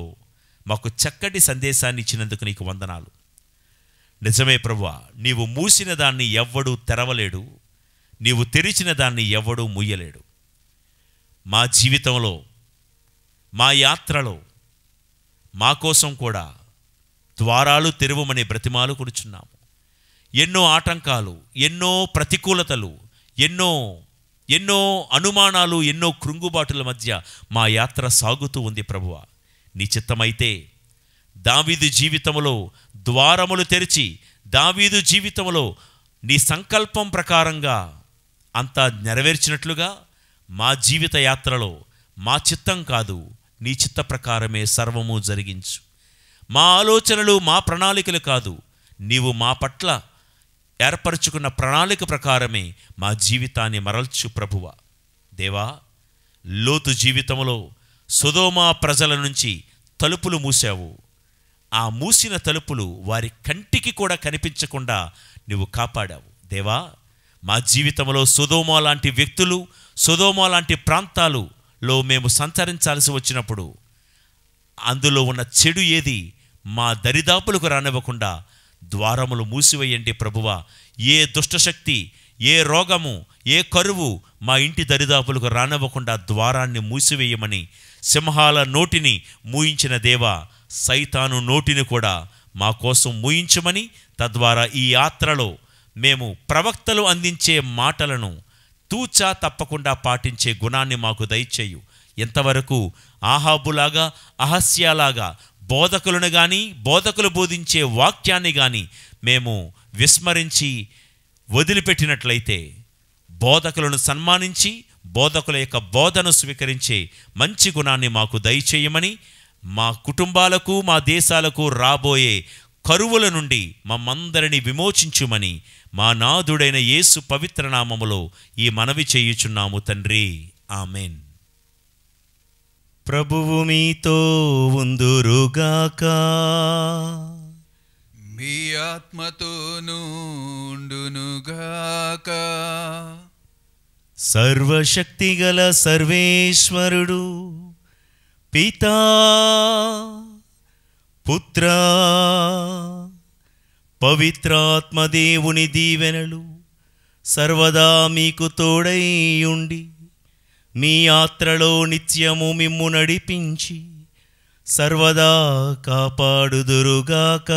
[SPEAKER 1] మాకు చక్కటి సందేశాన్ని ఇచ్చినందుకు నీకు వందనాలు. నిజమే ప్రభువా, నీవు మూసిన దాన్ని ఎవ్వడూ తెరవలేడు, నీవు తెరిచిన దాన్ని ఎవ్వడూ ముయ్యలేడు. మా జీవితంలో, మా యాత్రలో మా కోసం కూడా ద్వారాలు తెరువమనే బ్రతిమాలు కొనుచున్నాము. ఎన్నో ఆటంకాలు, ఎన్నో ప్రతికూలతలు, ఎన్నో అనుమానాలు, ఎన్నో కృంగుబాటుల మధ్య మా యాత్ర సాగుతూ ఉంది ప్రభువా. నీ చిత్తమైతే దావీదు జీవితంలో ద్వారములు తెరిచి, దావీదు జీవితంలో నీ సంకల్పం ప్రకారంగా అంతా నెరవేర్చినట్లుగా మా జీవిత యాత్రలో మా చిత్తం కాదు, నీ చిత్త ప్రకారమే సర్వము జరిగించు. మా ఆలోచనలు, మా ప్రణాళికలు కాదు, నీవు మా పట్ల ఏర్పరచుకున్న ప్రణాళిక ప్రకారమే మా జీవితాన్ని మరల్చు ప్రభువ. దేవా, లోతు జీవితంలో సొదొమ ప్రజల నుంచి తలుపులు మూసావు. ఆ మూసిన తలుపులు వారి కంటికి కూడా కనిపించకుండా నువ్వు కాపాడావు. దేవా, మా జీవితంలో సొదొమ లాంటి వ్యక్తులు, సొదొమ లాంటి ప్రాంతాలలో మేము సంచరించాల్సి వచ్చినప్పుడు అందులో ఉన్న చెడు ఏది మా దరిదాపులకు రానివ్వకుండా ద్వారములు మూసివేయండి ప్రభువా. ఏ దుష్టశక్తి, ఏ రోగము, ఏ కరువు మా ఇంటి దరిదాపులకు రానివ్వకుండా ద్వారాన్ని మూసివేయమని, సింహాల నోటిని మూయించిన దేవా, సైతాను నోటిని కూడా మా కోసం మూయించమని, తద్వారా ఈ యాత్రలో మేము ప్రవక్తలు అందించే మాటలను తూచా తప్పకుండా పాటించే గుణాన్ని మాకు దయచేయు. ఎంతవరకు ఆహాబులాగా, అహస్యాలాగా బోధకులను కానీ, బోధకులు బోధించే వాక్యాన్ని కానీ మేము విస్మరించి వదిలిపెట్టినట్లయితే, బోధకులను సన్మానించి బోధకుల యొక్క బోధను స్వీకరించే మంచి గుణాన్ని మాకు దయచేయమని, మా కుటుంబాలకు, మా దేశాలకు రాబోయే కరువుల నుండి మమ్మందరినీ విమోచించుమని మా నాథుడైన యేసు పవిత్ర నామములో ఈ మనవి చేయుచున్నాము తండ్రి. ఆమెన్. ప్రభువు మీతో ఉందురుగాక.
[SPEAKER 2] మీ ఆత్మతోనూ ఉండునుగాక.
[SPEAKER 1] సర్వశక్తిగల సర్వేశ్వరుడు పితా, పుత్ర, పవిత్రాత్మదేవుని దీవెనలు సర్వదా మీకు తోడై ఉండి మీ యాత్రలో నిత్యము మిమ్ము నడిపించి సర్వదా కాపాడుదురుగాక.